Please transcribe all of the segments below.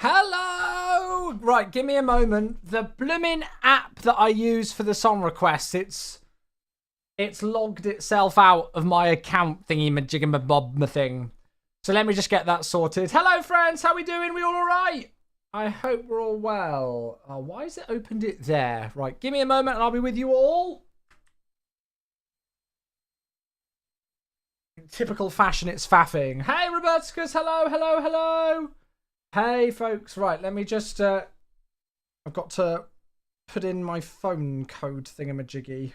Hello! Right, give me a moment. The blooming app that I use for the song requests, it's logged itself out of my account thingy-majiggy-mabob thing. So let me just get that sorted. Hello, friends. How we doing? We all right? I hope we're all well. Why has it opened it there? Right, give me a moment and I'll be with you all. Typical fashion, it's faffing. Hey, Robertskas. Hello, hello, hello. Hey, folks. Right, let me just... I've got to put in my phone code thingamajiggy.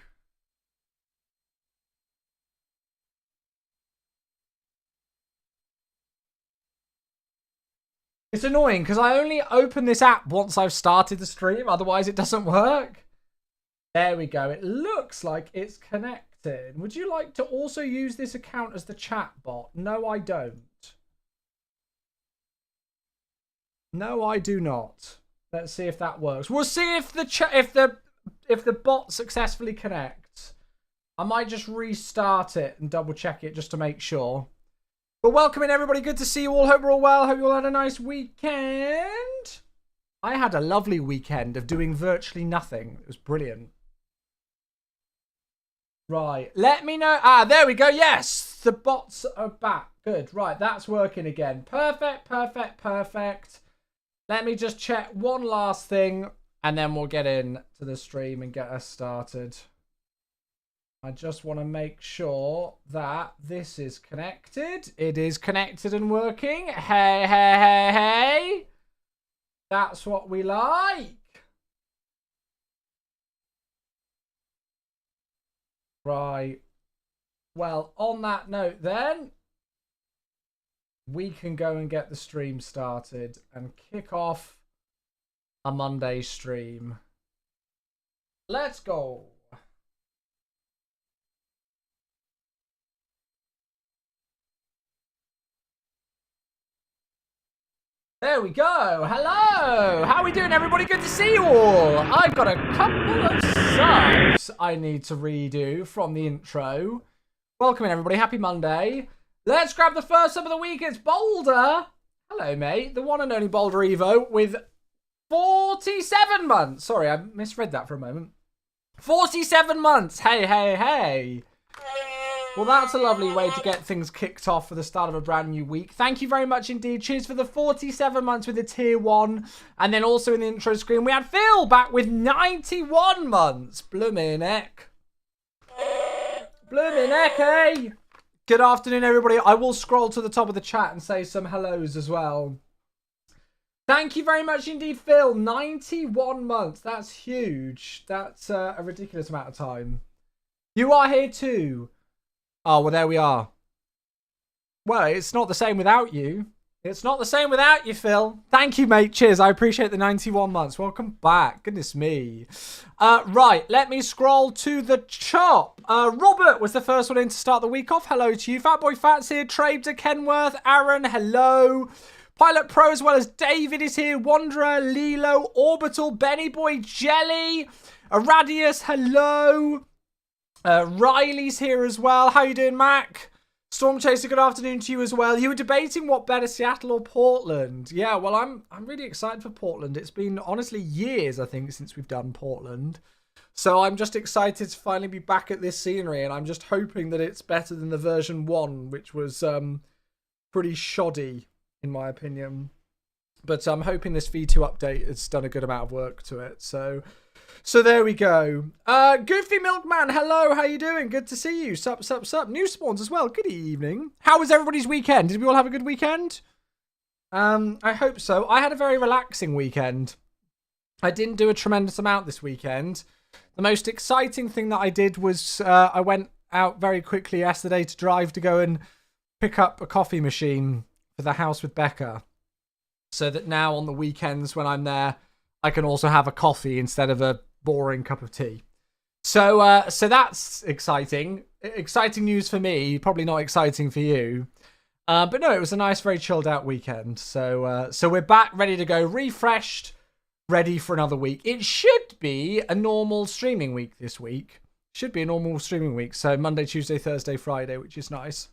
It's annoying because I only open this app once I've started the stream. Otherwise, it doesn't work. There we go. It looks like it's connected. Would you like to also use this account as the chat bot? No, I don't. No, I do not. Let's see if that works. We'll see if the bot successfully connects. I might just restart it and double check it just to make sure. But welcome in, everybody. Good to see you all. Hope you're all well. Hope you all had a nice weekend. I had a lovely weekend of doing virtually nothing. It was brilliant. Right. Let me know. There we go. Yes. The bots are back. Good. Right. That's working again. Perfect. Perfect. Perfect. Let me just check one last thing and then we'll get in to the stream and get us started. I just want to make sure that this is connected. It is connected and working. Hey, hey, hey, hey. That's what we like. Right. Well, on that note then, we can go and get the stream started and kick off a Monday stream. Let's go. There we go. Hello. How are we doing, everybody? Good to see you all. I've got a couple of subs I need to redo from the intro. Welcome in, everybody. Happy Monday. Let's grab the first sub of the week. It's Boulder. Hello, mate. The one and only Boulder Evo with 47 months. Sorry, I misread that for a moment. 47 months. Hey, hey, hey. Well, that's a lovely way to get things kicked off for the start of a brand new week. Thank you very much indeed. Cheers for the 47 months with the tier 1. And then also in the intro screen, we had Phil back with 91 months. Bloomin' heck. Bloomin' heck, eh? Good afternoon, everybody. I will scroll to the top of the chat and say some hellos as well. Thank you very much indeed, Phil. 91 months. That's huge. That's a ridiculous amount of time. You are here too. Oh, well, there we are. Well, it's not the same without you. It's not the same without you, Phil. Thank you, mate. Cheers. I appreciate the 91 months. Welcome back. Goodness me. Right, let me scroll to the top. Robert was the first one in to start the week off. Hello to you. Fatboy Fats here. Trader Kenworth. Aaron, hello. Pilot Pro as well as David is here. Wanderer, Lilo, Orbital, Benny Boy, Jelly. Aradius, hello. Riley's here as well. How you doing, Mac? Storm Chaser, good afternoon to you as well. You were debating what better, Seattle or Portland. Yeah, well, I'm really excited for Portland. It's been, honestly, years, I think, since we've done Portland. So I'm just excited to finally be back at this scenery, and I'm just hoping that it's better than the version 1, which was pretty shoddy, in my opinion. But I'm hoping this V2 update has done a good amount of work to it, so there we go. Goofy Milkman, hello, how you doing? Good to see you. Sup, sup, sup. New spawns as well. Good evening. How was everybody's weekend? Did we all have a good weekend? I hope so. I had a very relaxing weekend. I didn't do a tremendous amount this weekend. The most exciting thing that I did was I went out very quickly yesterday to drive to go and pick up a coffee machine for the house with Becca. So that now on the weekends when I'm there, I can also have a coffee instead of a boring cup of tea. So that's exciting. Exciting news for me. Probably not exciting for you. But no, it was a nice, very chilled out weekend. So we're back, ready to go, refreshed, ready for another week. It should be a normal streaming week this week. Should be a normal streaming week. So Monday, Tuesday, Thursday, Friday, which is nice.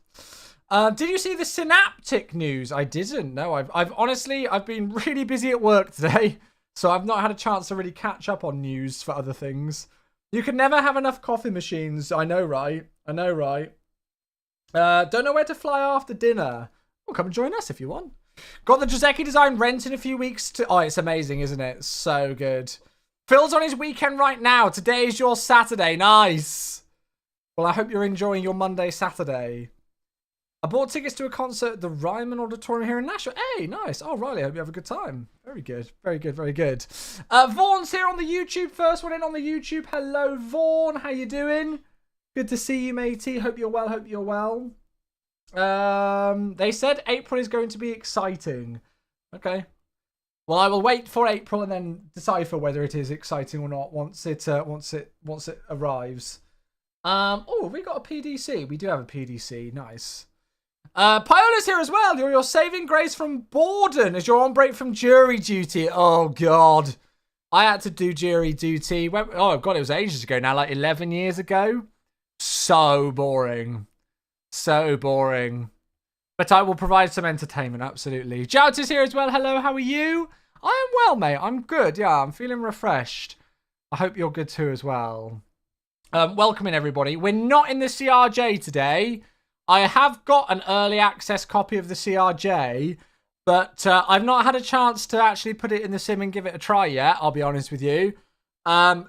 Did you see the Synaptic news? I didn't. No, I've honestly, I've been really busy at work today, so I've not had a chance to really catch up on news for other things. You can never have enough coffee machines. I know, right? I know, right? Don't know where to fly after dinner. Well, come and join us if you want. Got the Joseki design rent in a few weeks to... Oh, it's amazing, isn't it? So good. Phil's on his weekend right now. Today is your Saturday. Nice. Well, I hope you're enjoying your Monday, Saturday. I bought tickets to a concert at the Ryman Auditorium here in Nashville. Hey, nice. Oh, Riley, I hope you have a good time. Very good. Very good. Very good. Vaughn's here on the YouTube. First one in on the YouTube. Hello, Vaughn. How you doing? Good to see you, matey. Hope you're well. Hope you're well. They said April is going to be exciting. Okay. Well, I will wait for April and then decipher whether it is exciting or not once it arrives. Oh, we got a PDC. We do have a PDC. Nice. Piola's here as well. You're your saving grace from Borden as you're on break from jury duty. Oh, God. I had to do jury duty. Oh, God, it was ages ago now, like 11 years ago. So boring. So boring. But I will provide some entertainment, absolutely. Jout is here as well. Hello, how are you? I am well, mate. I'm good. Yeah, I'm feeling refreshed. I hope you're good too as well. Welcome in, everybody. We're not in the CRJ today. I have got an early access copy of the CRJ, but I've not had a chance to actually put it in the sim and give it a try yet, I'll be honest with you. And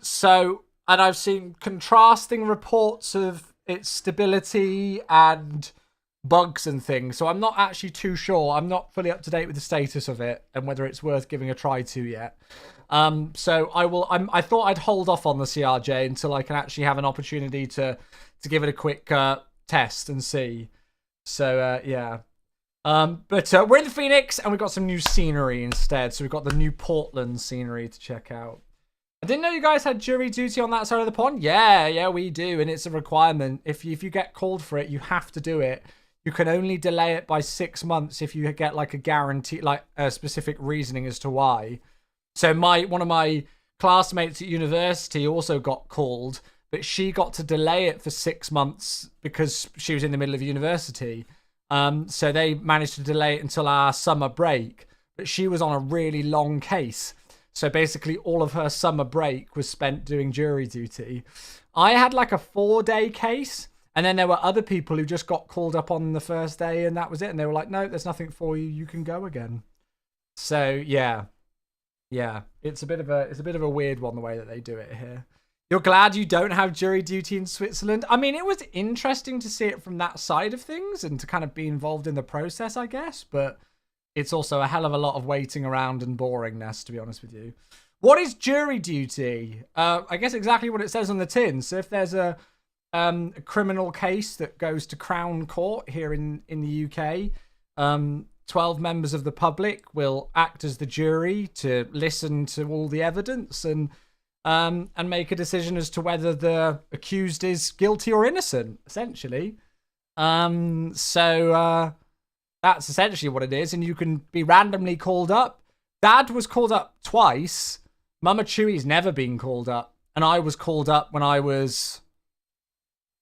I've seen contrasting reports of its stability and bugs and things, so I'm not actually too sure. I'm not fully up to date with the status of it and whether it's worth giving a try to yet. So I thought I'd hold off on the CRJ until I can actually have an opportunity to give it a quick test and see. So yeah. But we're in Phoenix and we've got some new scenery instead. So we've got the new Portland scenery to check out. I didn't know you guys had jury duty on that side of the pond. Yeah, we do, and it's a requirement. If you get called for it, you have to do it. You can only delay it by 6 months if you get like a guarantee, like a specific reasoning as to why. So one of my classmates at university also got called, but she got to delay it for 6 months because she was in the middle of university. So they managed to delay it until our summer break, but she was on a really long case. So basically all of her summer break was spent doing jury duty. I had like a 4-day case, and then there were other people who just got called up on the first day and that was it. And they were like, no, there's nothing for you. You can go again. So yeah, it's a bit of a weird one, the way that they do it here. You're glad you don't have jury duty in Switzerland? I mean, it was interesting to see it from that side of things and to kind of be involved in the process, I guess. But it's also a hell of a lot of waiting around and boringness, to be honest with you. What is jury duty? I guess exactly what it says on the tin. So if there's a criminal case that goes to Crown Court here in the UK, 12 members of the public will act as the jury to listen to all the evidence and make a decision as to whether the accused is guilty or innocent, essentially. So that's essentially what it is, and you can be randomly called up. Dad was called up twice. Mama Chewy's never been called up, and I was called up when I was,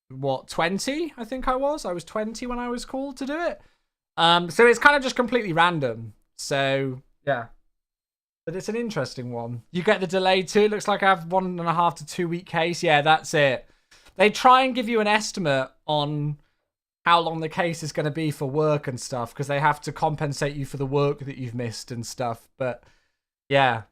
20? I think I was. I was 20 when I was called to do it. So it's kind of just completely random. So yeah. But it's an interesting one. You get the delay too. It looks like I have 1.5 to 2 week case. Yeah, that's it. They try and give you an estimate on how long the case is going to be for work and stuff, because they have to compensate you for the work that you've missed and stuff. But yeah,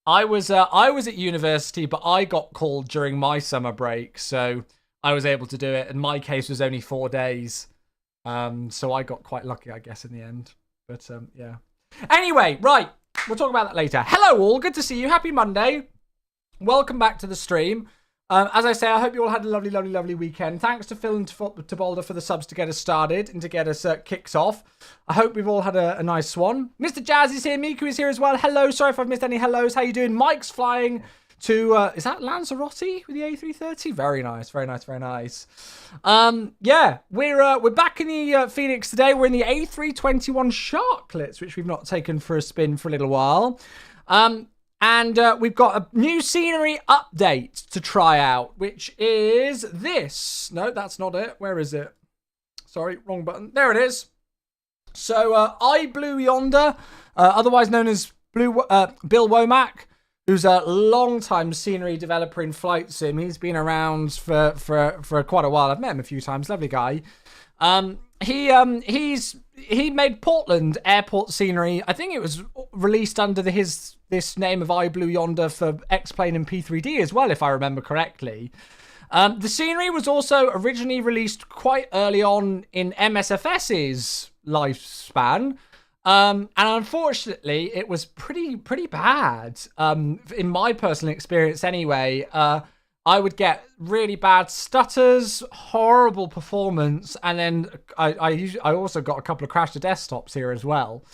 I was at university, but I got called during my summer break, so I was able to do it, and my case was only 4 days. So I got quite lucky, I guess, in the end. But yeah. Anyway, right. We'll talk about that later. Hello all, good to see you. Happy Monday. Welcome back to the stream. As I say, I hope you all had a lovely, lovely, lovely weekend. Thanks to Phil and to Boulder for the subs to get us started and to get us kicks off. I hope we've all had a nice one. Mr. Jazz is here. Miku is here as well. Hello. Sorry if I've missed any hellos. How you doing? Mike's flying to, is that Lanzarote with the A330? Very nice. Very nice. Very nice. Yeah, we're back in the Phoenix today. We're in the A321 Sharklets, which we've not taken for a spin for a little while. And we've got a new scenery update to try out, which is this. No, that's not it. Where is it? Sorry, wrong button. There it is. So I Blew Yonder, otherwise known as Bill Womack, who's a long-time scenery developer in flight sim. He's been around for quite a while. I've met him a few times. Lovely guy. He made Portland airport scenery. I think it was released under this name of I Blew Yonder for X-Plane and P3D as well, if I remember correctly. The scenery was also originally released quite early on in MSFS's lifespan. And unfortunately, it was pretty bad. In my personal experience anyway, I would get really bad stutters, horrible performance, and then I also got a couple of crash to desktops here as well.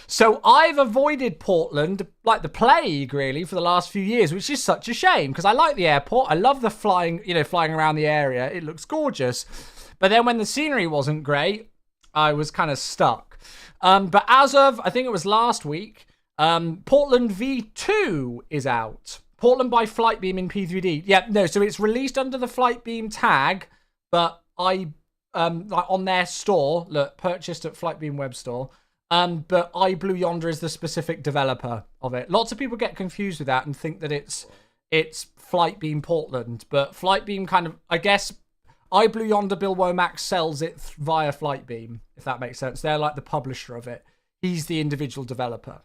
So I've avoided Portland like the plague, really, for the last few years, which is such a shame because I like the airport. I love the flying around the area. It looks gorgeous. But then when the scenery wasn't great, I was kind of stuck. But as of, I think it was last week, Portland V2 is out. Portland by Flightbeam in P3D. Yeah, no, so it's released under the Flightbeam tag, but like on their store, look, purchased at Flightbeam web store. But I Blew Yonder is the specific developer of it. Lots of people get confused with that and think that it's Flightbeam Portland, but Flightbeam kind of, I guess, I Blew Yonder, Bill Womack sells it via Flightbeam, if that makes sense. They're like the publisher of it. He's the individual developer.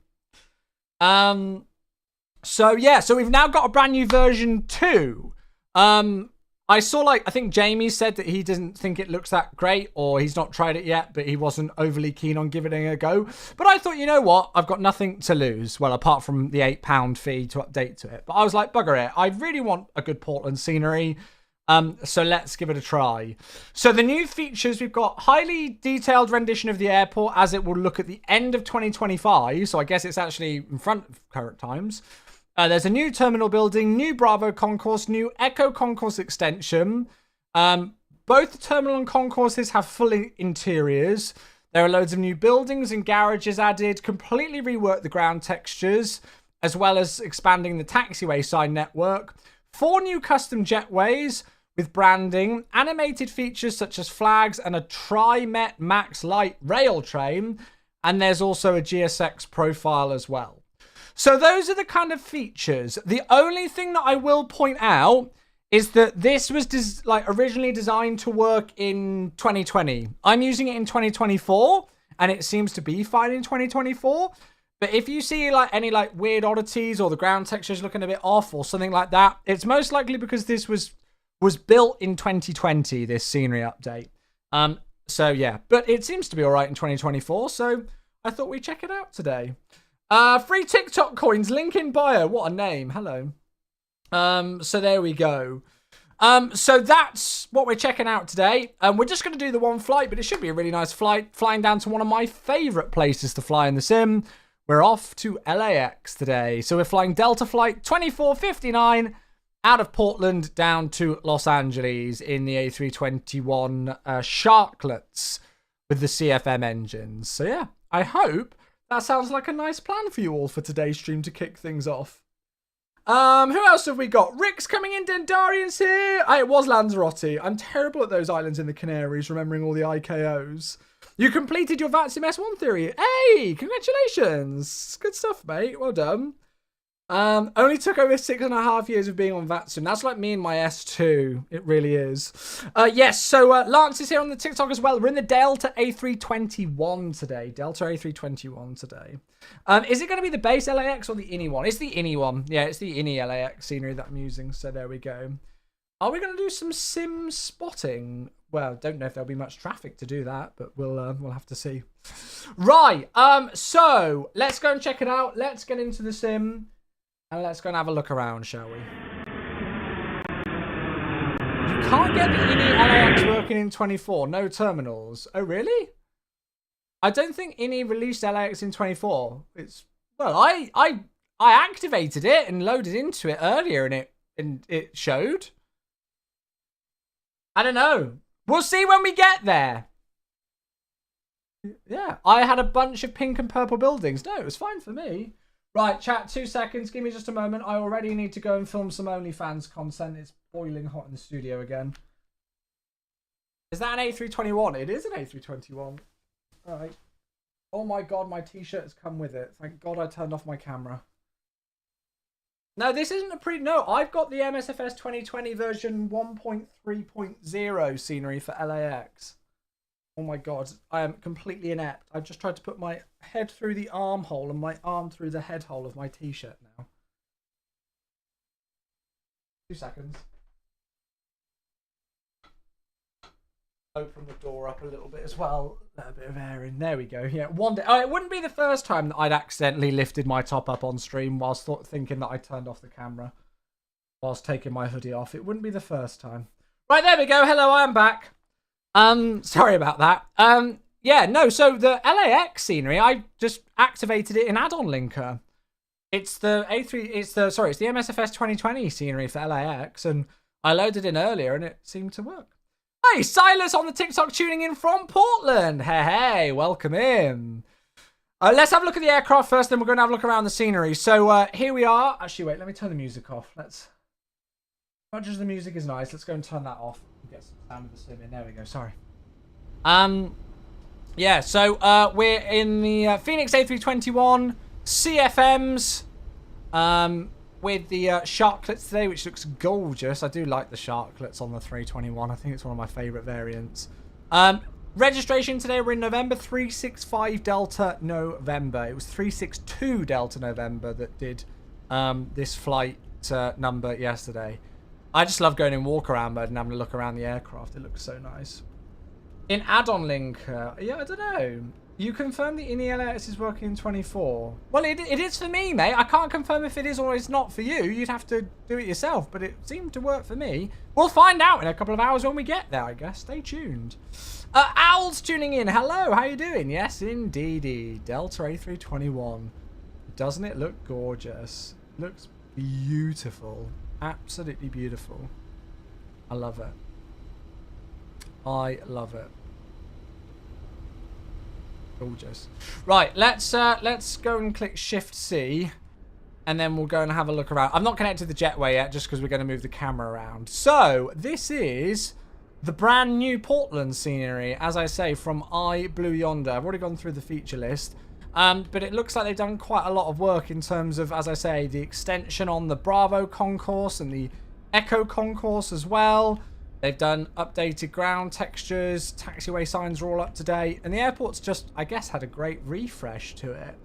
So yeah, so we've now got a brand new version 2. I saw I think Jamie said that he didn't think it looks that great, or he's not tried it yet, but he wasn't overly keen on giving it a go. But I thought, you know what? I've got nothing to lose. Well, apart from the £8 fee to update to it. But I was like, bugger it. I really want a good Portland scenery. So let's give it a try. So the new features, we've got highly detailed rendition of the airport as it will look at the end of 2025. So I guess it's actually in front of current times. There's a new terminal building, new Bravo concourse, new Echo concourse extension. Both the terminal and concourses have full interiors. There are loads of new buildings and garages added, completely reworked the ground textures, as well as expanding the taxiway sign network. 4 new custom jetways with branding, animated features such as flags and a Tri-Met Max Light rail train. And there's also a GSX profile as well. So those are the kind of features. The only thing that I will point out is that this was originally designed to work in 2020. I'm using it in 2024, and it seems to be fine in 2024. But if you see any weird oddities or the ground textures looking a bit off or something like that, it's most likely because this was built in 2020, this scenery update. So yeah, but it seems to be all right in 2024. So I thought we'd check it out today. Free TikTok coins, link in bio. What a name. Hello. So there we go. So that's what we're checking out today. We're just going to do the one flight, but it should be a really nice flight, flying down to one of my favorite places to fly in the sim. We're off to LAX today. So we're flying Delta Flight 2459 out of Portland down to Los Angeles in the A321 Sharklets with the CFM engines. So yeah, I hope that sounds like a nice plan for you all for today's stream to kick things off. Who else have we got? Rick's coming in, Dendarian's here. It was Lanzarote. I'm terrible at those islands in the Canaries, remembering all the IKOs. You completed your VATSIM S1 theory. Hey, congratulations. Good stuff, mate. Well done. Only took over 6.5 years of being on VATSIM. That's like me and my S2. It really is. Yes, so Lance is here on the TikTok as well. We're in the Delta A321 today. Delta A321 today. Is it going to be the base LAX or the INI one? It's the INI one. Yeah, it's the INI LAX scenery that I'm using. So there we go. Are we going to do some sim spotting? Well, don't know if there'll be much traffic to do that, but we'll have to see. Right. So let's go and check it out. Let's get into the sim. And let's go and have a look around, shall we? You can't get the INI LAX working in 24. No terminals. Oh, really? I don't think INI released LAX in 24. Well, I activated it and loaded into it earlier, and it showed. I don't know. We'll see when we get there. Yeah, I had a bunch of pink and purple buildings. No, it was fine for me. Right, chat, 2 seconds. Give me just a moment. I already need to go and film some OnlyFans content. It's boiling hot in the studio again. Is that an A321? It is an A321. All right. Oh my god, my t-shirt has come with it. Thank god I turned off my camera. No, this isn't a pre... No, I've got the MSFS 2020 version 1.3.0 scenery for LAX. Oh my god, I am completely inept. I've just tried to put my head through the armhole and my arm through the head hole of my t-shirt now. 2 seconds. Open the door up a little bit as well. Let a bit of air in. There we go. Yeah, one day. Oh, it wouldn't be the first time that I'd accidentally lifted my top up on stream whilst thinking that I turned off the camera whilst taking my hoodie off. It wouldn't be the first time. Right, there we go. Hello, I am back. Sorry about that. Yeah, no, so the LAX scenery, I just activated it in add-on linker. It's the it's the MSFS 2020 scenery for LAX, and I loaded in earlier and it seemed to work. Hey, Silas on the TikTok tuning in from Portland. Hey, welcome in. Let's have a look at the aircraft first, then we're going to have a look around the scenery. So here we are. Actually, wait, let me turn the music off. As much as the music is nice, let's go and turn that off. Get some sound of the sim in. There we go, sorry. Yeah, so we're in the Phoenix A321 CFMs with the sharklets today, which looks gorgeous. I do like the sharklets on the 321. I think it's one of my favourite variants. Registration today, we're in November 365 Delta November. It was 362 Delta November that did this flight number yesterday. I just love going in walk around mode and having a look around the aircraft. It looks so nice. In add-on link, yeah, I don't know. You confirm the INI-LAX is working in 24. Well, it is for me, mate. I can't confirm if it is or it's not for you. You'd have to do it yourself, but it seemed to work for me. We'll find out in a couple of hours when we get there, I guess. Stay tuned. Owl's tuning in. Hello, how you doing? Yes, indeedy. Delta A321. Doesn't it look gorgeous? Looks beautiful. Absolutely beautiful. I love it. I love it. Gorgeous. Right, let's go and click Shift C, and then we'll go and have a look around. I've not connected the jetway yet, just because we're going to move the camera around. So this is the brand new Portland scenery, as I say, from I Blue Yonder. I've already gone through the feature list, but it looks like they've done quite a lot of work in terms of, as I say, the extension on the Bravo concourse and the Echo concourse as well. They've done updated ground textures, taxiway signs are all up to date, and the airport's just, I guess, had a great refresh to it.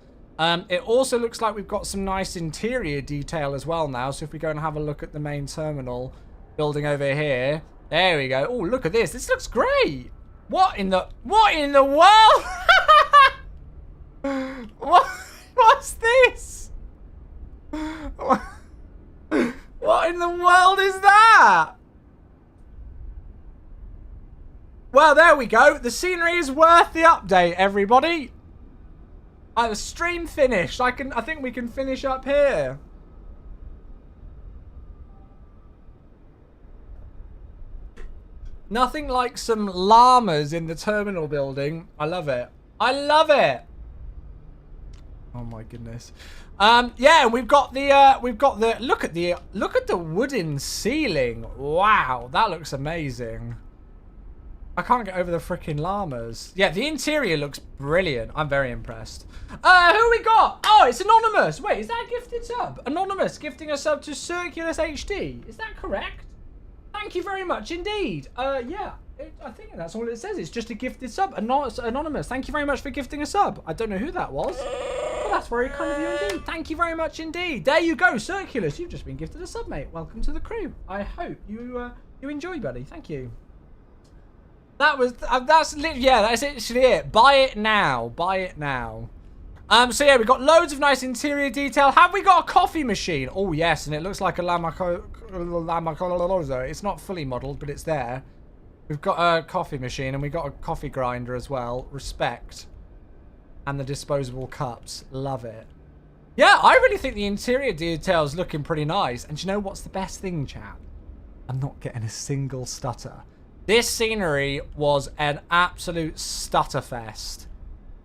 It also looks like we've got some nice interior detail as well now, so if we go and have a look at the main terminal building over here, there we go. Oh, look at this. This looks great. What in the world? What's this? What in the world is that? Well, there we go. The scenery is worth the update, everybody. The stream finished. I think we can finish up here. Nothing like some llamas in the terminal building. I love it. I love it. Oh my goodness. Yeah, we've got the look at the wooden ceiling. Wow, that looks amazing. I can't get over the freaking llamas. Yeah, the interior looks brilliant. I'm very impressed. Who we got? Oh, it's Anonymous. Wait, is that a gifted sub? Anonymous gifting a sub to Circulus HD. Is that correct? Thank you very much indeed. Yeah, I think that's all it says. It's just a gifted sub. Anonymous, thank you very much for gifting a sub. I don't know who that was, but that's very kind of you indeed. Thank you very much indeed. There you go, Circulus. You've just been gifted a sub, mate. Welcome to the crew. I hope you enjoy, buddy. Thank you. That's literally, yeah, that's literally it. Buy it now. Buy it now. So yeah, we've got loads of nice interior detail. Have we got a coffee machine? Oh yes, and it looks like a Lamacolozo. It's not fully modelled, but it's there. We've got a coffee machine and we've got a coffee grinder as well. Respect. And the disposable cups. Love it. Yeah, I really think the interior detail is looking pretty nice. And do you know what's the best thing, chat? I'm not getting a single stutter. This scenery was an absolute stutterfest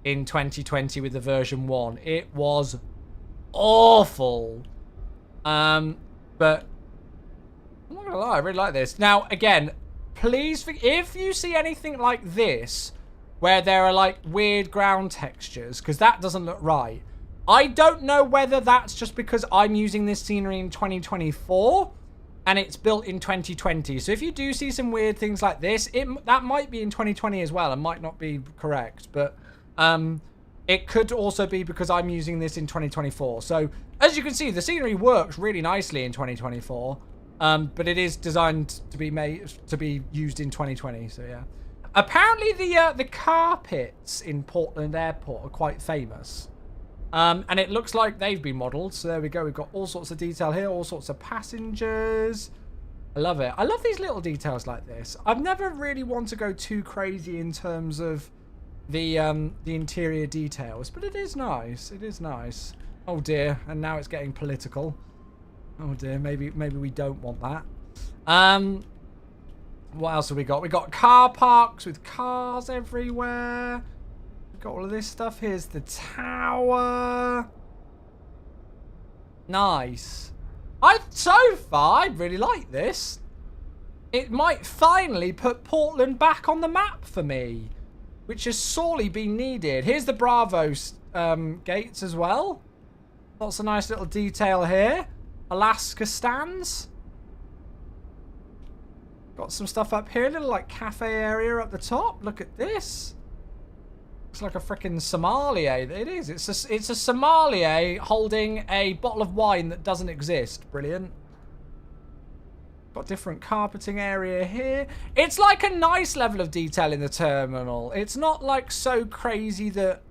in 2020 with the version 1. It was awful. But I'm not gonna lie, I really like this. Now, again, please, if you see anything like this, where there are like weird ground textures, because that doesn't look right. I don't know whether that's just because I'm using this scenery in 2024 and it's built in 2020. So if you do see some weird things like this, that might be in 2020 as well and might not be correct. But it could also be because I'm using this in 2024. So as you can see, the scenery works really nicely in 2024. But it is designed to be used in 2020. So yeah. Apparently the carpets in Portland Airport are quite famous. And it looks like they've been modelled. So there we go. We've got all sorts of detail here. All sorts of passengers. I love it. I love these little details like this. I've never really wanted to go too crazy in terms of the interior details. But it is nice. It is nice. Oh dear. And now it's getting political. Oh dear. Maybe we don't want that. What else have we got? We got car parks with cars everywhere. Got all of this stuff. Here's the tower. Nice. So far, I really like this. It might finally put Portland back on the map for me, which has sorely been needed. Here's the Bravo gates as well. Lots of nice little detail here. Alaska stands. Got some stuff up here. A little like cafe area up the top. Look at this. It's like a freaking sommelier. It is. It's a sommelier holding a bottle of wine that doesn't exist. Brilliant. Got different carpeting area here. It's like a nice level of detail in the terminal. It's not like so crazy that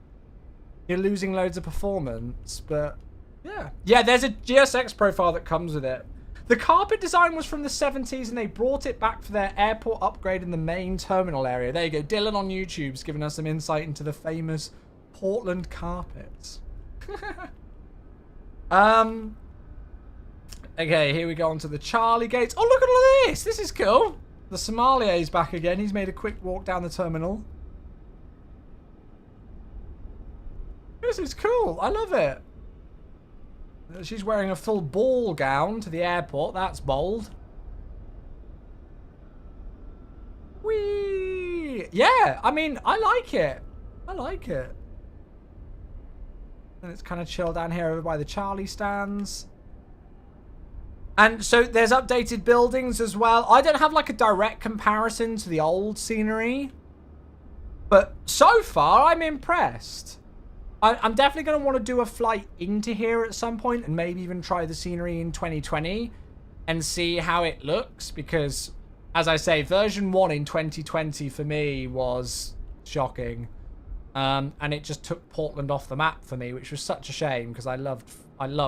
you're losing loads of performance, but yeah. Yeah, there's a GSX profile that comes with it. The carpet design was from the 70s and they brought it back for their airport upgrade in the main terminal area. There you go. Dylan on YouTube's giving us some insight into the famous Portland carpets. Okay, here we go onto the Charlie gates. Oh, look at all this. This is cool. The sommelier's back again. He's made a quick walk down the terminal. This is cool. I love it. She's wearing a full ball gown to the airport. That's bold. Whee! Yeah, I mean, I like it. I like it. And it's kind of chill down here over by the Charlie stands. And so there's updated buildings as well. I don't have like a direct comparison to the old scenery. But so far, I'm impressed. I'm definitely going to want to do a flight into here at some point and maybe even try the scenery in 2020 and see how it looks. Because, as I say, version 1 in 2020 for me was shocking. And it just took Portland off the map for me, which was such a shame because I love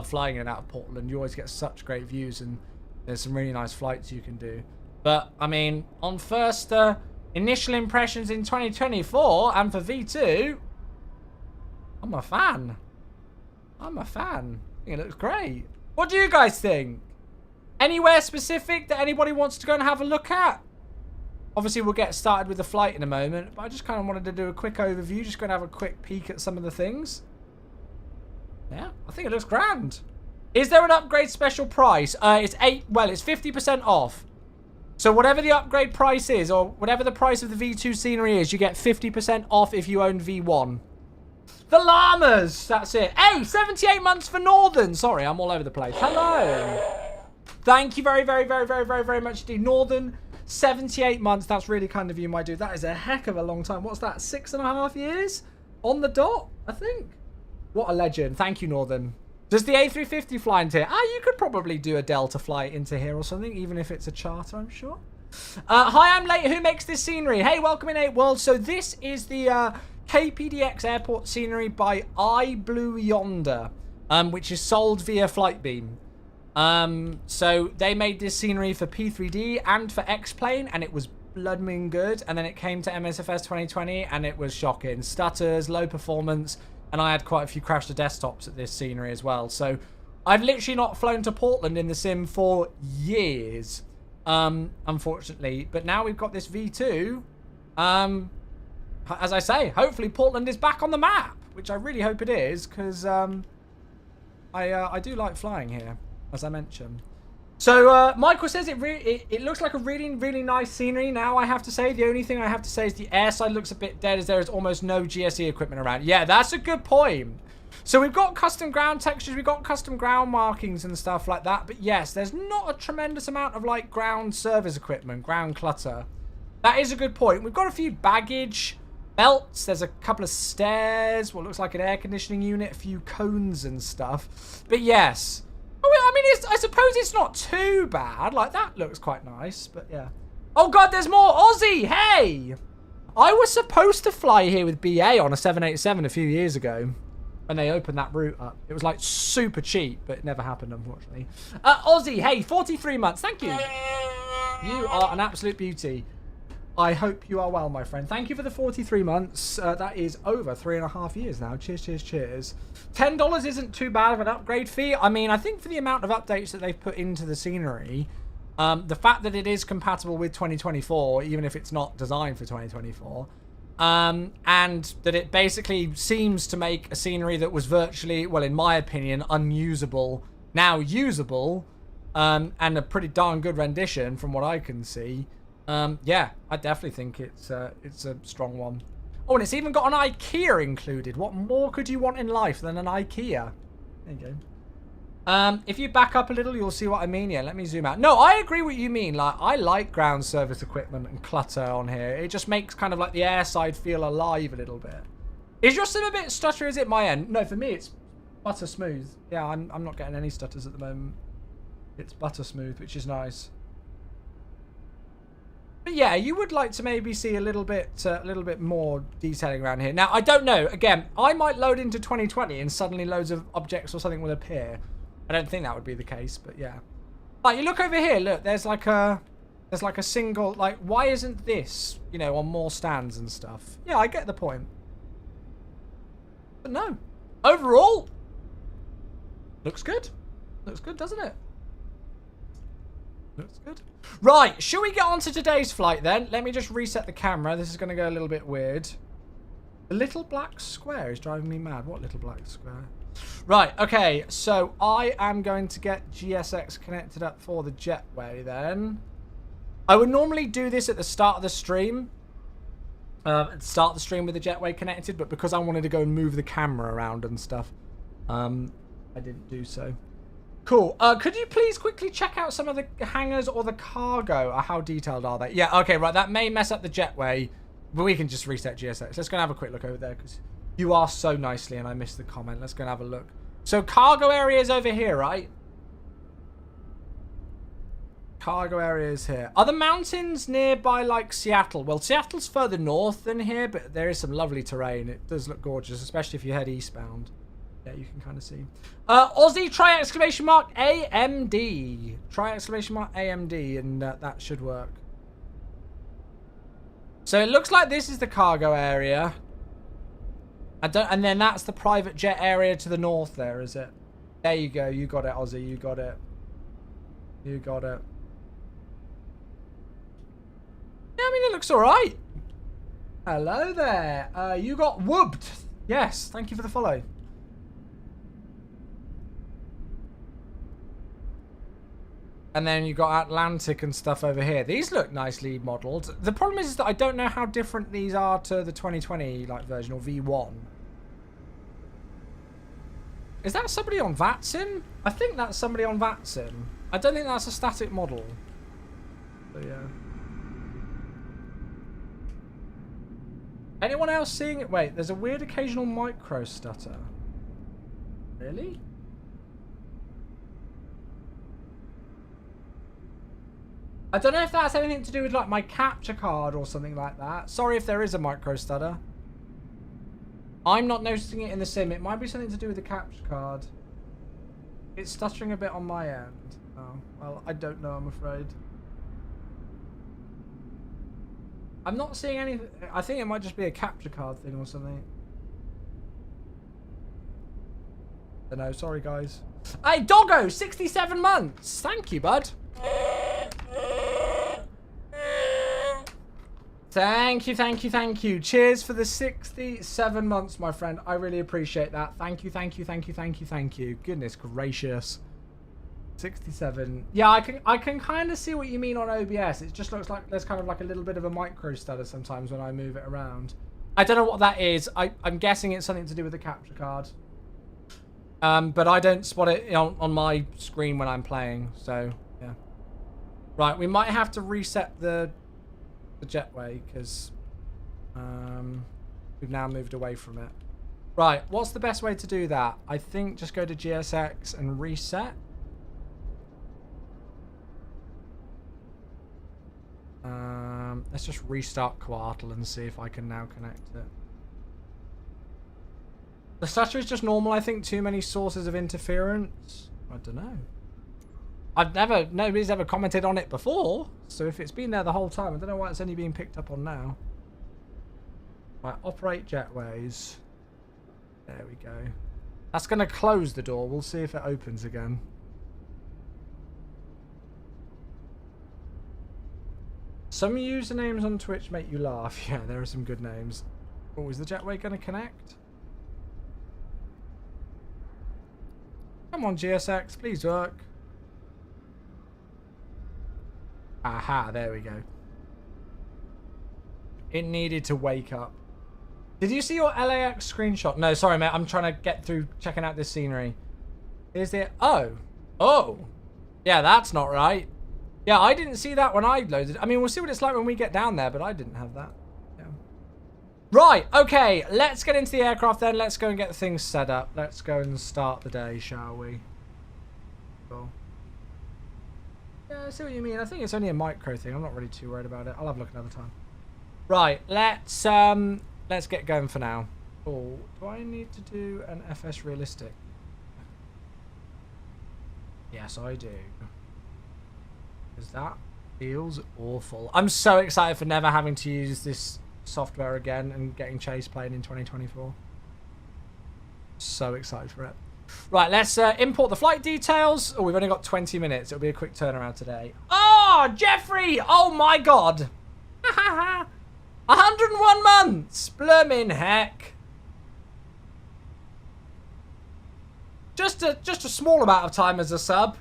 flying in and out of Portland. You always get such great views and there's some really nice flights you can do. But, I mean, on first initial impressions in 2024 and for V2... I'm a fan. I'm a fan. I think it looks great. What do you guys think? Anywhere specific that anybody wants to go and have a look at? Obviously, we'll get started with the flight in a moment, but I just kind of wanted to do a quick overview. Just going to have a quick peek at some of the things. Yeah, I think it looks grand. Is there an upgrade special price? It's 50% off. So whatever the upgrade price is, or whatever the price of the V2 scenery is, you get 50% off if you own V1. The llamas! That's it. Hey, 78 months for Northern. Sorry, I'm all over the place. Hello. Thank you very, very, very, very, very, very much indeed. Northern, 78 months. That's really kind of you, my dude. That is a heck of a long time. What's that? 6.5 years? On the dot, I think. What a legend. Thank you, Northern. Does the A350 fly into here? You could probably do a Delta flight into here or something, even if it's a charter, I'm sure. Hi, I'm late. Who makes this scenery? Hey, welcome in 8 World. So this is the... KPDX airport scenery by iBlue Yonder, which is sold via Flightbeam. So they made this scenery for P3D and for X-Plane, and it was bloodmin good. And then it came to MSFS 2020, and it was shocking. Stutters, low performance, and I had quite a few crash to desktops at this scenery as well. So I've literally not flown to Portland in the sim for years, unfortunately. But now we've got this V2. As I say, hopefully Portland is back on the map, which I really hope it is, because I do like flying here, as I mentioned. So Michael says it looks like a really nice scenery. Now I have to say, the only thing I have to say is the airside looks a bit dead, as there is almost no GSE equipment around. Yeah, that's a good point. So we've got custom ground textures, we've got custom ground markings and stuff like that. But yes, there's not a tremendous amount of like ground service equipment, ground clutter. That is a good point. We've got a few baggage belts. There's a couple of stairs, what looks like an air conditioning unit, a few cones and stuff. But yes. I mean, I suppose it's not too bad. Like, that looks quite nice, but yeah. Oh, God, there's more. Aussie, hey! I was supposed to fly here with BA on a 787 a few years ago when they opened that route up. It was, like, super cheap, but it never happened, unfortunately. Aussie, hey, 43 months. Thank you. You are an absolute beauty. I hope you are well, my friend. Thank you for the 43 months. That is over 3.5 years now. Cheers, cheers, cheers. $10 isn't too bad of an upgrade fee. I mean, I think for the amount of updates that they've put into the scenery, the fact that it is compatible with 2024, even if it's not designed for 2024, and that it basically seems to make a scenery that was virtually, well, in my opinion, unusable, now usable, and a pretty darn good rendition from what I can see. Yeah, I definitely think it's a strong one. Oh, and it's even got an IKEA included. What more could you want in life than an IKEA? There you go. If you back up a little, you'll see what I mean. Yeah, let me zoom out. No, I agree what you mean. Like, I like ground service equipment and clutter on here. It just makes kind of like the airside feel alive a little bit. Is your sim a bit stuttery? Is it my end? No, for me, it's butter smooth. Yeah, I'm not getting any stutters at the moment. It's butter smooth, which is nice. But yeah, you would like to maybe see a little bit more detailing around here. Now, I don't know. Again, I might load into 2020 and suddenly loads of objects or something will appear. I don't think that would be the case, but yeah. Like, you look over here. Look, there's like a single. Like, why isn't this, you know, on more stands and stuff? Yeah, I get the point. But no, overall, looks good. Looks good, doesn't it? Looks good. Right, shall we get on to today's flight then? Let me just reset the camera. This is going to go a little bit weird. The little black square is driving me mad. What little black square? Right, okay. So I am going to get GSX connected up for the jetway then. I would normally do this at the start of the stream. Start the stream with the jetway connected, but because I wanted to go and move the camera around and stuff, I didn't do so. Cool. Could you please quickly check out some of the hangars or the cargo? How detailed are they? Yeah, okay, right. That may mess up the jetway, but we can just reset GSX. Let's go and have a quick look over there, because you are so nicely, and I missed the comment. Let's go and have a look. So cargo area is over here, right? Cargo area is here. Are the mountains nearby, like Seattle? Well, Seattle's further north than here, but there is some lovely terrain. It does look gorgeous, especially if you head eastbound. Yeah, you can kind of see. Aussie, try exclamation mark AMD. Try exclamation mark AMD, and that should work. So it looks like this is the cargo area. And then that's the private jet area to the north there, is it? There you go. You got it, Aussie. You got it. You got it. Yeah, I mean, it looks all right. Hello there. You got whooped. Yes, thank you for the follow. And then you got Atlantic and stuff over here. These look nicely modelled. The problem is that I don't know how different these are to the 2020 like version or V1. Is that somebody on VATSIM? I think that's somebody on VATSIM. I don't think that's a static model. So yeah. Anyone else seeing it? Wait, there's a weird occasional micro stutter. Really? I don't know if that's anything to do with like my capture card or something like that. Sorry if there is a micro stutter. I'm not noticing it in the sim. It might be something to do with the capture card. It's stuttering a bit on my end. Oh, well, I don't know, I'm afraid. I'm not seeing anything. I think it might just be a capture card thing or something. I don't know. Sorry, guys. Hey, Doggo, 67 months. Thank you, bud. Thank you, thank you, thank you. Cheers for the 67 months, my friend. I really appreciate that. Thank you, thank you, thank you, thank you, thank you. Goodness gracious. 67. Yeah, I can kind of see what you mean on OBS. It just looks like there's kind of like a little bit of a micro stutter sometimes when I move it around. I don't know what that is. I'm guessing it's something to do with the capture card. But I don't spot it on my screen when I'm playing, so yeah. Right, we might have to reset the jetway because we've now moved away from it. Right, what's the best way to do that? I think just go to GSX and reset. Let's just restart Quartal and see if I can now connect it. The stutter is just normal, I think. Too many sources of interference. I don't know. Nobody's ever commented on it before. So if it's been there the whole time, I don't know why it's only being picked up on now. Right, operate jetways. There we go. That's going to close the door. We'll see if it opens again. Some usernames on Twitch make you laugh. Yeah, there are some good names. Oh, is the jetway going to connect? Come on, GSX, please work. Aha, there we go. It needed to wake up. Did you see your LAX screenshot? No, sorry, mate. I'm trying to get through checking out this scenery. Is there... Oh. Yeah, that's not right. Yeah, I didn't see that when I loaded. I mean, we'll see what it's like when we get down there, but I didn't have that. Yeah. Right, okay. Let's get into the aircraft then. Let's go and get things set up. Let's go and start the day, shall we? Cool. Yeah, I see what you mean. I think it's only a micro thing. I'm not really too worried about it. I'll have a look another time. Right, let's get going for now. Oh, do I need to do an FS realistic? Yes, I do. Because that feels awful. I'm so excited for never having to use this software again and getting chase plane in 2024. So excited for it. Right, let's import the flight details. Oh, we've only got 20 minutes. It'll be a quick turnaround today. Oh, Jeffrey! Oh my god! 101 months! Bloomin' heck. Just a small amount of time as a sub.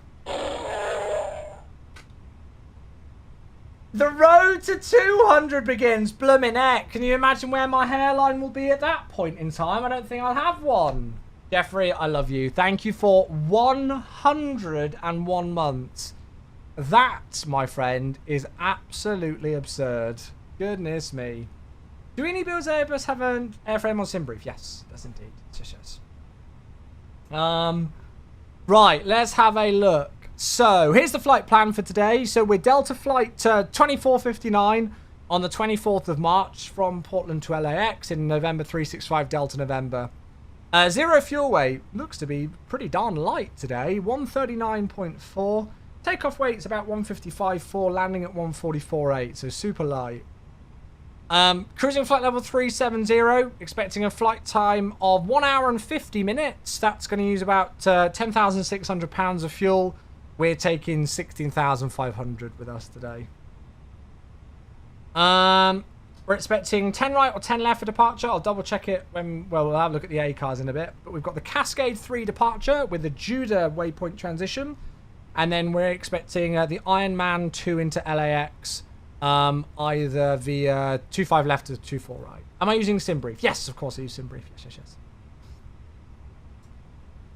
The road to 200 begins. Bloomin' heck. Can you imagine where my hairline will be at that point in time? I don't think I'll have one. Jeffrey, I love you. Thank you for 101 months. That, my friend, is absolutely absurd. Goodness me. Do any Bill's Airbus have an airframe on SimBrief? Yes, it does indeed. Yes. Right, let's have a look. So, here's the flight plan for today. So, we're Delta Flight 2459 on the 24th of March from Portland to LAX in November 365 Delta November. Zero fuel weight. Looks to be pretty darn light today. 139.4. Takeoff weight's about 155.4, landing at 144.8, so super light. Cruising flight level 370, expecting a flight time of 1 hour and 50 minutes. That's going to use about 10,600 pounds of fuel. We're taking 16,500 with us today. We're expecting 10 right or 10 left for departure. I'll double check it when, well, we'll have a look at the ACARS in a bit. But we've got the Cascade 3 departure with the Judah waypoint transition. And then we're expecting the Ironman 2 into LAX, either via 25 left or 24 right. Am I using SimBrief? Yes, of course I use SimBrief. Yes.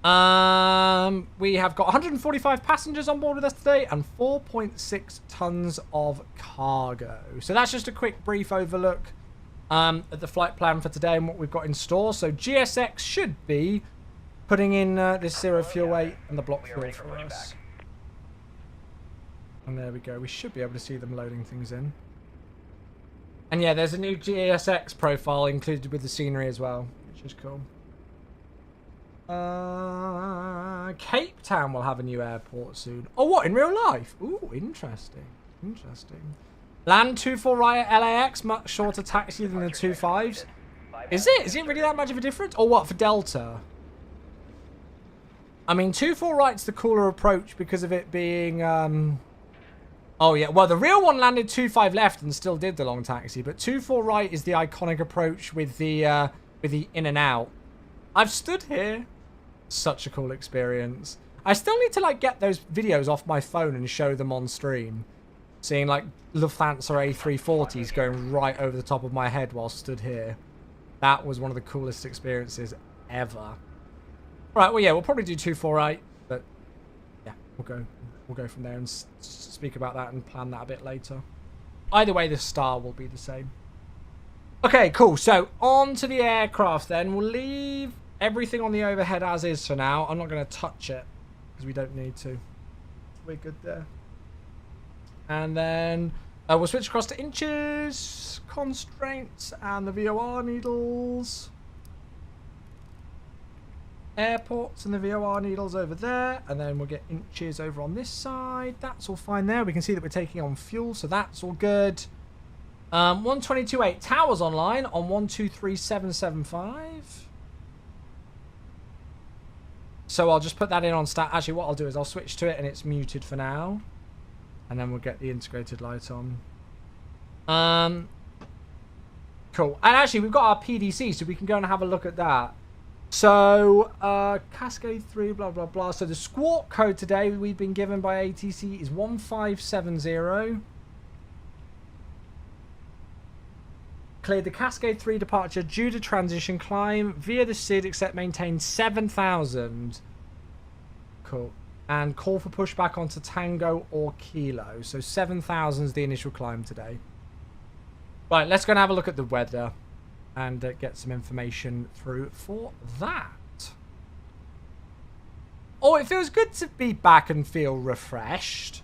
We have got 145 passengers on board with us today and 4.6 tons of cargo. So that's just a quick brief overlook at the flight plan for today and what we've got in store. So GSX should be putting in this zero fuel weight and the block fuel for us. And there we go. We should be able to see them loading things in. And yeah, there's a new GSX profile included with the scenery as well, which is cool. Cape Town will have a new airport soon. Oh, what? In real life? Ooh, interesting. Land 24 right at LAX, much shorter taxi than the 25s. Is it? Is it really that much of a difference? Or what, for Delta? I mean, 24 right's the cooler approach because of it being... Oh, yeah. Well, the real one landed 25 left and still did the long taxi. But 24 right is the iconic approach with the in and out. I've stood here. Such a cool experience. I still need to like get those videos off my phone and show them on stream. Seeing like Lufthansa A340s going right over the top of my head while stood here. That was one of the coolest experiences ever. Right, well, yeah, we'll probably do 248, but yeah, we'll go from there and speak about that and plan that a bit later. Either way, the star will be the same. Okay, cool. So on to the aircraft then. We'll leave everything on the overhead as is for now. I'm not going to touch it because we don't need to. We're good there. And then we'll switch across to inches, constraints, and the VOR needles. Airports and the VOR needles over there. And then we'll get inches over on this side. That's all fine there. We can see that we're taking on fuel, so that's all good. 122.8 towers online on 123775. So I'll just put that in on stat. Actually, what I'll do is I'll switch to it and it's muted for now. And then we'll get the integrated light on. Cool. And actually, we've got our PDC, so we can go and have a look at that. So, Cascade 3, blah, blah, blah. So the squawk code today we've been given by ATC is 1570. Cleared the Cascade 3 departure due to transition climb via the SID, except maintain 7,000. Cool. And call for pushback onto Tango or Kilo. So 7,000 is the initial climb today. Right, let's go and have a look at the weather and get some information through for that. Oh, it feels good to be back and feel refreshed.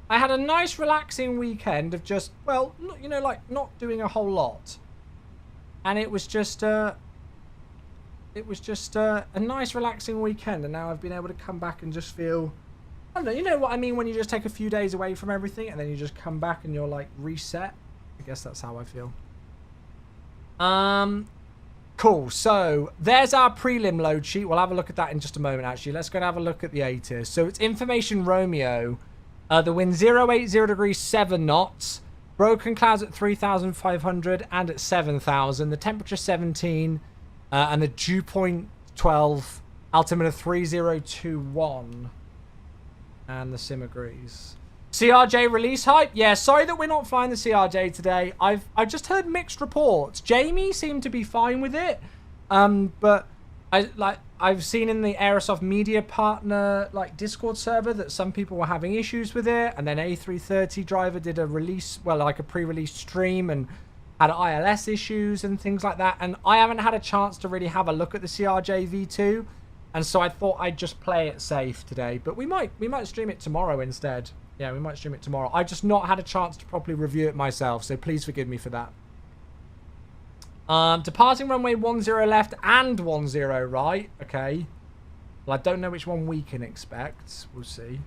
I had a nice relaxing weekend of just, well, you know, like not doing a whole lot. And it was just a nice relaxing weekend, and now I've been able to come back and just feel, I don't know, you know what I mean when you just take a few days away from everything and then you just come back and you're like reset. I guess that's how I feel. Cool. So there's our prelim load sheet. We'll have a look at that in just a moment. Actually, let's go and have a look at the ATIS. So it's Information Romeo. The wind 080 degrees 7 knots. Broken clouds at 3,500 and at 7,000. The temperature 17. And the dew point 12, altimeter 3021. And the sim agrees. CRJ release hype? Yeah, sorry that we're not fine the CRJ today. I've just heard mixed reports. Jamie seemed to be fine with it. But I've seen in the Aerosoft media partner Discord server that some people were having issues with it, and then A330 driver did a release, well, like a pre-release stream and had ILS issues and things like that, and I haven't had a chance to really have a look at the CRJ V2, and so I thought I'd just play it safe today. But we might stream it tomorrow instead. Yeah, we might stream it tomorrow. I've just not had a chance to properly review it myself, so please forgive me for that. Departing runway 10 left and 10 right. Okay. Well, I don't know which one we can expect. We'll see.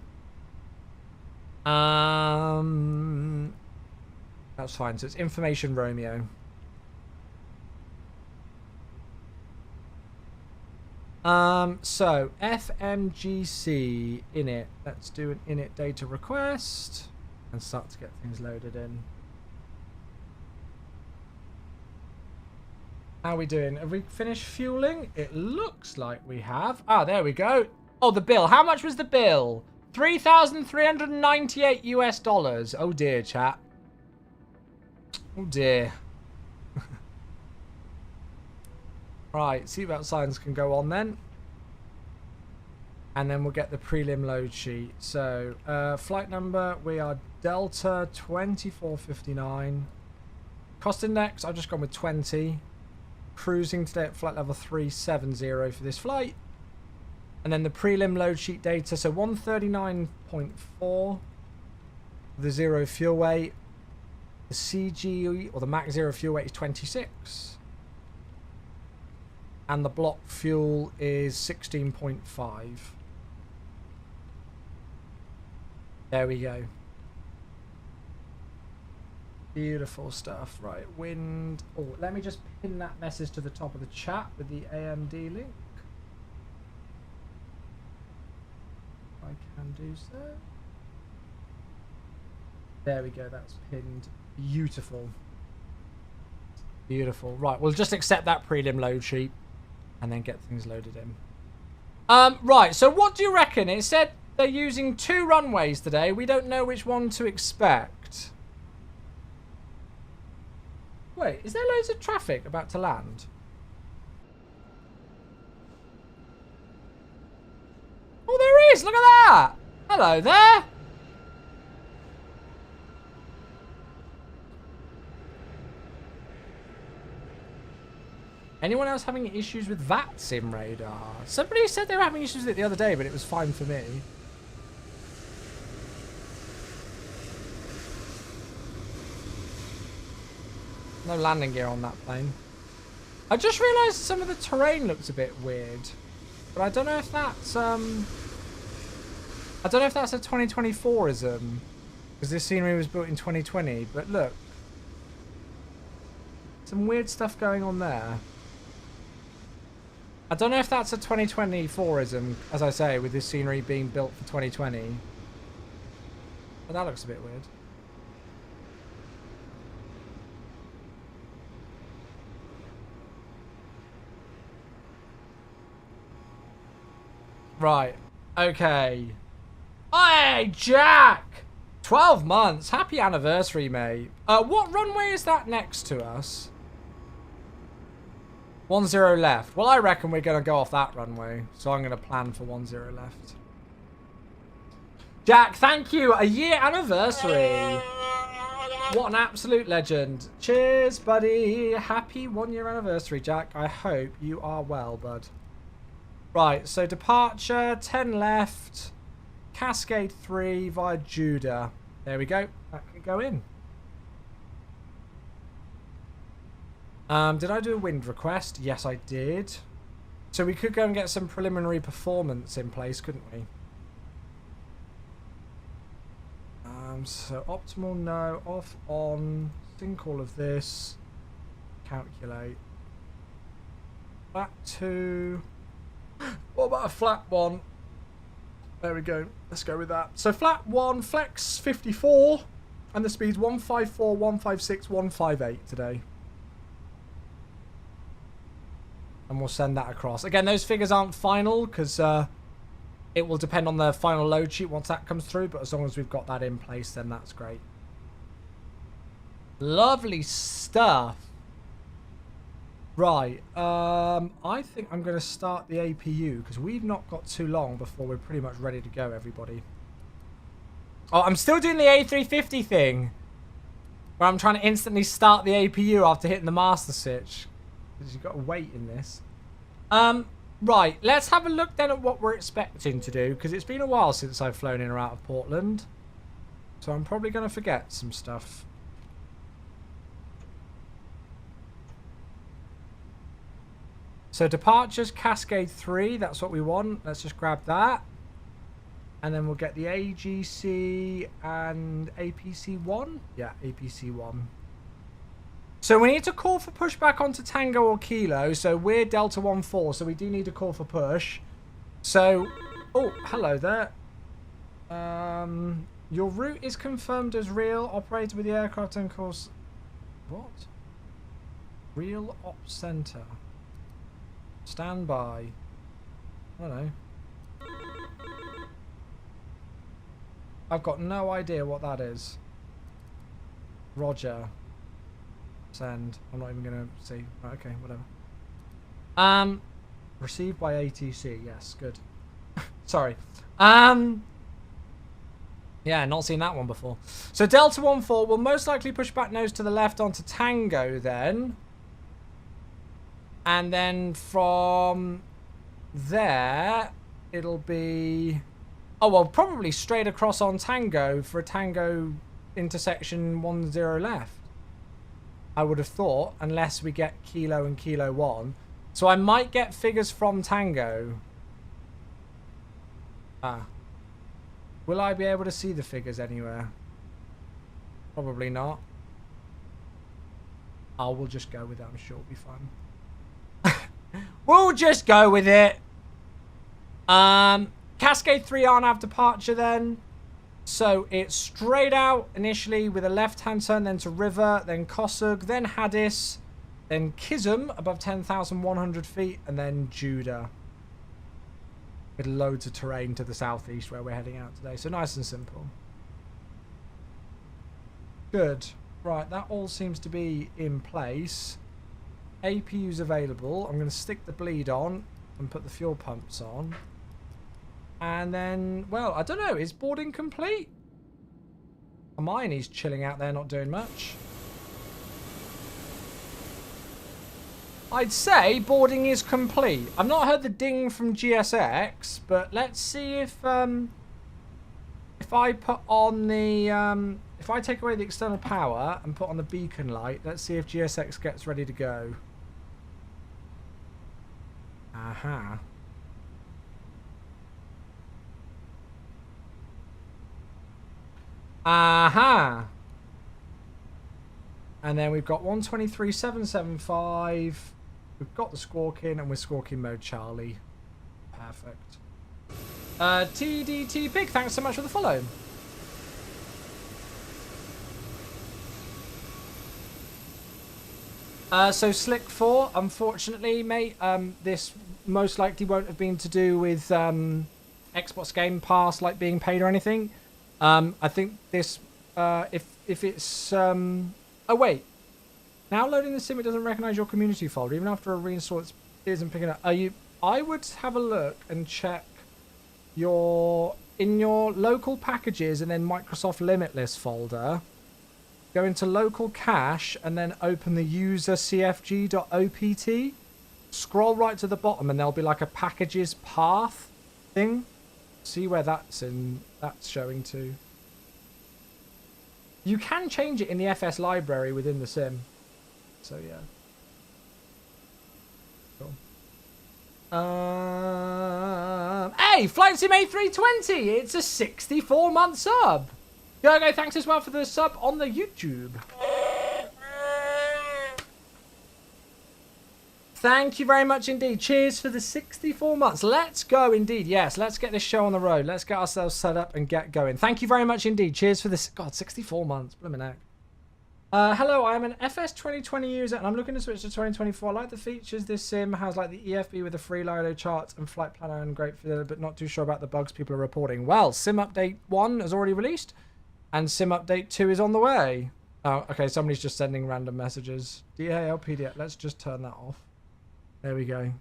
That's fine. So it's Information Romeo. So FMGC init. Let's do an init data request and start to get things loaded in. How are we doing? Have we finished fueling? It looks like we have. Ah, there we go. Oh, the bill. How much was the bill? $3,398 US. Oh dear, chat. Oh dear. Right, seatbelt signs can go on then. And then we'll get the prelim load sheet. So, flight number, we are Delta 2459. Cost index, I've just gone with 20. Cruising today at flight level 370 for this flight. And then the prelim load sheet data, so 139.4. The zero fuel weight. The CG, or the Mach 0 fuel weight is 26. And the block fuel is 16.5. There we go. Beautiful stuff. Right, wind. Oh, let me just pin that message to the top of the chat with the AMD link. I can do so. There we go, that's pinned. Beautiful. Beautiful. Right, we'll just accept that prelim load sheet and then get things loaded in. Right, so what do you reckon? It said they're using 2 runways today. We don't know which one to expect. Wait, is there loads of traffic about to land? Oh, there is! Look at that! Hello there! Anyone else having issues with that sim radar? Somebody said they were having issues with it the other day, but it was fine for me. No landing gear on that plane. I just realised some of the terrain looks a bit weird. But I don't know if that's I don't know if that's a 2024ism. Because this scenery was built in 2020. But look. Some weird stuff going on there. I don't know if that's a 2024ism, as I say, with this scenery being built for 2020. But that looks a bit weird. Right. Okay. Hey, Jack! 12 months. Happy anniversary, mate. What runway is that next to us? 10 left. Well, I reckon we're going to go off that runway. So I'm going to plan for 10 left. Jack, thank you. A year anniversary. What an absolute legend. Cheers, buddy. Happy 1 year anniversary, Jack. I hope you are well, bud. Right, so departure, 10 left. Cascade 3 via Judah. There we go. That can go in. Did I do a wind request? Yes, I did. So we could go and get some preliminary performance in place, couldn't we? So optimal, no. Off, on. Sync all of this. Calculate. Flat 2. What about a flat 1? There we go. Let's go with that. So flat 1, flex 54. And the speed's 154, 156, 158 today. And we'll send that across. Again, those figures aren't final because it will depend on the final load sheet once that comes through. But as long as we've got that in place, then that's great. Lovely stuff. Right. I think I'm going to start the APU because we've not got too long before we're pretty much ready to go, everybody. Oh, I'm still doing the A350 thing. Where I'm trying to instantly start the APU after hitting the master switch. Because you've got to wait in this. Right, let's have a look then at what we're expecting to do. Because it's been a while since I've flown in or out of Portland. So I'm probably going to forget some stuff. So departures, Cascade 3. That's what we want. Let's just grab that. And then we'll get the AGC and APC 1. Yeah, APC 1. So we need to call for pushback onto Tango or Kilo. So we're Delta 1-4, so we do need to call for push. So, oh, hello there. Your route is confirmed as real. Operated with the aircraft and course. What? Real Ops Center. Stand by. I don't know. I've got no idea what that is. Roger. Send. I'm not even going to see. Right, okay, whatever. Received by ATC. Yes, good. Sorry. Yeah, not seen that one before. So Delta 1-4 will most likely push back nose to the left onto Tango then. And then from there, it'll be... Oh, well, probably straight across on Tango for a Tango intersection 10 left. I would have thought, unless we get Kilo and Kilo 1. So I might get figures from Tango. Ah. Will I be able to see the figures anywhere? Probably not. Oh, we'll just go with it. I'm sure it'll be fun. We'll just go with it. Cascade 3 aren't have departure then. So it's straight out initially with a left-hand turn, then to River, then Kossuth, then Haddis, then Chisholm above 10,100 feet, and then Judah. with loads of terrain to the southeast where we're heading out today. So nice and simple. Good. Right, that all seems to be in place. APU's available. I'm going to stick the bleed on and put the fuel pumps on. And then, well, I don't know. Is boarding complete? Hermione's chilling out there, not doing much. I'd say boarding is complete. I've not heard the ding from GSX, but let's see if I put on the if I take away the external power and put on the beacon light, let's see if GSX gets ready to go. Aha. Aha. And then we've got 123,775. We've got the squawking, and we're squawking mode Charlie. Perfect. TDT Pig, thanks so much for the follow. So Slick 4, unfortunately, mate, this most likely won't have been to do with Xbox Game Pass, like being paid or anything. I think this, if it's, oh wait, now loading the sim, it doesn't recognize your community folder. Even after a reinstall, it isn't picking up. I would have a look and check in your local packages and then Microsoft Limitless folder. Go into local cache and then open the user cfg.opt. Scroll right to the bottom and there'll be like a packages path thing. See where that's showing to. You can change it in the FS library within the sim. So yeah. Cool. Hey, Flight Sim A320! It's a 64-month sub! Yogo, thanks as well for the sub on the YouTube. Thank you very much indeed. Cheers for the 64 months. Let's go indeed. Yes, let's get this show on the road. Let's get ourselves set up and get going. Thank you very much indeed. Cheers for this. God, 64 months. Blimmin' heck. Hello, I am an FS 2020 user and I'm looking to switch to 2024. I like the features this sim has, like the EFB with the free Lido charts and flight planner and great for, but not too sure about the bugs people are reporting. Well, sim update 1 has already released and sim update 2 is on the way. Oh, okay, somebody's just sending random messages. DAL PDX, let's just turn that off. There we go.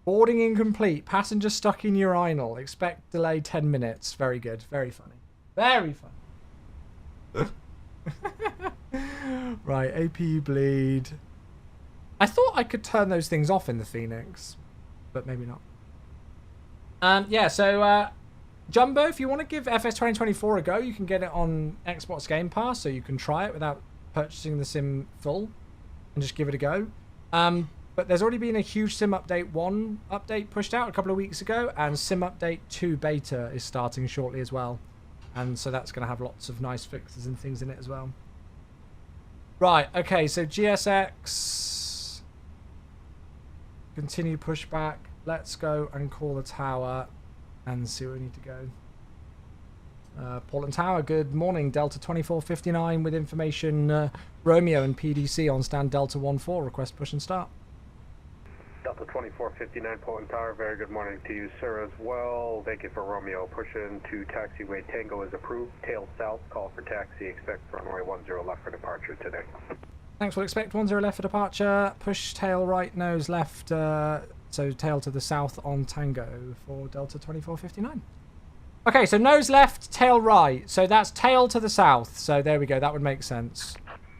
Boarding incomplete. Passenger stuck in urinal. Expect delay 10 minutes. Very good. Very funny. Very funny. Right, APU bleed. I thought I could turn those things off in the Phoenix, but maybe not. Yeah, so Jumbo, if you want to give FS 2024 a go, you can get it on Xbox Game Pass, so you can try it without purchasing the sim full and just give it a go. But there's already been a huge sim update 1 update pushed out a couple of weeks ago, and sim update 2 beta is starting shortly as well. And so that's going to have lots of nice fixes and things in it as well. Right, okay, so GSX. Continue pushback. Let's go and call the tower and see where we need to go. Portland Tower, good morning. Delta 2459 with information. Romeo and PDC on stand Delta 14. Request push and start. Delta 2459 Portland Tower, very good morning to you, sir, as well. Thank you for Romeo. Push into taxiway Tango is approved. Tail south, call for taxi. Expect runway 10 left for departure today. Thanks, we'll expect 10 left for departure. Push tail right, nose left. So tail to the south on Tango for Delta 2459. Okay, so nose left, tail right. So that's tail to the south. So there we go. That would make sense.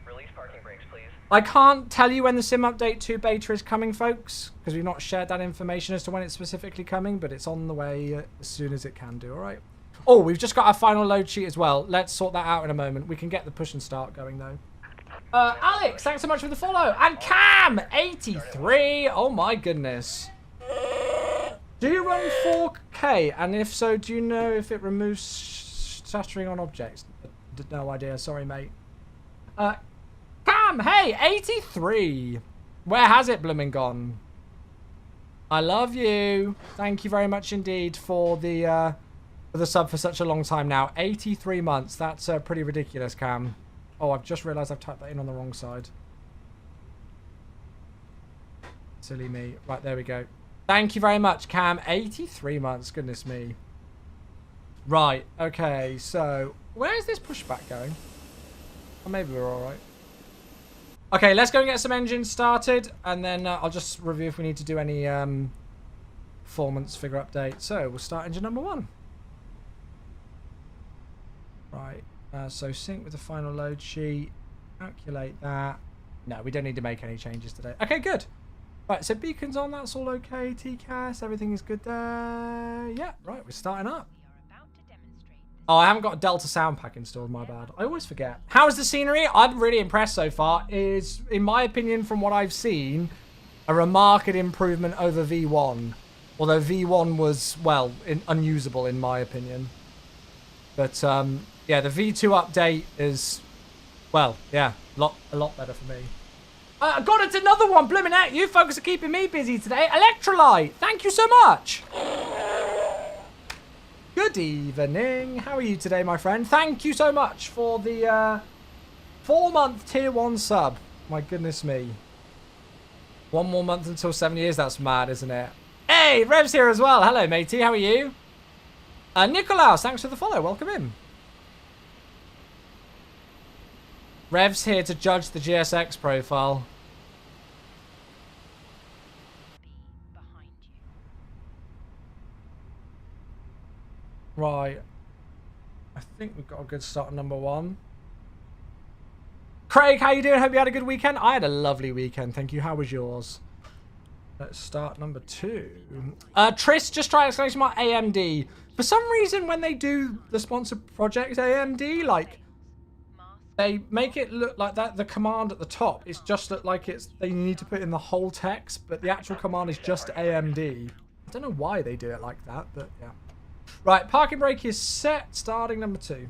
Release parking brakes, please. I can't tell you when the sim update 2 beta is coming, folks, because we've not shared that information as to when it's specifically coming, but it's on the way as soon as it can do, all right? Oh, we've just got our final load sheet as well. Let's sort that out in a moment. We can get the push and start going, though. Alex, thanks so much for the follow. And Cam, 83. Oh, my goodness. Do you run 4K? And if so, do you know if it removes stuttering on objects? No idea. Sorry, mate. Cam, hey, 83. Where has it blooming gone? I love you. Thank you very much indeed for the sub for such a long time now. 83 months. That's pretty ridiculous, Cam. Oh, I've just realised I've typed that in on the wrong side. Silly me. Right, there we go. Thank you very much, Cam. 83 months. Goodness me. Right. Okay. So, where is this pushback going? Or maybe we're all right. Okay, let's go and get some engines started, and then I'll just review if we need to do any performance figure update. So, we'll start engine number 1. Right. So, sync with the final load sheet. Calculate that. No, we don't need to make any changes today. Okay, good. Right, so beacons on, that's all okay. TCAS, everything is good there. Yeah, right, we're starting up. Oh, I haven't got a Delta sound pack installed, my bad. I always forget. How's the scenery? I'm really impressed so far. It is, in my opinion, from what I've seen, a remarked improvement over V1. Although V1 was, well, unusable in my opinion. But, yeah, the V2 update is, well, yeah, a lot better for me. God, it's another one. Blimmin' out. You folks are keeping me busy today. Electrolyte, thank you so much. Good evening. How are you today, my friend? Thank you so much for the 4-month tier 1 sub. My goodness me. 1 more month until 7 years. That's mad, isn't it? Hey, Rev's here as well. Hello, matey. How are you? Nicolaus, thanks for the follow. Welcome in. Rev's here to judge the GSX profile. Right. I think we've got a good start on number 1. Craig, how you doing? Hope you had a good weekend. I had a lovely weekend. Thank you. How was yours? Let's start number 2. Tris, just try exclamation mark AMD. For some reason, when they do the sponsored project AMD, like, they make it look like that. The command at the top, it's just look like it's, they need to put in the whole text, but the actual command is just AMD. I don't know why they do it like that, but yeah. Right, parking brake is set. Starting number 2.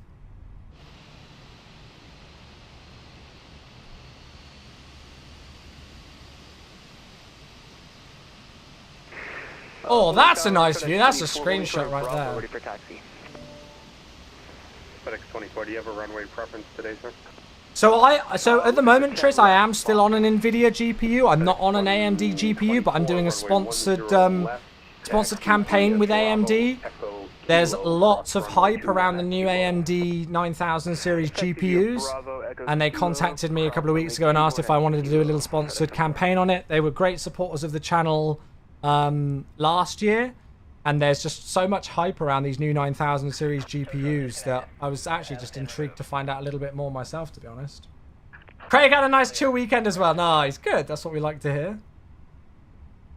Oh, that's a nice view. That's a screenshot right there. Ready for taxi. FedEx 24, do you have a runway preference today, sir? So at the moment, Tris, I am still on an NVIDIA GPU. I'm not on an AMD GPU, but I'm doing a sponsored campaign with AMD. There's lots of hype around the new AMD 9000 series GPUs, and they contacted me a couple of weeks ago and asked if I wanted to do a little sponsored campaign on it. They were great supporters of the channel last year, and there's just so much hype around these new 9000 series GPUs that I was actually just intrigued to find out a little bit more myself, to be honest. Craig had a nice chill weekend as well. Nice, good. That's what we like to hear.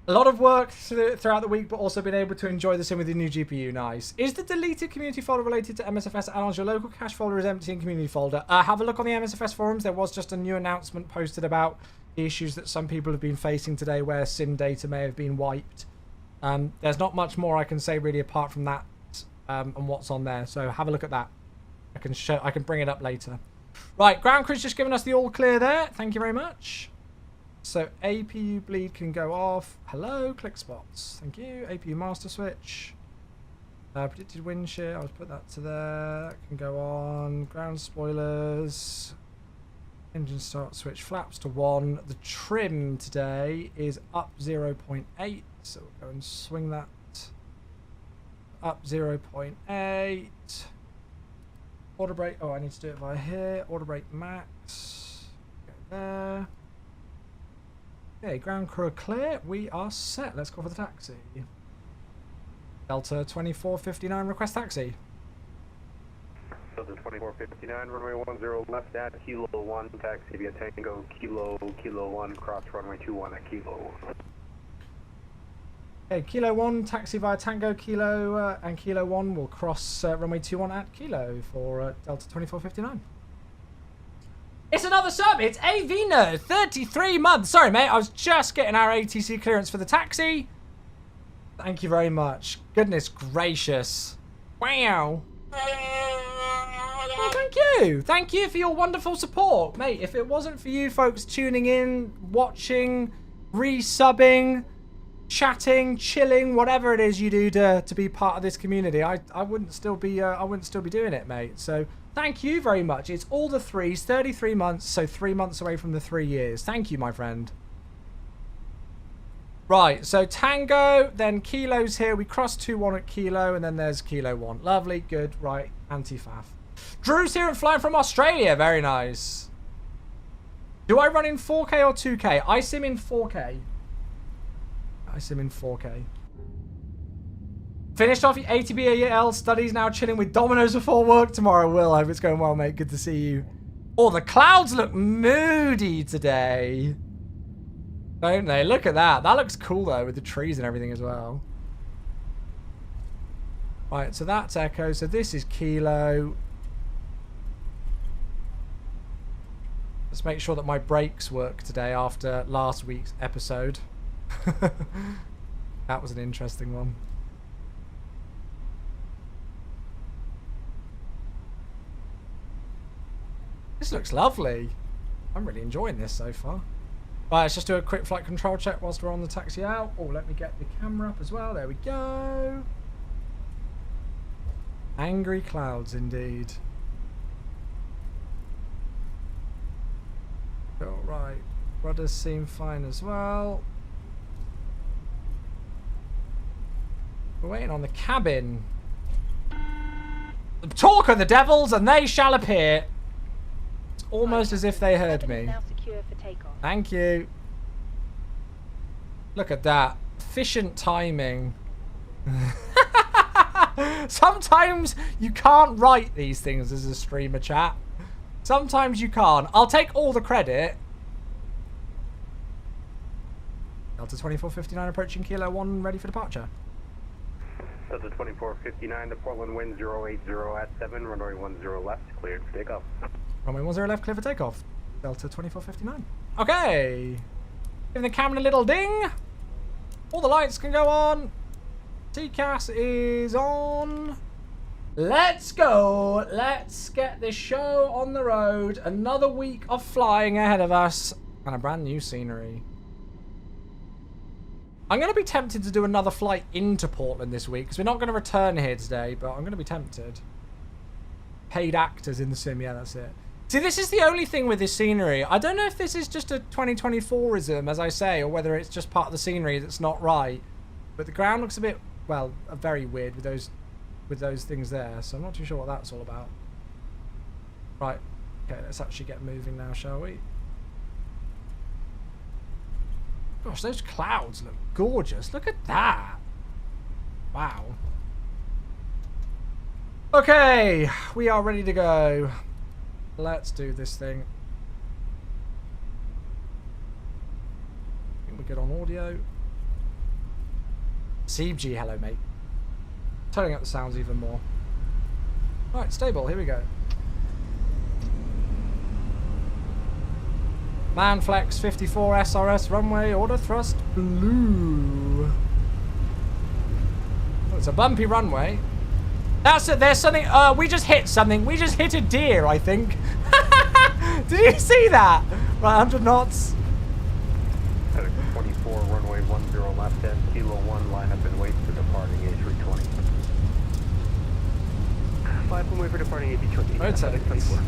A lot of work throughout the week, but also been able to enjoy the sim with the new GPU. Nice. Is the deleted community folder related to MSFS add-ons? Your local cache folder is empty in community folder. Have a look on the MSFS forums. There was just a new announcement posted about the issues that some people have been facing today where sim data may have been wiped. There's not much more I can say really apart from that and what's on there. So have a look at that. I can bring it up later. Right, ground crew's just given us the all clear there. Thank you very much. So APU bleed can go off. Hello, click spots. Thank you. APU master switch. Predicted wind shear. I'll put that to there. That can go on. Ground spoilers. Engine start switch. Flaps to 1. The trim today is up 0.8. So we'll go and swing that up 0.8. Auto brake. Oh, I need to do it via here. Auto brake max. Go there. Okay, ground crew clear. We are set. Let's go for the taxi. Delta 2459, request taxi. Delta 2459, runway 10 left at Kilo 1, taxi via Tango, Kilo 1, cross runway 21 at Kilo 1. Okay, Kilo 1, taxi via Tango, Kilo, and Kilo 1 will cross runway 21 at Kilo for Delta 2459. It's another sub. It's AV Nerd, 33 months. Sorry, mate. I was just getting our ATC clearance for the taxi. Thank you very much. Goodness gracious. Wow. Well, thank you. Thank you for your wonderful support. Mate, if it wasn't for you folks tuning in, watching, resubbing, chatting, chilling, whatever it is you do to be part of this community, I wouldn't still be doing it, mate. So thank you very much. It's all the threes, 33 months, so 3 months away from the 3 years. Thank you, my friend. Right, so Tango, then Kilo's here. We cross 2-1 at Kilo, and then there's Kilo 1. Lovely, good, right, anti-faff. Drew's here and flying from Australia. Very nice. Do I run in 4K or 2K? I sim in 4K. I sim in 4K. Finished off your ATBAL studies, now chilling with Domino's before work tomorrow. Will, I hope it's going well, mate. Good to see you. Oh, the clouds look moody today. Don't they? Look at that. That looks cool, though, with the trees and everything as well. Right, so that's Echo. So this is Kilo. Let's make sure that my brakes work today after last week's episode. That was an interesting one. This looks lovely. I'm really enjoying this so far. Right, let's just do a quick flight control check whilst we're on the taxi out. Oh, let me get the camera up as well. There we go. Angry clouds indeed. All right. Rudders seem fine as well. We're waiting on the cabin. Talk of the devils and they shall appear. It's almost as if they heard me. Now secure for takeoff. Thank you. Look at that. Efficient timing. Sometimes you can't write these things as a streamer, chat. Sometimes you can't. I'll take all the credit. Delta 2459 approaching Kilo 1, ready for departure. Delta 2459, the Portland wind 080 at 7, runway 10 left, cleared for takeoff. Runway 10 left, clear for takeoff. Delta 2459. Okay. Giving the camera a little ding. All the lights can go on. TCAS is on. Let's go. Let's get this show on the road. Another week of flying ahead of us. And a brand new scenery. I'm going to be tempted to do another flight into Portland this week. Because we're not going to return here today. But I'm going to be tempted. Paid actors in the sim. Yeah, that's it. See, this is the only thing with this scenery. I don't know if this is just a 2024ism, as I say, or whether it's just part of the scenery that's not right. But the ground looks a bit, well, very weird with those things there. So I'm not too sure what that's all about. Right. Okay, let's actually get moving now, shall we? Gosh, those clouds look gorgeous. Look at that. Wow. Okay, we are ready to go. Let's do this thing. I think we're good on audio. CG, hello mate. Turning up the sounds even more. Right, stable, here we go. Manflex 54 SRS runway, order thrust blue. Oh, it's a bumpy runway. That's it, there's something, we just hit something. We just hit a deer, I think. Did you see that? Right, 100 knots. 24, runway 10 left, 10, Kilo 1, line up and wait for departing A320. 5 and wait for departing A320. Right, so 24.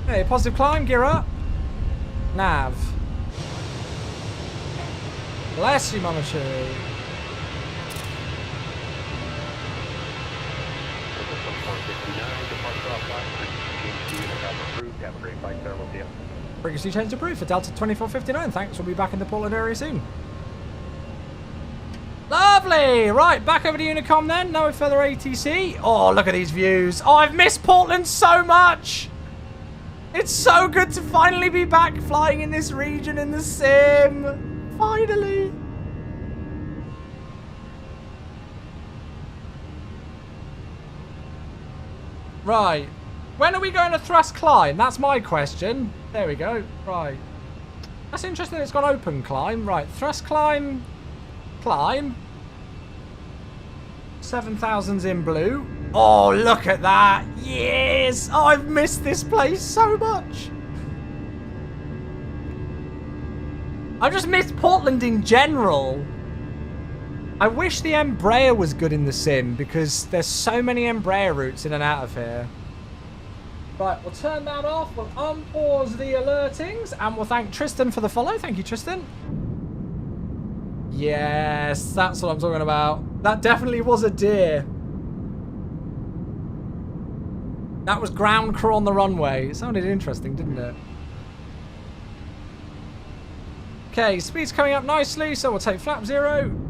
Hey, positive climb, gear up. Nav. Bless you, Mama Cherry. Frequency change approved for Delta 2459. Thanks, we'll be back in the Portland area soon. Lovely! Right, back over to Unicom then. No further ATC. Oh, look at these views. Oh, I've missed Portland so much. It's so good to finally be back flying in this region in the sim. Finally. Right. When are we going to thrust climb? That's my question. There we go. Right. That's interesting. It's got open climb. Right. Thrust climb. Climb. 7,000's in blue. Oh, look at that. Yes. Oh, I've missed this place so much. I've just missed Portland in general. I wish the Embraer was good in the sim because there's so many Embraer routes in and out of here. Right, we'll turn that off. We'll unpause the alertings. And we'll thank Tristan for the follow. Thank you, Tristan. Yes, that's what I'm talking about. That definitely was a deer. That was ground crew on the runway. It sounded interesting, didn't it? Okay, speed's coming up nicely, so we'll take flap 0.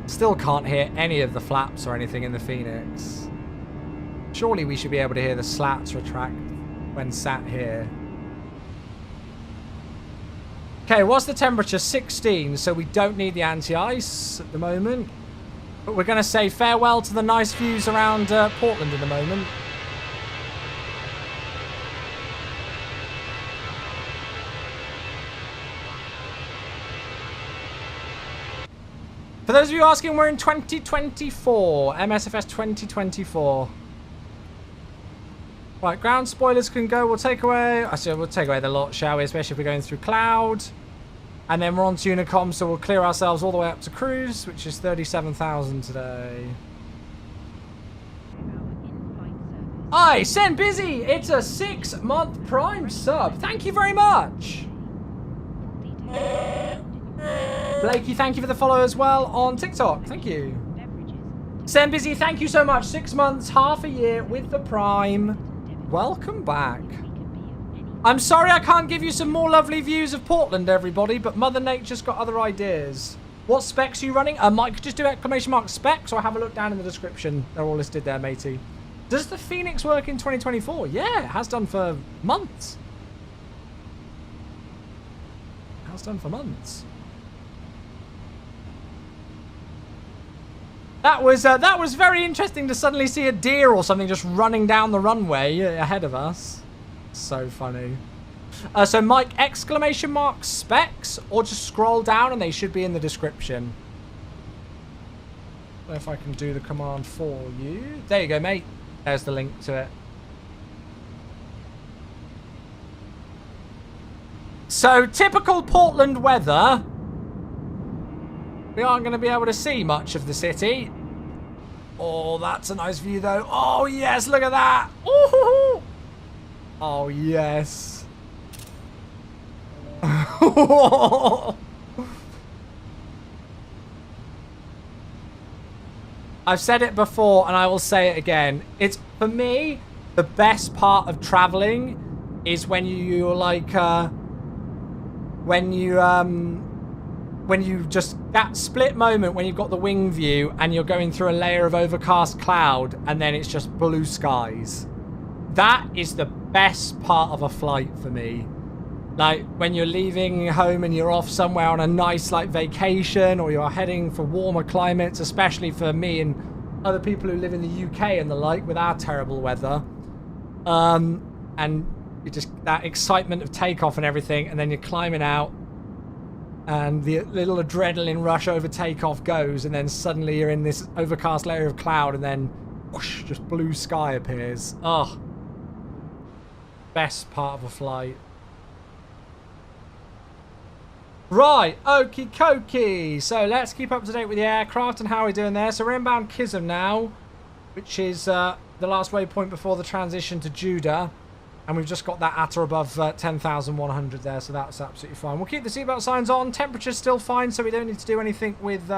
Still can't hear any of the flaps or anything in the Phoenix. Surely we should be able to hear the slats retract when sat here. Okay, what's the temperature? 16, so we don't need the anti-ice at the moment. But we're going to say farewell to the nice views around Portland in a moment. For those of you asking, we're in 2024. MSFS 2024. Right, ground spoilers can go. We'll take away... we'll take away the lot, shall we? Especially if we're going through cloud. And then we're on to Unicom, so we'll clear ourselves all the way up to cruise, which is 37,000 today. Aye, send busy. It's a 6-month Prime sub. Thank you very much. Blakey, thank you for the follow as well on TikTok. Thank you. Send busy, thank you so much. 6 months, half a year with the Prime. Welcome back. I'm sorry I can't give you some more lovely views of Portland, everybody, but Mother Nature's got other ideas. What specs are you running? Mike, just do ! specs or have a look down in the description. They're all listed there, matey. Does the Phoenix work in 2024? Yeah, it has done for months. It has done for months. That was very interesting to suddenly see a deer or something just running down the runway ahead of us. So funny. So Mike, ! specs, or just scroll down and they should be in the description. I don't know if I can do the command for you. There you go, mate. There's the link to it. So, typical Portland weather. We aren't going to be able to see much of the city. Oh, that's a nice view, though. Oh, yes, look at that. Ooh. Oh, yes. I've said it before, and I will say it again. It's, for me, the best part of traveling is when you're like, when you just, that split moment when you've got the wing view and you're going through a layer of overcast cloud and then it's just blue skies. That is the best part of a flight for me. Like when you're leaving home and you're off somewhere on a nice like vacation, or you're heading for warmer climates, especially for me and other people who live in the UK and the like with our terrible weather. And you just, that excitement of takeoff and everything, and then you're climbing out and the little adrenaline rush over takeoff goes, and then suddenly you're in this overcast layer of cloud, and then whoosh, just blue sky appears. Oh, best part of a flight. Right, okie dokie. So let's keep up to date with the aircraft and how we're doing there. So we're inbound Kism now, which is the last waypoint before the transition to Judah. And we've just got that at or above 10,100 there, so that's absolutely fine. We'll keep the seatbelt signs on. Temperature's still fine, so we don't need to do anything with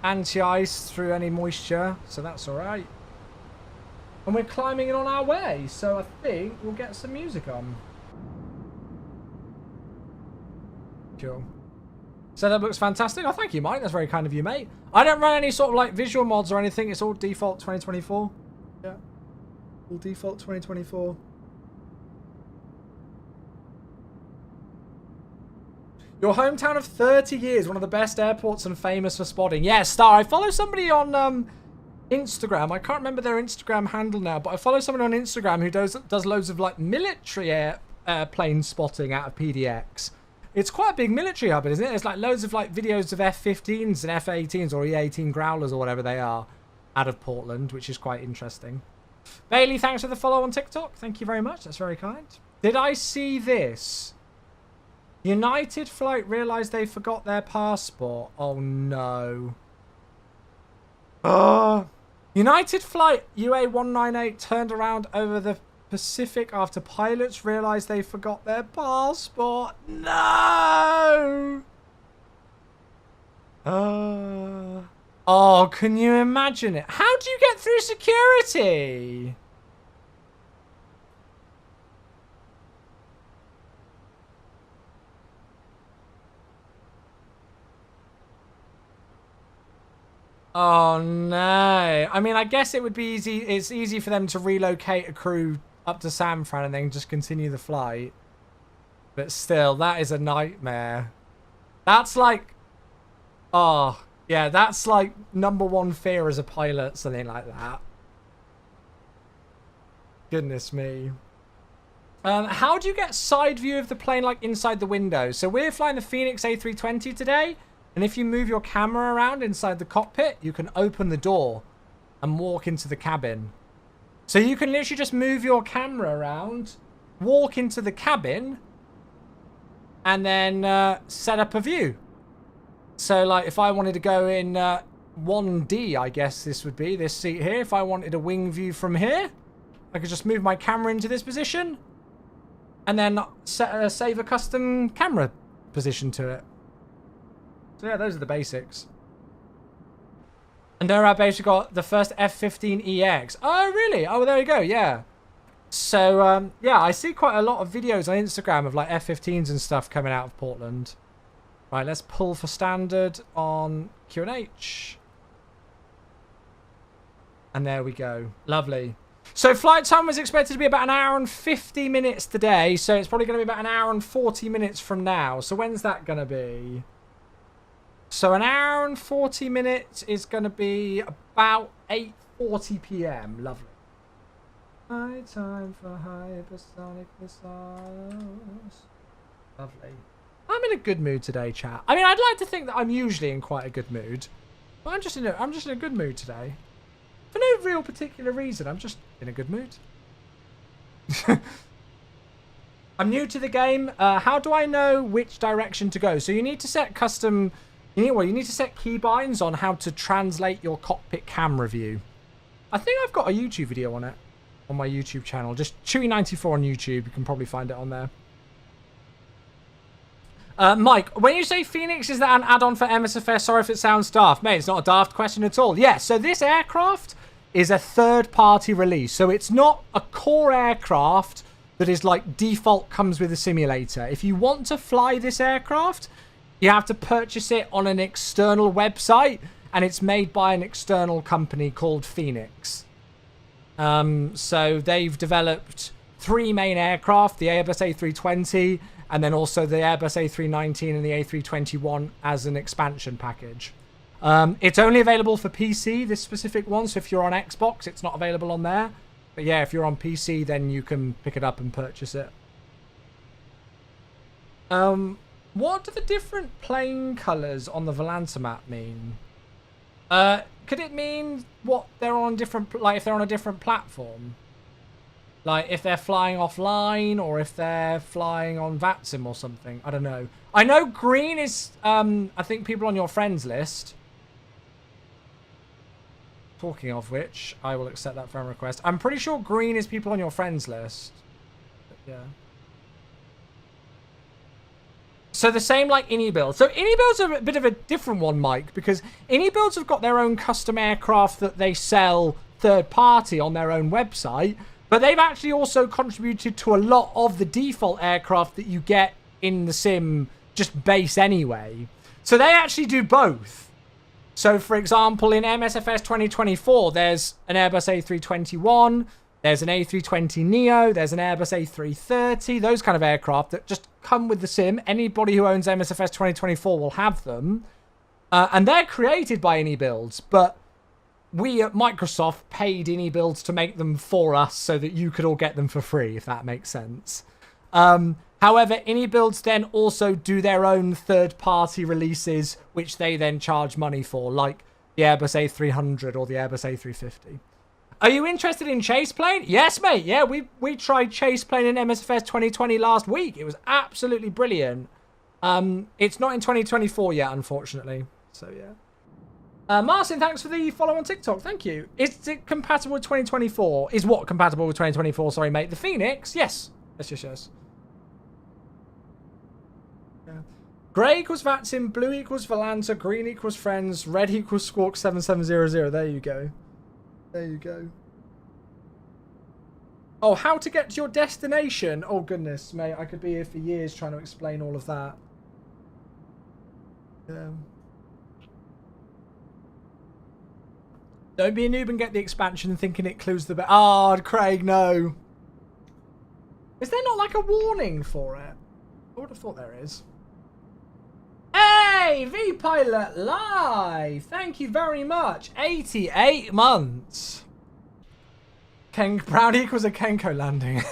anti-ice through any moisture, so that's all right. And we're climbing in on our way, so I think we'll get some music on. Cool. Setup looks fantastic. Oh, thank you, Mike. That's very kind of you, mate. I don't run any sort of like visual mods or anything. It's all default 2024. Yeah. All default 2024. Your hometown of 30 years, one of the best airports and famous for spotting. Yeah, Star. I follow somebody on Instagram. I can't remember their Instagram handle now, but I follow someone on Instagram who does loads of like military airplane spotting out of PDX. It's quite a big military hub, isn't it? There's like loads of like videos of F-15s and F-18s or E-18 Growlers or whatever they are out of Portland, which is quite interesting. Bailey, thanks for the follow on TikTok. Thank you very much. That's very kind. Did I see this? United flight realised they forgot their passport. Oh no. Oh. United Flight UA198 turned around over the Pacific after pilots realized they forgot their passport. No! Oh, can you imagine it? How do you get through security? Oh no. I mean, I guess it would be easy. It's easy for them to relocate a crew up to San Fran and then just continue the flight. But still, that is a nightmare. That's like, oh, yeah, that's like #1 fear as a pilot, something like that. Goodness me. How do you get side view of the plane, like inside the window? So we're flying the Phoenix A320 today. And if you move your camera around inside the cockpit, you can open the door and walk into the cabin. So you can literally just move your camera around, walk into the cabin, and then set up a view. So like if I wanted to go in 1D, I guess this would be this seat here. If I wanted a wing view from here, I could just move my camera into this position and then save a custom camera position to it. So yeah, those are the basics. And there I basically got the first F-15EX. Oh, really? Oh, there you go, yeah. So, yeah, I see quite a lot of videos on Instagram of like F-15s and stuff coming out of Portland. Right, let's pull for standard on QNH. And there we go. Lovely. So flight time was expected to be about 1 hour and 50 minutes today. So it's probably going to be about 1 hour and 40 minutes from now. So when's that going to be? So 1 hour and 40 minutes is going to be about 8:40 p.m. Lovely. High time for hypersonic missiles. Lovely. I'm in a good mood today, chat. I mean, I'd like to think that I'm usually in quite a good mood, but I'm just in a good mood today. For no real particular reason, I'm just in a good mood. I'm new to the game. How do I know which direction to go? So you need to set custom. You need to set keybinds on how to translate your cockpit camera view. I think I've got a YouTube video on it on my YouTube channel. Just Chewy94 on YouTube. You can probably find it on there. Mike, when you say Phoenix, is that an add-on for MSFS? Sorry if it sounds daft. Mate, it's not a daft question at all. Yeah, so this aircraft is a third-party release. So it's not a core aircraft that is like default comes with a simulator. If you want to fly this aircraft, you have to purchase it on an external website, and it's made by an external company called Phoenix. So they've developed 3 main aircraft, the Airbus A320, and then also the Airbus A319 and the A321 as an expansion package. It's only available for PC, this specific one, so if you're on Xbox, it's not available on there. But yeah, if you're on PC, then you can pick it up and purchase it. What do the different plane colours on the Volanta map mean? Could it mean what they're on different, like if they're on a different platform? Like if they're flying offline or if they're flying on VATSIM or something? I don't know. I know green is, I think, people on your friends list. Talking of which, I will accept that friend request. I'm pretty sure green is people on your friends list. But yeah. So the same like InnyBuild. So InnyBuild's a bit of a different one, Mike, because InnyBuilds have got their own custom aircraft that they sell third party on their own website, but they've actually also contributed to a lot of the default aircraft that you get in the sim just base anyway. So they actually do both. So for example, in MSFS 2024, there's an Airbus A321, there's an A320neo, there's an Airbus A330, those kind of aircraft that just come with the sim. Anybody who owns MSFS 2024 will have them. And they're created by InnyBuilds, but we at Microsoft paid InnyBuilds to make them for us so that you could all get them for free, if that makes sense. However, InnyBuilds then also do their own third-party releases, which they then charge money for, like the Airbus A300 or the Airbus A350. Are you interested in Chase Plane? Yes, mate. Yeah, we tried Chase Plane in MSFS 2020 last week. It was absolutely brilliant. It's not in 2024 yet, unfortunately. So, yeah. Marcin, thanks for the follow on TikTok. Thank you. Is it compatible with 2024? Is what compatible with 2024? Sorry, mate. The Phoenix? Yes. Yes. Yeah. Grey equals Vatsim, blue equals Valanta, green equals Friends, red equals Squawk 7700. There you go. There you go. Oh, how to get to your destination? Oh, goodness, mate. I could be here for years trying to explain all of that. Don't be a noob and get the expansion thinking it clues the... Oh, Craig, no. Is there not like a warning for it? I would have thought there is. Hey, V-Pilot Live. Thank you very much. 88 months. Brown equals a Kenko landing.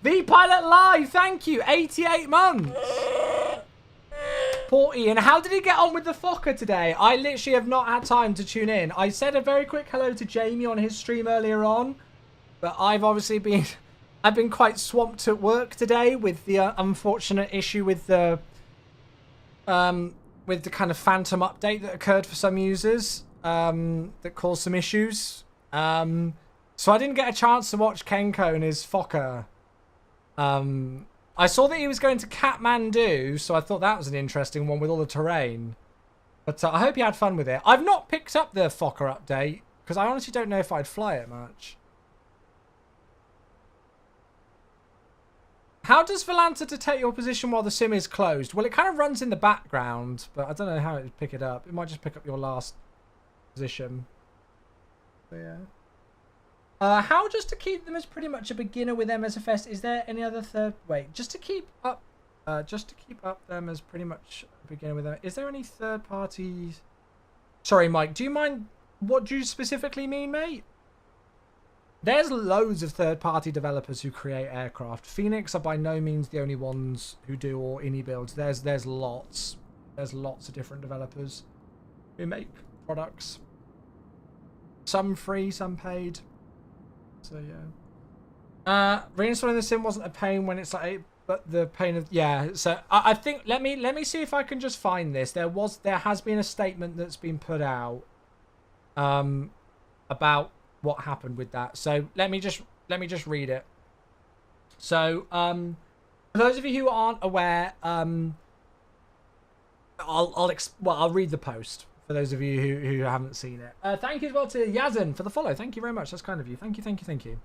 V-Pilot Live. Thank you. 88 months. Poor Ian. How did he get on with the Fokker today? I literally have not had time to tune in. I said a very quick hello to Jamie on his stream earlier on, but I've obviously been... I've been quite swamped at work today with the unfortunate issue with the kind of phantom update that occurred for some users that caused some issues. So I didn't get a chance to watch Kenko and his Fokker. I saw that he was going to Kathmandu, so I thought that was an interesting one with all the terrain. But I hope you had fun with it. I've not picked up the Fokker update because I honestly don't know if I'd fly it much. How does Valanta detect your position while the sim is closed? Well, it kind of runs in the background, but I don't know how it would pick it up. It might just pick up your last position. But yeah. How just to keep them as pretty much a beginner with MSFS? Is there any other third? Wait, just to keep up them as pretty much a beginner with them. Is there any third parties? Sorry, Mike. Do you mind? What do you specifically mean, mate? There's loads of third-party developers who create aircraft. Phoenix are by no means the only ones who do or indie builds. There's lots. There's lots of different developers who make products. Some free, some paid. So yeah. Reinstalling the sim wasn't a pain when it's like, but the pain of So I think let me see if I can just find this. There has been a statement that's been put out about what happened with that. So let me just read it. So for those of you who aren't aware, I'll read the post for those of you who haven't seen it. Thank you as well to Yazin for the follow. Thank you very much. That's kind of you. Thank you.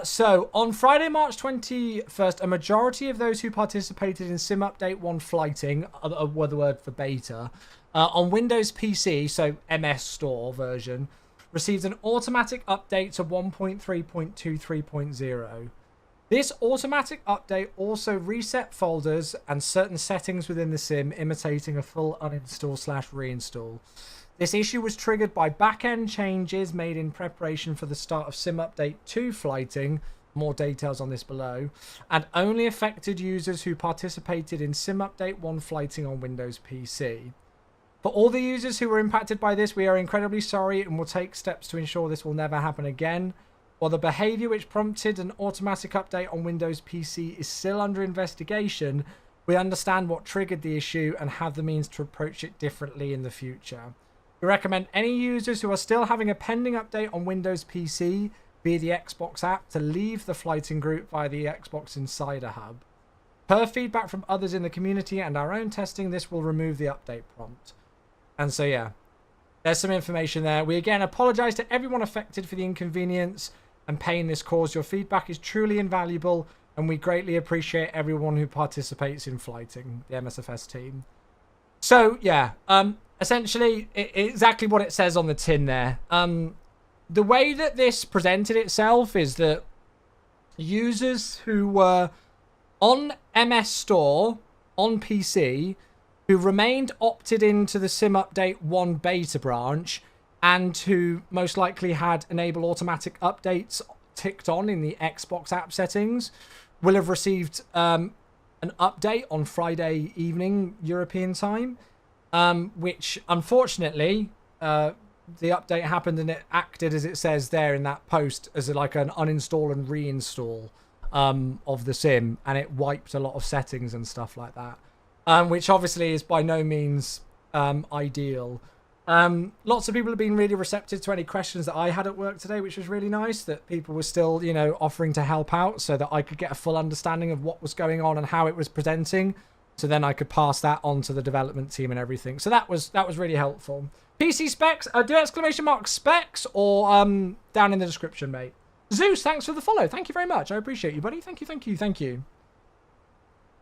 So on Friday, March 21st, a majority of those who participated in Sim Update 1 flighting, were the word for beta, on Windows PC, so MS Store version, received an automatic update to 1.3.23.0. This automatic update also reset folders and certain settings within the sim, imitating a full uninstall/reinstall. This issue was triggered by back-end changes made in preparation for the start of Sim Update 2 flighting, more details on this below, and only affected users who participated in Sim Update 1 flighting on Windows PC. For all the users who were impacted by this, we are incredibly sorry and will take steps to ensure this will never happen again. While the behavior which prompted an automatic update on Windows PC is still under investigation, we understand what triggered the issue and have the means to approach it differently in the future. We recommend any users who are still having a pending update on Windows PC via the Xbox app to leave the flighting group via the Xbox Insider Hub. Per feedback from others in the community and our own testing, this will remove the update prompt. And so, yeah, there's some information there. We again apologize to everyone affected for the inconvenience and pain this caused. Your feedback is truly invaluable, and we greatly appreciate everyone who participates in flighting, the MSFS team. So, yeah, essentially, exactly what it says on the tin there. The way that this presented itself is that users who were on MS Store, on PC, who remained opted into the Sim Update 1 beta branch and who most likely had enable automatic updates ticked on in the Xbox app settings will have received an update on Friday evening European time, which unfortunately the update happened and it acted, as it says there in that post, as like an uninstall and reinstall of the sim, and it wiped a lot of settings and stuff like that. Which obviously is by no means ideal. Lots of people have been really receptive to any questions that I had at work today, which was really nice, that people were still, you know, offering to help out so that I could get a full understanding of what was going on and how it was presenting. So then I could pass that on to the development team and everything. So that was really helpful. PC specs, do exclamation mark specs or down in the description, mate. Zeus, thanks for the follow. Thank you very much. I appreciate you, buddy. Thank you, thank you, thank you.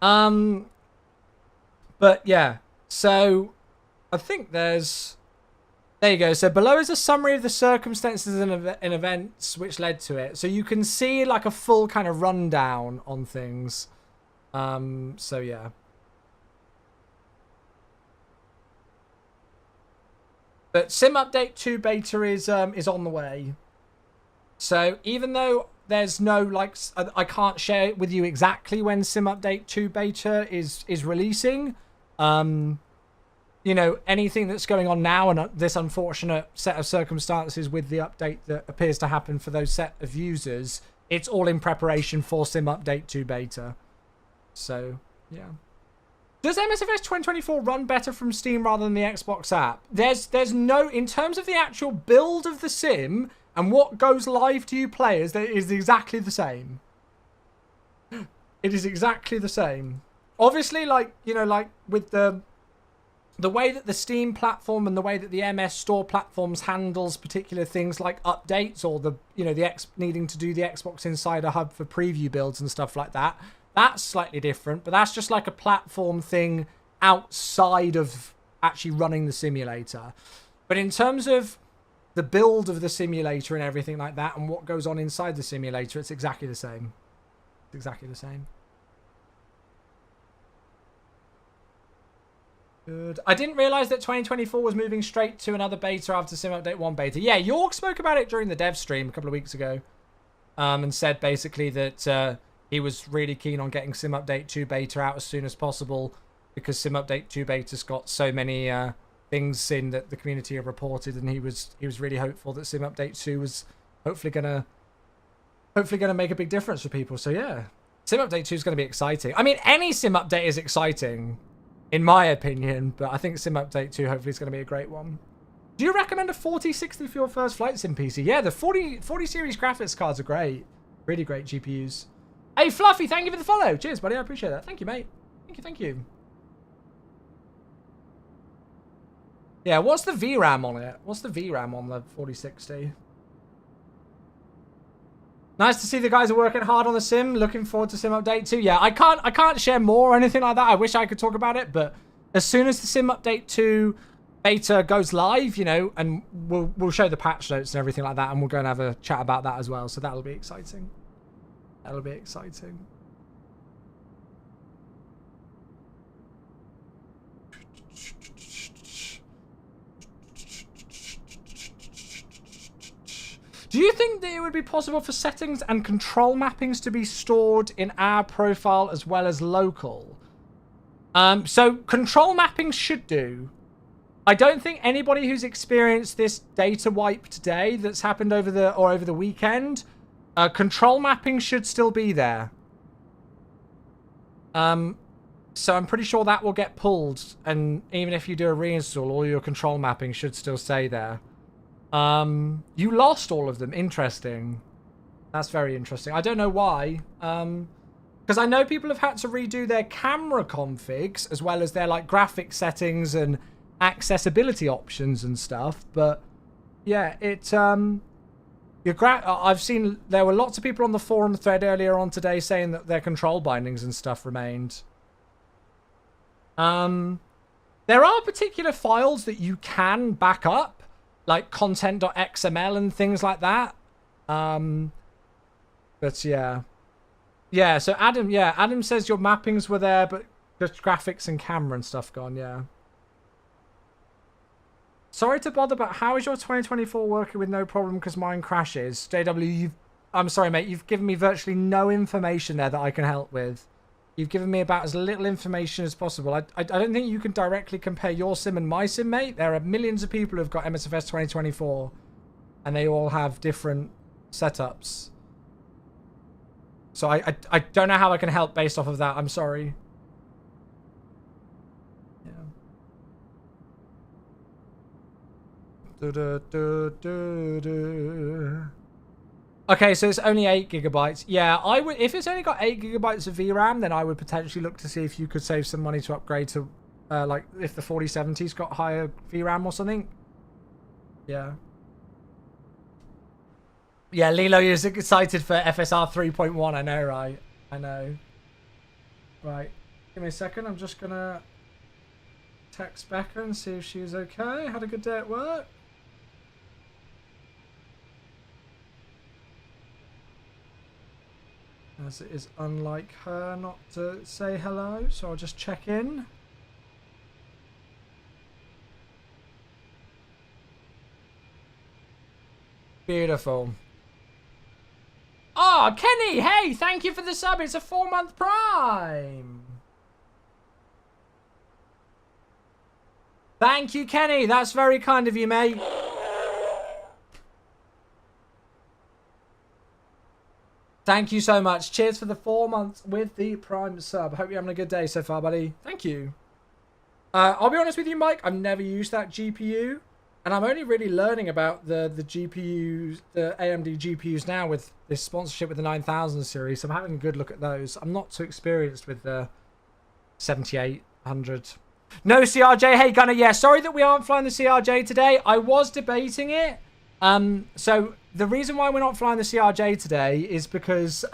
But yeah, so I think there's... There you go. So below is a summary of the circumstances and events which led to it. So you can see like a full kind of rundown on things. So yeah. But Sim Update 2 beta is on the way. So even though there's no like, I can't share it with you exactly when Sim Update 2 beta is releasing. You know, anything that's going on now and this unfortunate set of circumstances with the update that appears to happen for those set of users, it's all in preparation for Sim Update 2 beta. So, yeah. Does MSFS 2024 run better from Steam rather than the Xbox app? There's no, in terms of the actual build of the sim and what goes live to you players, that is exactly the same. It is exactly the same. Obviously, like, you know, like with the way that the Steam platform and the way that the MS Store platforms handles particular things like updates or the, you know, needing to do the Xbox Insider Hub for preview builds and stuff like that, that's slightly different, but that's just like a platform thing outside of actually running the simulator. But in terms of the build of the simulator and everything like that and what goes on inside the simulator, it's exactly the same. It's exactly the same. Good. I didn't realize that 2024 was moving straight to another beta after Sim Update 1 beta. Yeah, York spoke about it during the dev stream a couple of weeks ago. And said basically that he was really keen on getting Sim Update 2 beta out as soon as possible because Sim Update 2 beta's got so many things in that the community have reported, and he was really hopeful that Sim Update 2 was hopefully gonna make a big difference for people. So yeah, Sim Update 2 is going to be exciting. I mean, any Sim Update is exciting, in my opinion, but I think Sim Update 2 hopefully is going to be a great one. Do you recommend a 4060 for your first flight sim PC? Yeah, the 40 series graphics cards are great. Really great GPUs. Hey, Fluffy, thank you for the follow. Cheers, buddy. I appreciate that. Thank you, mate. Thank you, thank you. Yeah, what's the VRAM on it? What's the VRAM on the 4060? Nice to see the guys are working hard on the sim. Looking forward to Sim Update 2. Yeah, I can't share more or anything like that. I wish I could talk about it, but as soon as the Sim Update 2 beta goes live, you know, and we'll show the patch notes and everything like that, and we'll go and have a chat about that as well. So that'll be exciting. That'll be exciting. Do you think that it would be possible for settings and control mappings to be stored in our profile as well as local? So control mappings should do. I don't think anybody who's experienced this data wipe today that's happened over the weekend, control mapping should still be there. So I'm pretty sure that will get pulled, and even if you do a reinstall, all your control mapping should still stay there. You lost all of them. Interesting. That's very interesting. I don't know why. Because I know people have had to redo their camera configs as well as their like graphic settings and accessibility options and stuff. But yeah, it I've seen there were lots of people on the forum thread earlier on today saying that their control bindings and stuff remained. There are particular files that you can back up, like content.xml and things like that. But yeah. Yeah, so Adam says your mappings were there, but just graphics and camera and stuff gone, yeah. Sorry to bother, but how is your 2024 working with no problem because mine crashes? JW, I'm sorry, mate, you've given me virtually no information there that I can help with. You've given me about as little information as possible. I don't think you can directly compare your sim and my sim, mate. There are millions of people who've got MSFS 2024, and they all have different setups. So I don't know how I can help based off of that. I'm sorry. Yeah. Okay, so it's only 8 gigabytes. Yeah, I would, if it's only got 8 gigabytes of VRAM, then I would potentially look to see if you could save some money to upgrade to, like, if the 4070's got higher VRAM or something. Yeah. Yeah, Lilo is excited for FSR 3.1. I know, right? I know. Right. Give me a second. I'm just going to text Becca and see if she's okay. Had a good day at work. As it is unlike her not to say hello, so I'll just check in. Beautiful. Oh, Kenny, hey, thank you for the sub. It's a 4-month Prime. Thank you, Kenny. That's very kind of you, mate. Thank you so much. Cheers for the 4 months with the Prime sub. Hope you're having a good day so far, buddy. Thank you. I'll be honest with you, Mike. I've never used that GPU. And I'm only really learning about the GPUs, the AMD GPUs now with this sponsorship with the 9000 series. So I'm having a good look at those. I'm not too experienced with the 7800. No CRJ. Hey, Gunner. Yeah, sorry that we aren't flying the CRJ today. I was debating it. So the reason why we're not flying the CRJ today is because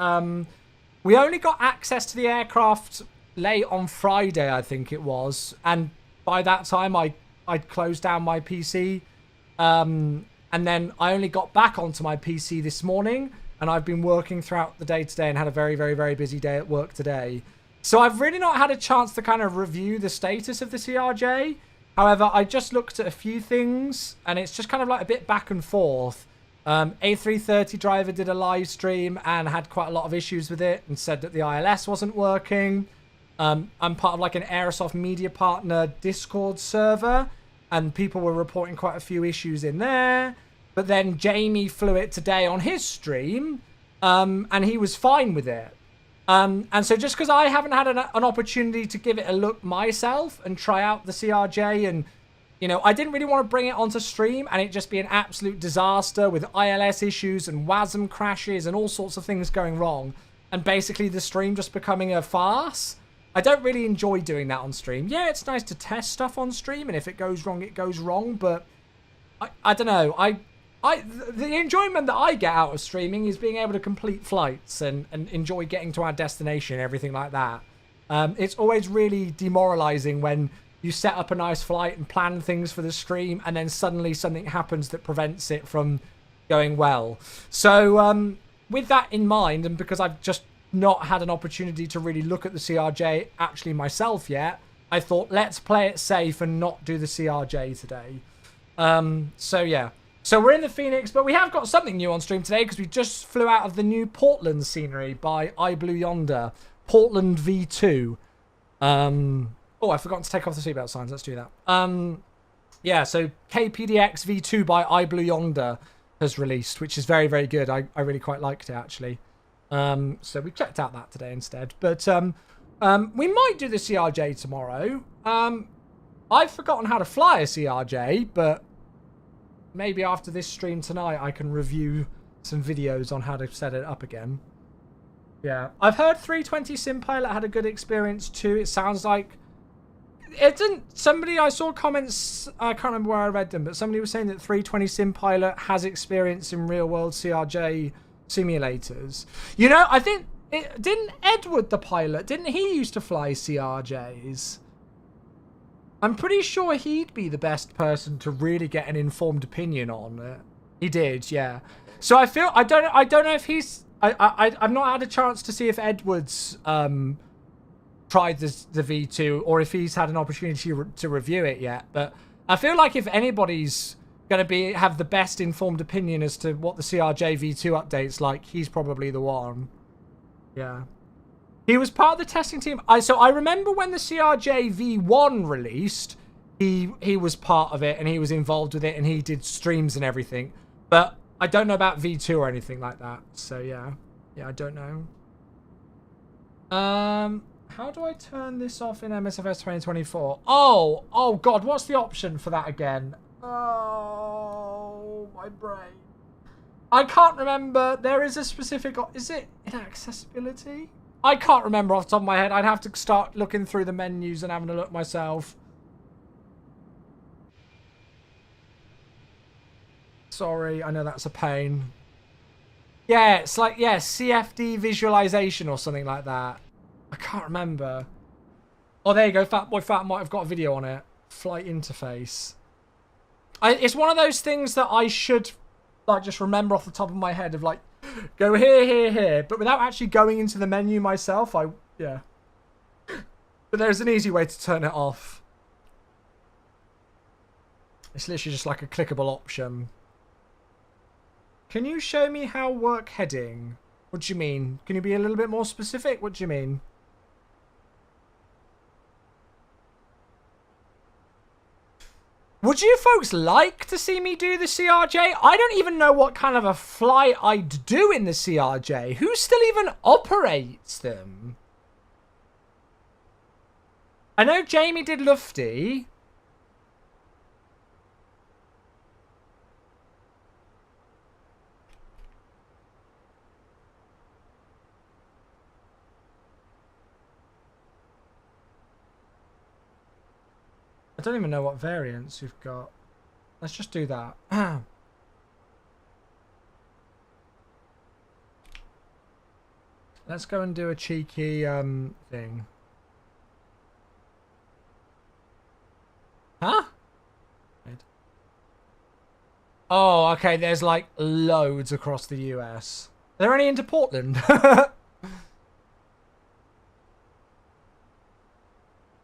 we only got access to the aircraft late on Friday, I think it was. And by that time, I'd closed down my PC. And then I only got back onto my PC this morning. And I've been working throughout the day today and had a very, very, very busy day at work today. So I've really not had a chance to kind of review the status of the CRJ. However, I just looked at a few things. And it's just kind of like a bit back and forth. A330 driver did a live stream and had quite a lot of issues with it. And said that the ILS wasn't working. I'm part of like an Aerosoft media partner Discord server, and people were reporting quite a few issues in there. But then Jamie flew it today on his stream, and he was fine with it. And so just because I haven't had an opportunity to give it a look myself and try out the CRJ, and you know, I didn't really want to bring it onto stream and it just be an absolute disaster with ILS issues and WASM crashes and all sorts of things going wrong, and basically the stream just becoming a farce. I don't really enjoy doing that on stream. Yeah, it's nice to test stuff on stream, and if it goes wrong, it goes wrong. But I don't know. The enjoyment that I get out of streaming is being able to complete flights and enjoy getting to our destination and everything like that. It's always really demoralizing when you set up a nice flight and plan things for the stream, and then suddenly something happens that prevents it from going well. So with that in mind, and because I've just not had an opportunity to really look at the CRJ actually myself yet, I thought let's play it safe and not do the CRJ today. So yeah, so we're in the Phoenix, but we have got something new on stream today because we just flew out of the new Portland scenery by iBlue Yonder, Portland V2. Oh, I forgot to take off the seatbelt signs. Let's do that. Yeah, so KPDX V2 by iBlue Yonder has released, which is very, very good. I really quite liked it actually. So we checked out that today instead. But we might do the CRJ tomorrow. I've forgotten how to fly a CRJ, but maybe after this stream tonight I can review some videos on how to set it up again. Yeah, I've heard 320 SimPilot had a good experience too. It sounds like it didn't. Somebody, I saw comments, I can't remember where I read them, but somebody was saying that 320 SimPilot has experience in real world CRJ simulators. You know, I think didn't Edward the pilot, didn't he used to fly CRJs? I'm pretty sure he'd be the best person to really get an informed opinion on it. He did, yeah. So I feel I don't know if he's I've not had a chance to see if Edward's tried the V2 or if he's had an opportunity to review it yet, but I feel like if anybody's going to have the best informed opinion as to what the CRJ V2 update's like, he's probably the one. Yeah. He was part of the testing team. So I remember when the CRJ V1 released, he was part of it and he was involved with it and he did streams and everything. But I don't know about V2 or anything like that. So yeah. Yeah, I don't know. How do I turn this off in MSFS 2024? Oh God, what's the option for that again? Oh, my brain. I can't remember. There is a specific... Is it in accessibility? I can't remember off the top of my head. I'd have to start looking through the menus and having a look myself. Sorry, I know that's a pain. Yeah, it's like, yeah, CFD visualization or something like that. I can't remember. Oh, there you go. Fat Boy Fat might have got a video on it. Flight interface. It's one of those things that I should, like, just remember off the top of my head of, like, go here, here, here. But without actually going into the menu myself, yeah. But there's an easy way to turn it off. It's literally just like a clickable option. Can you show me how work heading? What do you mean? Can you be a little bit more specific? What do you mean? Would you folks like to see me do the CRJ? I don't even know what kind of a flight I'd do in the CRJ. Who still even operates them? I know Jamie did Lufty. I don't even know what variants we've got. Let's just do that. Let's go and do a cheeky thing. Huh? Oh, okay. There's like loads across the US. Are there any into Portland?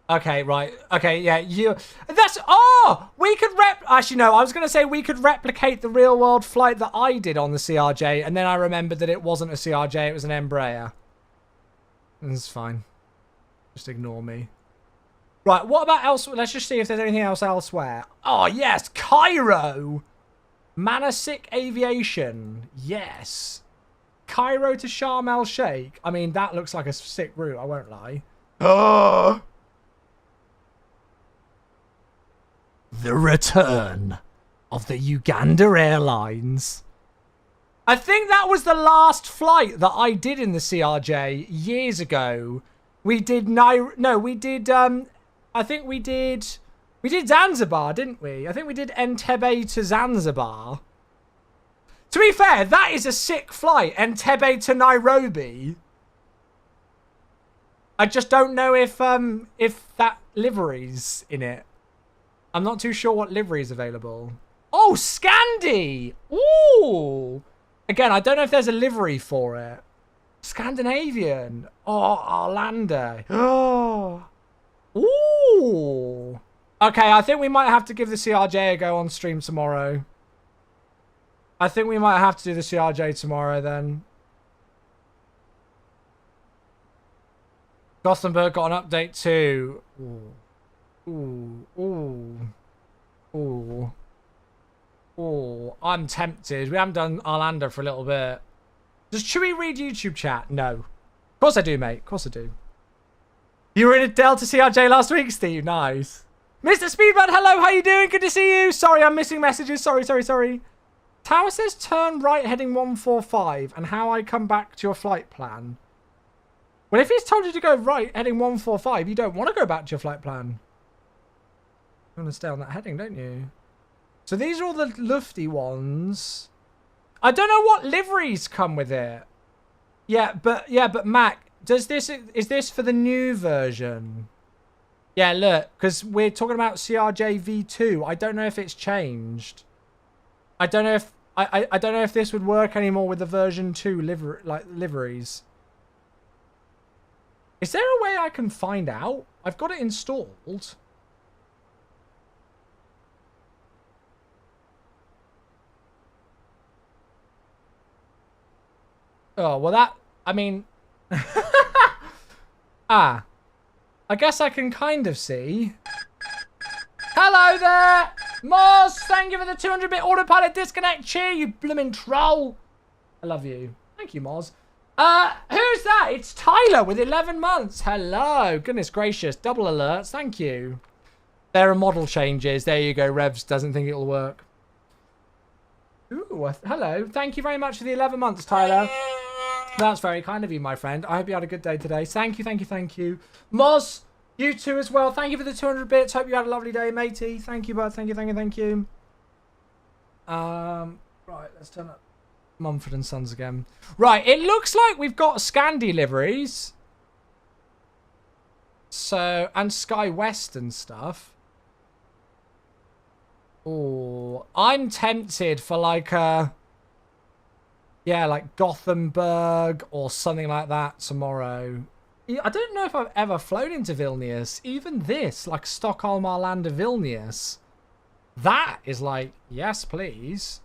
Okay, right. Okay, yeah, we could actually, no, I was going to say we could replicate the real world flight that I did on the CRJ, and then I remembered that it wasn't a CRJ, it was an Embraer. It's fine. Just ignore me. Right, what about elsewhere? Let's just see if there's anything else elsewhere. Oh, yes, Cairo! Manasik Aviation. Yes. Cairo to Sharm el Sheikh. I mean, that looks like a sick route, I won't lie. Oh! The return of the Uganda Airlines. I think that was the last flight that I did in the CRJ years ago. We did I think we did Zanzibar, didn't we? I think we did Entebbe to Zanzibar. To be fair, that is a sick flight, Entebbe to Nairobi. I just don't know if that livery's in it. I'm not too sure what livery is available. Oh, Scandi! Ooh! Again, I don't know if there's a livery for it. Scandinavian. Oh, Orlando. Oh. Ooh. Okay, I think we might have to give the CRJ a go on stream tomorrow. I think we might have to do the CRJ tomorrow then. Gothenburg got an update too. Ooh. Ooh, ooh, ooh, ooh. I'm tempted. We haven't done Orlando for a little bit. Does Chewy read YouTube chat? No. Of course I do, mate. Of course I do. You were in a Delta CRJ last week, Steve. Nice. Mr. Speedbird, hello. How you doing? Good to see you. Sorry, I'm missing messages. Sorry. Tower says turn right heading 145 and how I come back to your flight plan. Well, if he's told you to go right heading 145, you don't want to go back to your flight plan. You want to stay on that heading, don't you? So these are all the lufty ones. I don't know what liveries come with it. Yeah, but Mac, is this for the new version? Yeah, look, because we're talking about CRJ V2. I don't know if it's changed. I don't know if I don't know if this would work anymore with the version 2 liveries. Is there a way I can find out? I've got it installed. Oh, well that, I mean... I guess I can kind of see. Hello there! Moz, thank you for the 200-bit autopilot disconnect. Cheer, you blooming troll. I love you. Thank you, Moz. Who's that? It's Tyler with 11 months. Hello. Goodness gracious. Double alerts. Thank you. There are model changes. There you go. Revs doesn't think it'll work. Ooh, hello. Thank you very much for the 11 months, Tyler. That's very kind of you, my friend. I hope you had a good day today. Thank you, thank you, thank you. Moz, you too as well. Thank you for the 200 bits. Hope you had a lovely day, matey. Thank you, bud. Thank you, thank you, thank you. Right, let's turn up Mumford & Sons again. Right, it looks like we've got Scandi liveries. So, and Sky West and stuff. Oh, I'm tempted for like a... Yeah, like Gothenburg or something like that tomorrow. I don't know if I've ever flown into Vilnius. Even this, like Stockholm, Arlanda, Vilnius. That is like, yes, please.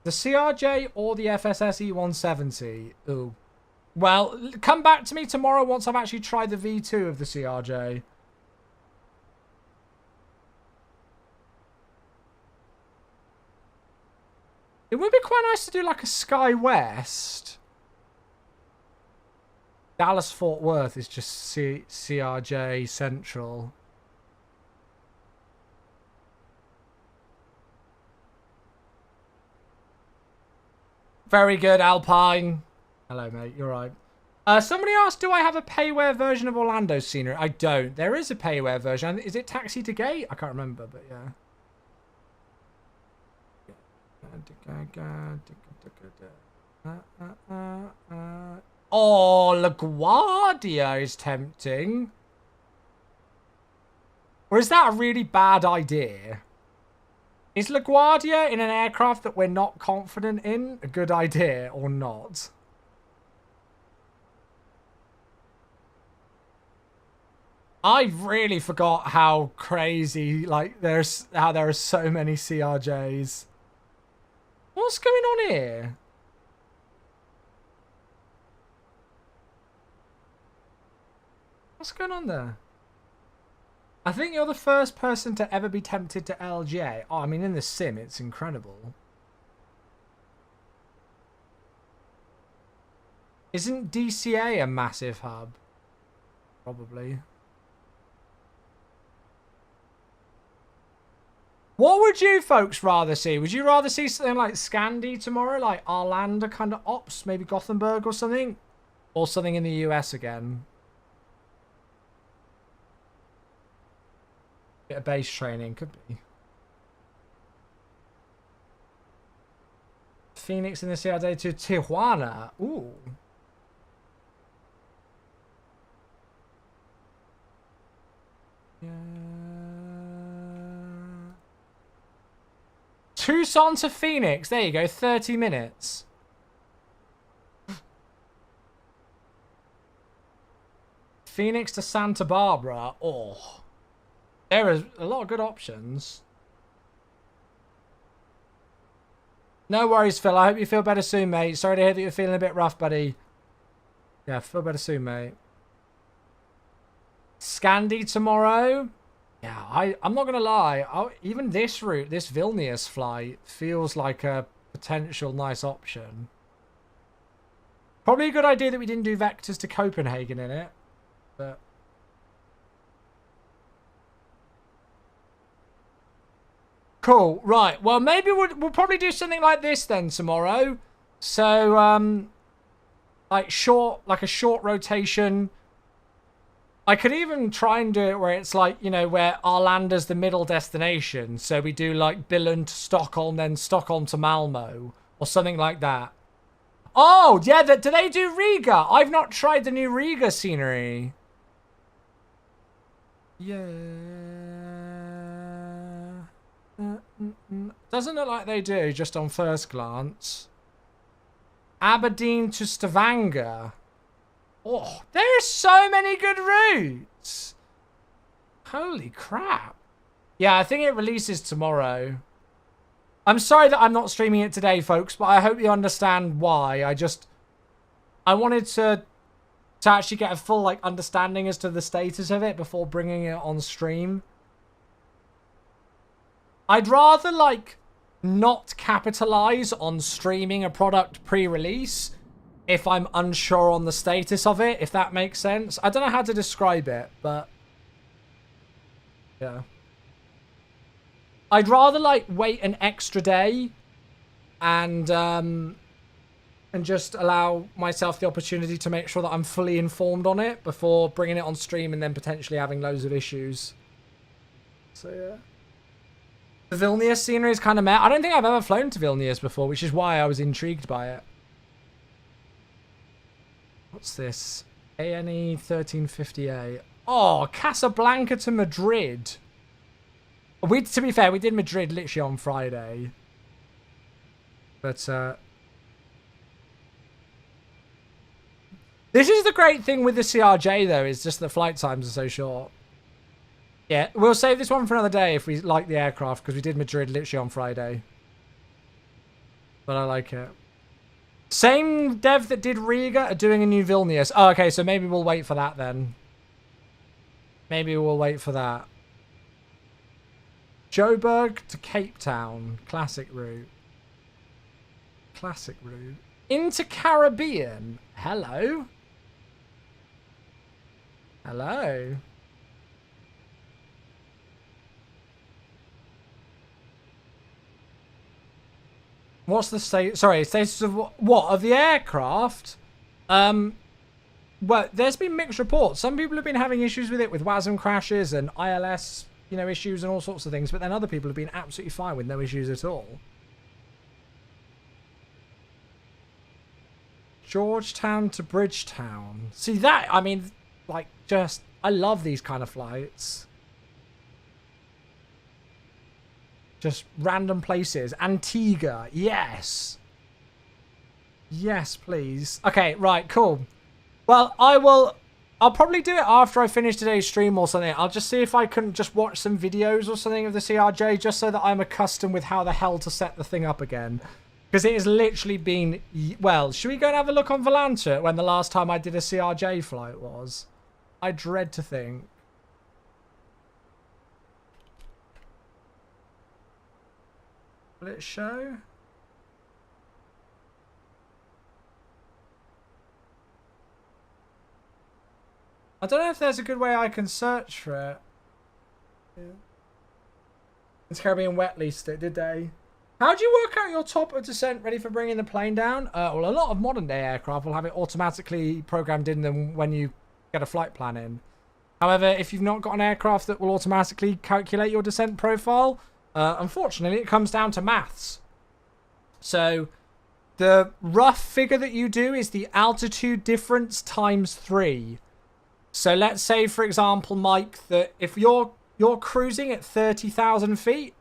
The CRJ or the FSS E170? Ooh. Well, come back to me tomorrow once I've actually tried the V2 of the CRJ. It would be quite nice to do like a Sky West. Dallas Fort Worth is just CRJ Central. Very good, Alpine. Hello, mate. You're right. Somebody asked, do I have a payware version of Orlando scenery? I don't. There is a payware version. Is it Taxi to Gate? I can't remember, but yeah. Oh, LaGuardia is tempting. Or is that a really bad idea? Is LaGuardia in an aircraft that we're not confident in a good idea or not? I really forgot how crazy, like, how there are so many CRJs. What's going on here? What's going on there? I think you're the first person to ever be tempted to LJ. Oh, I mean, in the sim, it's incredible. Isn't DCA a massive hub? Probably. What would you folks rather see? Would you rather see something like Scandi tomorrow? Like Arlanda kind of ops? Maybe Gothenburg or something? Or something in the US again? Bit of base training, could be. Phoenix in the CRJ to Tijuana. Ooh. Yeah. Tucson to Phoenix. There you go. 30 minutes. Phoenix to Santa Barbara. Oh. There is a lot of good options. No worries, Phil. I hope you feel better soon, mate. Sorry to hear that you're feeling a bit rough, buddy. Yeah, feel better soon, mate. Scandi tomorrow. Yeah, I'm not going to lie. Even this route, this Vilnius flight, feels like a potential nice option. Probably a good idea that we didn't do Vectors to Copenhagen in it. But... Cool. Right. Well, maybe we'll probably do something like this then tomorrow. So, like a short rotation. I could even try and do it where it's like, you know, where Arlanda's the middle destination. So we do like Billund to Stockholm, then Stockholm to Malmo or something like that. Oh, yeah. Do they do Riga? I've not tried the new Riga scenery. Yeah. Doesn't look like they do, just on first glance. Aberdeen to Stavanger. Oh, there are so many good routes. Holy crap. Yeah, I think it releases tomorrow. I'm sorry that I'm not streaming it today, folks, but I hope you understand why. I wanted to actually get a full like understanding as to the status of it before bringing it on stream. I'd rather like not capitalize on streaming a product pre-release if I'm unsure on the status of it, if that makes sense. I don't know how to describe it, but Yeah. I'd rather like wait an extra day and just allow myself the opportunity to make sure that I'm fully informed on it before bringing it on stream and then potentially having loads of issues. So yeah. The Vilnius scenery is kind of meh. I don't think I've ever flown to Vilnius before, which is why I was intrigued by it. What's this? ANE 1358. Oh, Casablanca to Madrid. To be fair, we did Madrid literally on Friday. But, this is the great thing with the CRJ, though, is just the flight times are so short. Yeah, we'll save this one for another day if we like the aircraft, because we did Madrid literally on Friday. But I like it. Same dev that did Riga are doing a new Vilnius. Oh, okay, so maybe we'll wait for that then. Maybe we'll wait for that. Joburg to Cape Town. Classic route. Classic route. Into Caribbean. Hello. Hello. What's the state? Sorry, status of what? Of the aircraft? Well, there's been mixed reports. Some people have been having issues with it, with WASM crashes and ILS, you know, issues and all sorts of things. But then other people have been absolutely fine with no issues at all. Georgetown to Bridgetown. See that? I mean, like, just I love these kind of flights. Just random places. Antigua. Yes. Yes, please. Okay, right, cool. Well, I'll probably do it after I finish today's stream or something. I'll just see if I can just watch some videos or something of the CRJ just so that I'm accustomed with how the hell to set the thing up again. Because it has literally been... Well, should we go and have a look on Volanta when the last time I did a CRJ flight was? I dread to think. Will it show? I don't know if there's a good way I can search for it. Yeah. It's Caribbean wet leased it, did they? How do you work out your top of descent ready for bringing the plane down? Well, a lot of modern day aircraft will have it automatically programmed in them when you get a flight plan in. However, if you've not got an aircraft that will automatically calculate your descent profile, unfortunately, it comes down to maths. So, the rough figure that you do is the altitude difference times 3. So, let's say, for example, Mike, that if you're cruising at 30,000 feet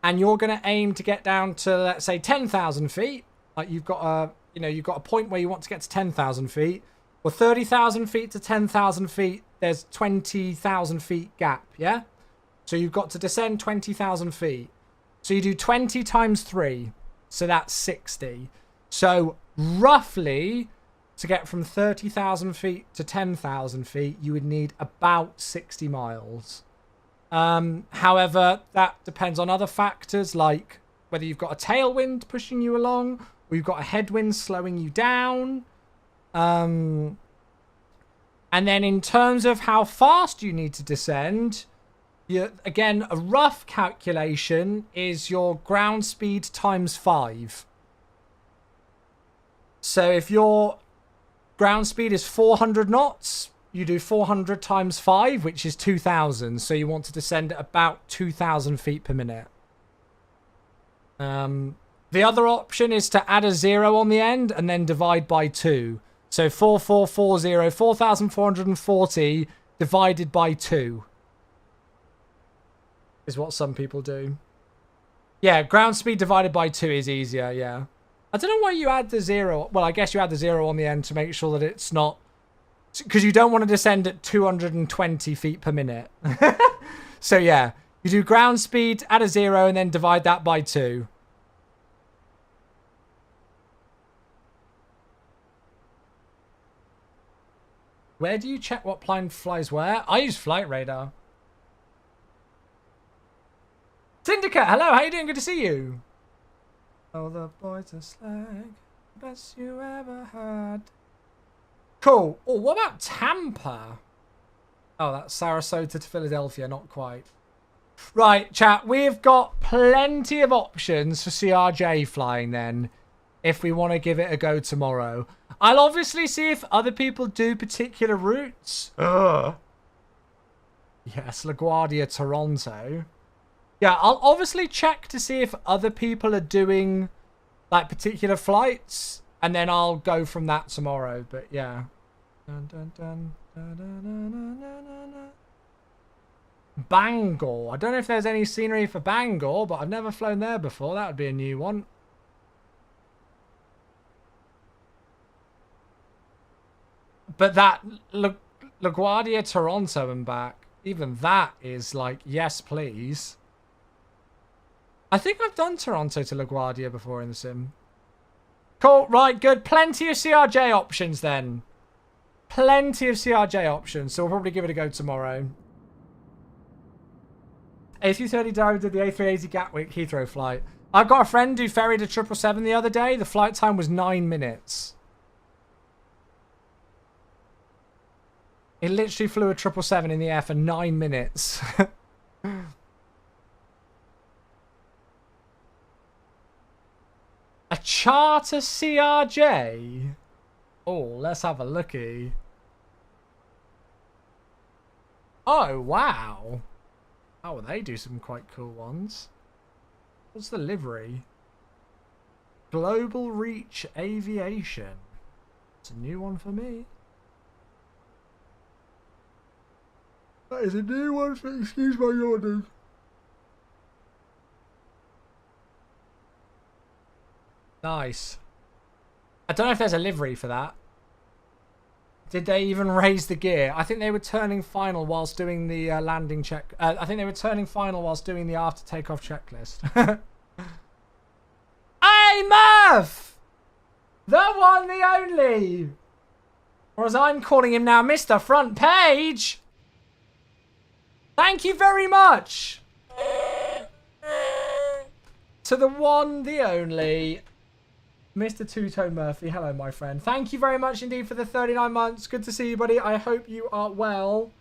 and you're going to aim to get down to, let's say, 10,000 feet, like you've got a point where you want to get to 10,000 feet, well, 30,000 feet to 10,000 feet, there's 20,000 feet gap, yeah? So you've got to descend 20,000 feet. So you do 20 times 3. So that's 60. So roughly, to get from 30,000 feet to 10,000 feet, you would need about 60 miles. However, that depends on other factors like whether you've got a tailwind pushing you along or you've got a headwind slowing you down. And then in terms of how fast you need to descend... again, a rough calculation is your ground speed times 5. So if your ground speed is 400 knots, you do 400 times 5, which is 2,000. So you want to descend at about 2,000 feet per minute. The other option is to add a 0 on the end and then divide by 2. So 4440, 4,440 divided by 2. Is what some people do. Yeah, ground speed divided by 2 is easier, yeah. I don't know why you add the 0. Well, I guess you add the 0 on the end to make sure that it's not... Because you don't want to descend at 220 feet per minute. So, yeah. You do ground speed, add a 0, and then divide that by 2. Where do you check what plane flies where? I use Flight Radar. Syndicate, hello, how you doing? Good to see you. Oh, the boys are slag. Best you ever had. Cool. Oh, what about Tampa? Oh, that's Sarasota to Philadelphia. Not quite. Right, chat. We've got plenty of options for CRJ flying then, if we want to give it a go tomorrow. I'll obviously see if other people do particular routes. Yes, LaGuardia, Toronto. Yeah, I'll obviously check to see if other people are doing like particular flights, and then I'll go from that tomorrow. But yeah. Dun, dun, dun, dun, dun, dun, dun, dun, dun, dun. Bangor. I don't know if there's any scenery for Bangor, but I've never flown there before. That would be a new one. But that LaGuardia, Toronto and back, even that is like, yes, please. I think I've done Toronto to LaGuardia before in the sim. Cool, right, good. Plenty of CRJ options then. Plenty of CRJ options, so we'll probably give it a go tomorrow. A330 Diary did the A380 Gatwick Heathrow flight. I've got a friend who ferried a 777 the other day. The flight time was 9 minutes. It literally flew a 777 in the air for 9 minutes. A charter CRJ? Oh, let's have a looky. Oh, wow. Oh, well, they do some quite cool ones. What's the livery? Global Reach Aviation. It's a new one for me. That is a new one for, excuse my yawning. Nice. I don't know if there's a livery for that. Did they even raise the gear? I think they were turning final whilst doing the landing check. I think they were turning final whilst doing the after takeoff checklist. Hey, Murph! The one, the only! Or as I'm calling him now, Mr. Front Page! Thank you very much! To the one, the only... Mr. Two-Tone Murphy, hello, my friend. Thank you very much indeed for the 39 months. Good to see you, buddy. I hope you are well.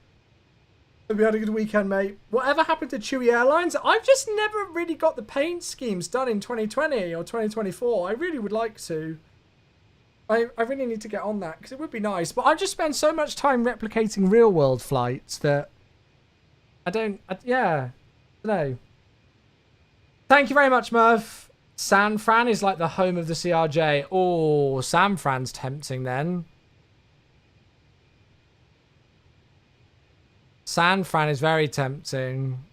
Hope you had a good weekend, mate. Whatever happened to Chewy Airlines? I've just never really got the paint schemes done in 2020 or 2024. I really would like to. I really need to get on that because it would be nice. But I've just spent so much time replicating real-world flights that I don't know. Thank you very much, Murph. San Fran is like the home of the CRJ. Oh, San Fran's tempting then. San Fran is very tempting.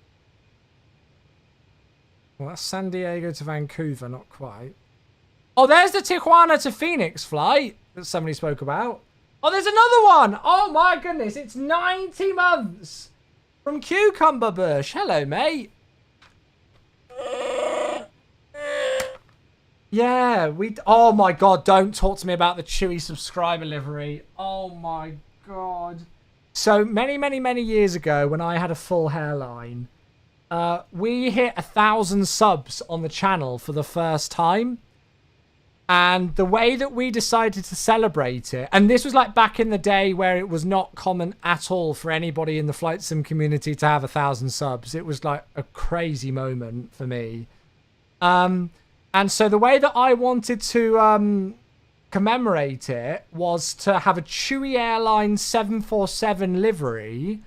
Well, that's San Diego to Vancouver, not quite. Oh, there's the Tijuana to Phoenix flight that somebody spoke about. Oh, there's another one. Oh my goodness, it's 90 months from Cucumber Bush. Hello, mate. Yeah, oh my god, don't talk to me about the Chewy subscriber livery. Oh my god. So many years ago when I had a full hairline, we hit 1,000 subs on the channel for the first time. And the way that we decided to celebrate it, and this was like back in the day where it was not common at all for anybody in the flight sim community to have 1,000 subs. It was like a crazy moment for me. And so the way that I wanted to commemorate it was to have a Chewy Airlines 747 livery,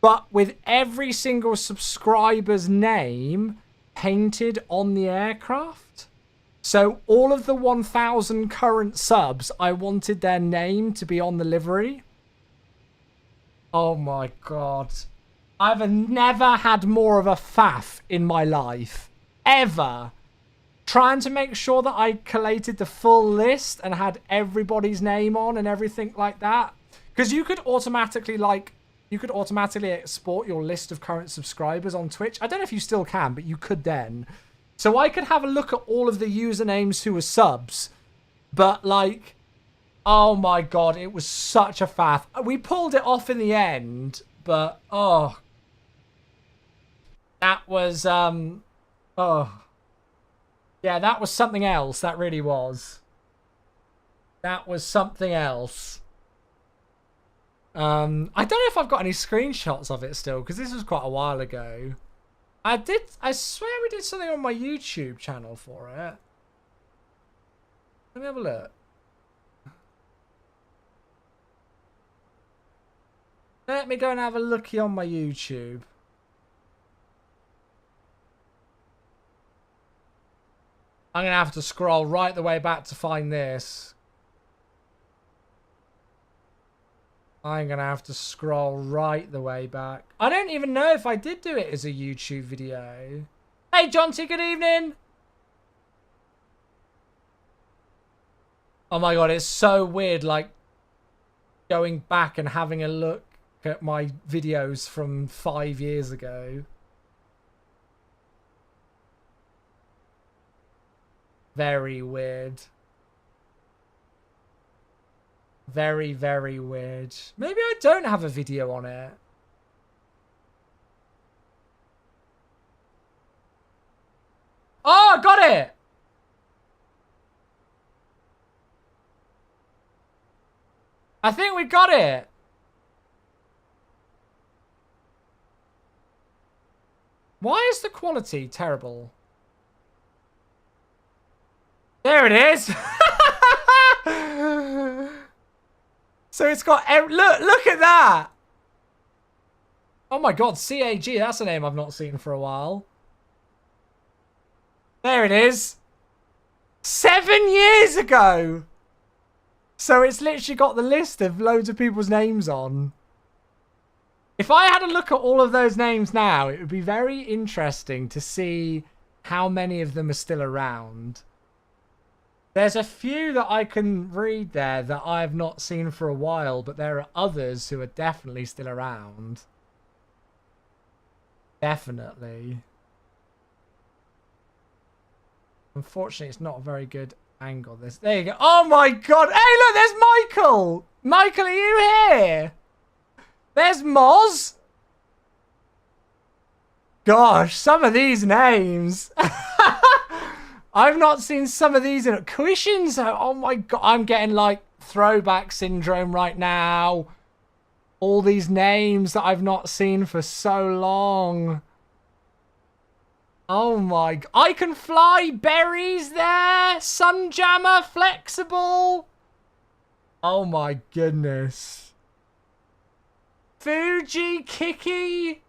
but with every single subscriber's name painted on the aircraft. So all of the 1,000 current subs, I wanted their name to be on the livery. Oh my god. I've never had more of a faff in my life. Ever. Trying to make sure that I collated the full list and had everybody's name on and everything like that. Because you could automatically export your list of current subscribers on Twitch. I don't know if you still can, but you could then. So I could have a look at all of the usernames who were subs. But like, oh my god, it was such a faff. We pulled it off in the end, but oh. That was, oh. Yeah, that was something else. That really was. That was something else. I don't know if I've got any screenshots of it still, because this was quite a while ago. I swear we did something on my YouTube channel for it. Let me have a look. Let me go and have a looky on my YouTube. I'm going to have to scroll right the way back to find this. I'm going to have to scroll right the way back. I don't even know if I did do it as a YouTube video. Hey, Jonty, good evening. Oh my God, it's so weird, like, going back and having a look at my videos from 5 years ago. Very weird. Very, very weird. Maybe I don't have a video on it. Oh, got it! I think we got it. Why is the quality terrible? There it is. So it's got look at that. Oh my God, CAG, that's a name I've not seen for a while. There it is. 7 years ago. So it's literally got the list of loads of people's names on. If I had a look at all of those names now, it would be very interesting to see how many of them are still around. There's a few that I can read there that I've not seen for a while, but there are others who are definitely still around. Definitely. Unfortunately, it's not a very good angle. There you go. Oh my God. Hey, look, there's Michael. Michael, are you here? There's Moz. Gosh, some of these names. I've not seen some of these in Cushions. Oh my God, I'm getting like throwback syndrome right now. All these names that I've not seen for so long. Oh my, I Can Fly, Berries there, Sunjammer, Flexible. Oh my goodness. Fuji, Kiki.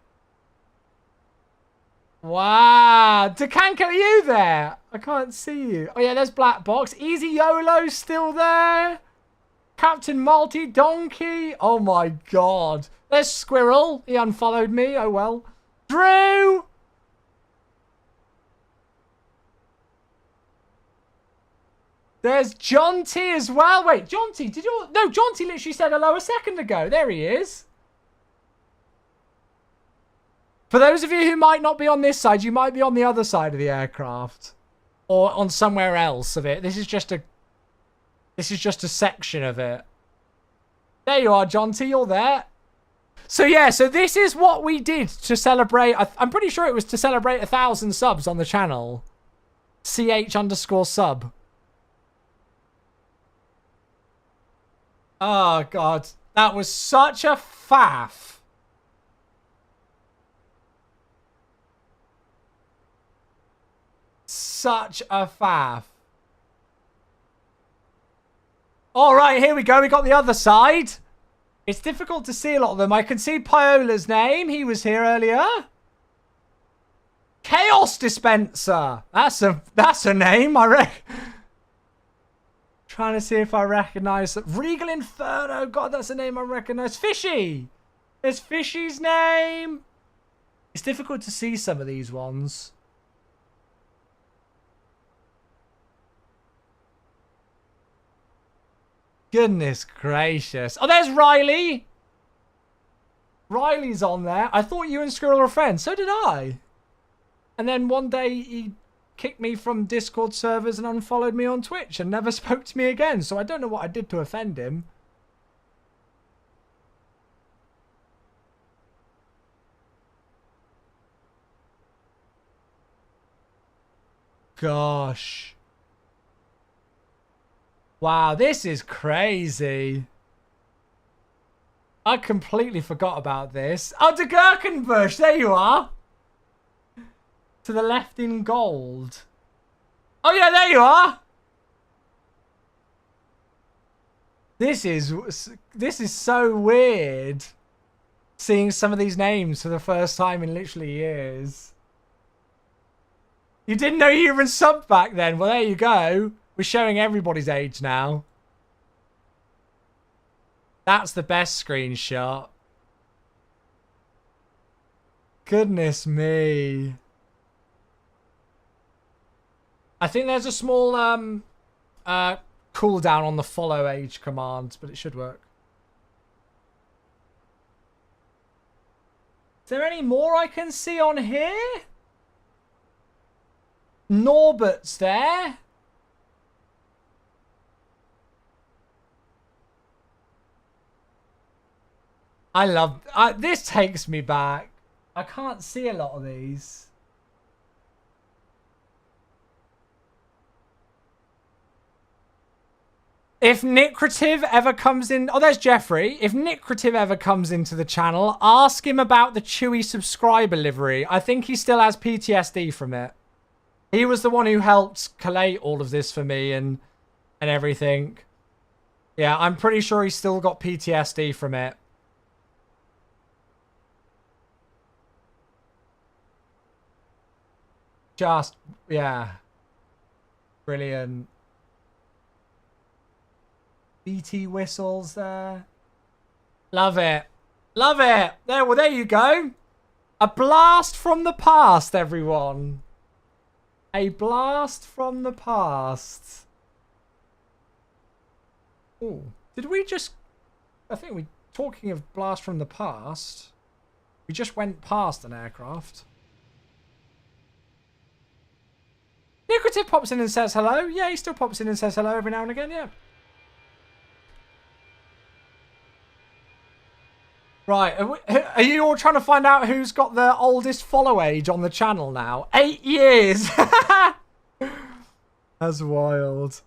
Wow. Takanka, are you there? I can't see you. Oh yeah, there's Black Box. Easy YOLO still there. Captain Multi Donkey. Oh my God. There's Squirrel. He unfollowed me. Oh well. Drew. There's John T as well. Wait, John T, did you... No, John T literally said hello a second ago. There he is. For those of you who might not be on this side, you might be on the other side of the aircraft. Or on somewhere else of it. This is just a section of it. There you are, John T, you're there. So yeah, so this is what we did to celebrate... I'm pretty sure it was to celebrate 1,000 subs on the channel. CH_sub. Oh, God. That was such a faff. Such a faff. All right, here we go. We got the other side. It's difficult to see a lot of them. I can see Piola's name. He was here earlier. Chaos Dispenser. That's a name, I reckon. Trying to see if I recognize that. Regal Inferno. God, that's a name I recognize. Fishy. There's Fishy's name. It's difficult to see some of these ones. Goodness gracious. Oh, there's Riley. Riley's on there. I thought you and Squirrel were friends. So did I. And then one day he kicked me from Discord servers and unfollowed me on Twitch and never spoke to me again. So I don't know what I did to offend him. Gosh. Wow, this is crazy. I completely forgot about this. Oh, De Gherkenbush, there you are. To the left in gold. Oh yeah, there you are. This is so weird. Seeing some of these names for the first time in literally years. You didn't know you were in sub back then? Well, there you go. We're showing everybody's age now. That's the best screenshot. Goodness me. I think there's a small cooldown on the follow age command, but it should work. Is there any more I can see on here? Norbert's there. I love... this takes me back. I can't see a lot of these. If Nicrative ever comes in... Oh, there's Jeffrey. If Nicrative ever comes into the channel, ask him about the Chewy subscriber livery. I think he still has PTSD from it. He was the one who helped collate all of this for me and everything. Yeah, I'm pretty sure he's still got PTSD from it. Just, yeah. Brilliant. BT whistles there. Love it. Love it. Well, there you go. A blast from the past, everyone. A blast from the past. Oh, did we just... I think we... Talking of blast from the past, we just went past an aircraft. Nicrative pops in and says hello. Yeah, he still pops in and says hello every now and again, yeah. Right, are you all trying to find out who's got the oldest follow age on the channel now? 8 years! That's wild.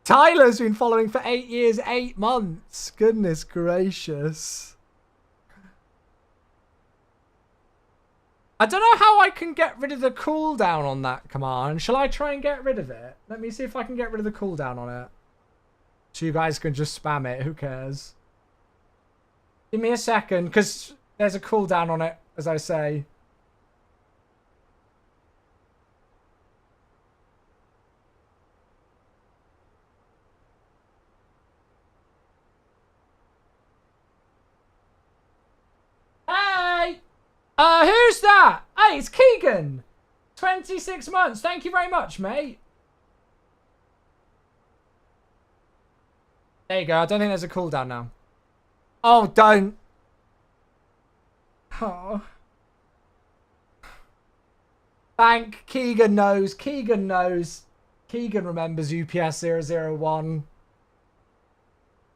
Tyler's been following for 8 years, 8 months. Goodness gracious. I don't know how I can get rid of the cooldown on that command. Shall I try and get rid of it? Let me see if I can get rid of the cooldown on it. So you guys can just spam it. Who cares? Give me a second, because there's a cooldown on it, as I say. Hey! Who's that? Hey, it's Keegan! 26 months. Thank you very much, mate. There you go. I don't think there's a cooldown now. Oh, don't. Oh. Thank Keegan knows. Keegan knows. Keegan remembers UPS 001.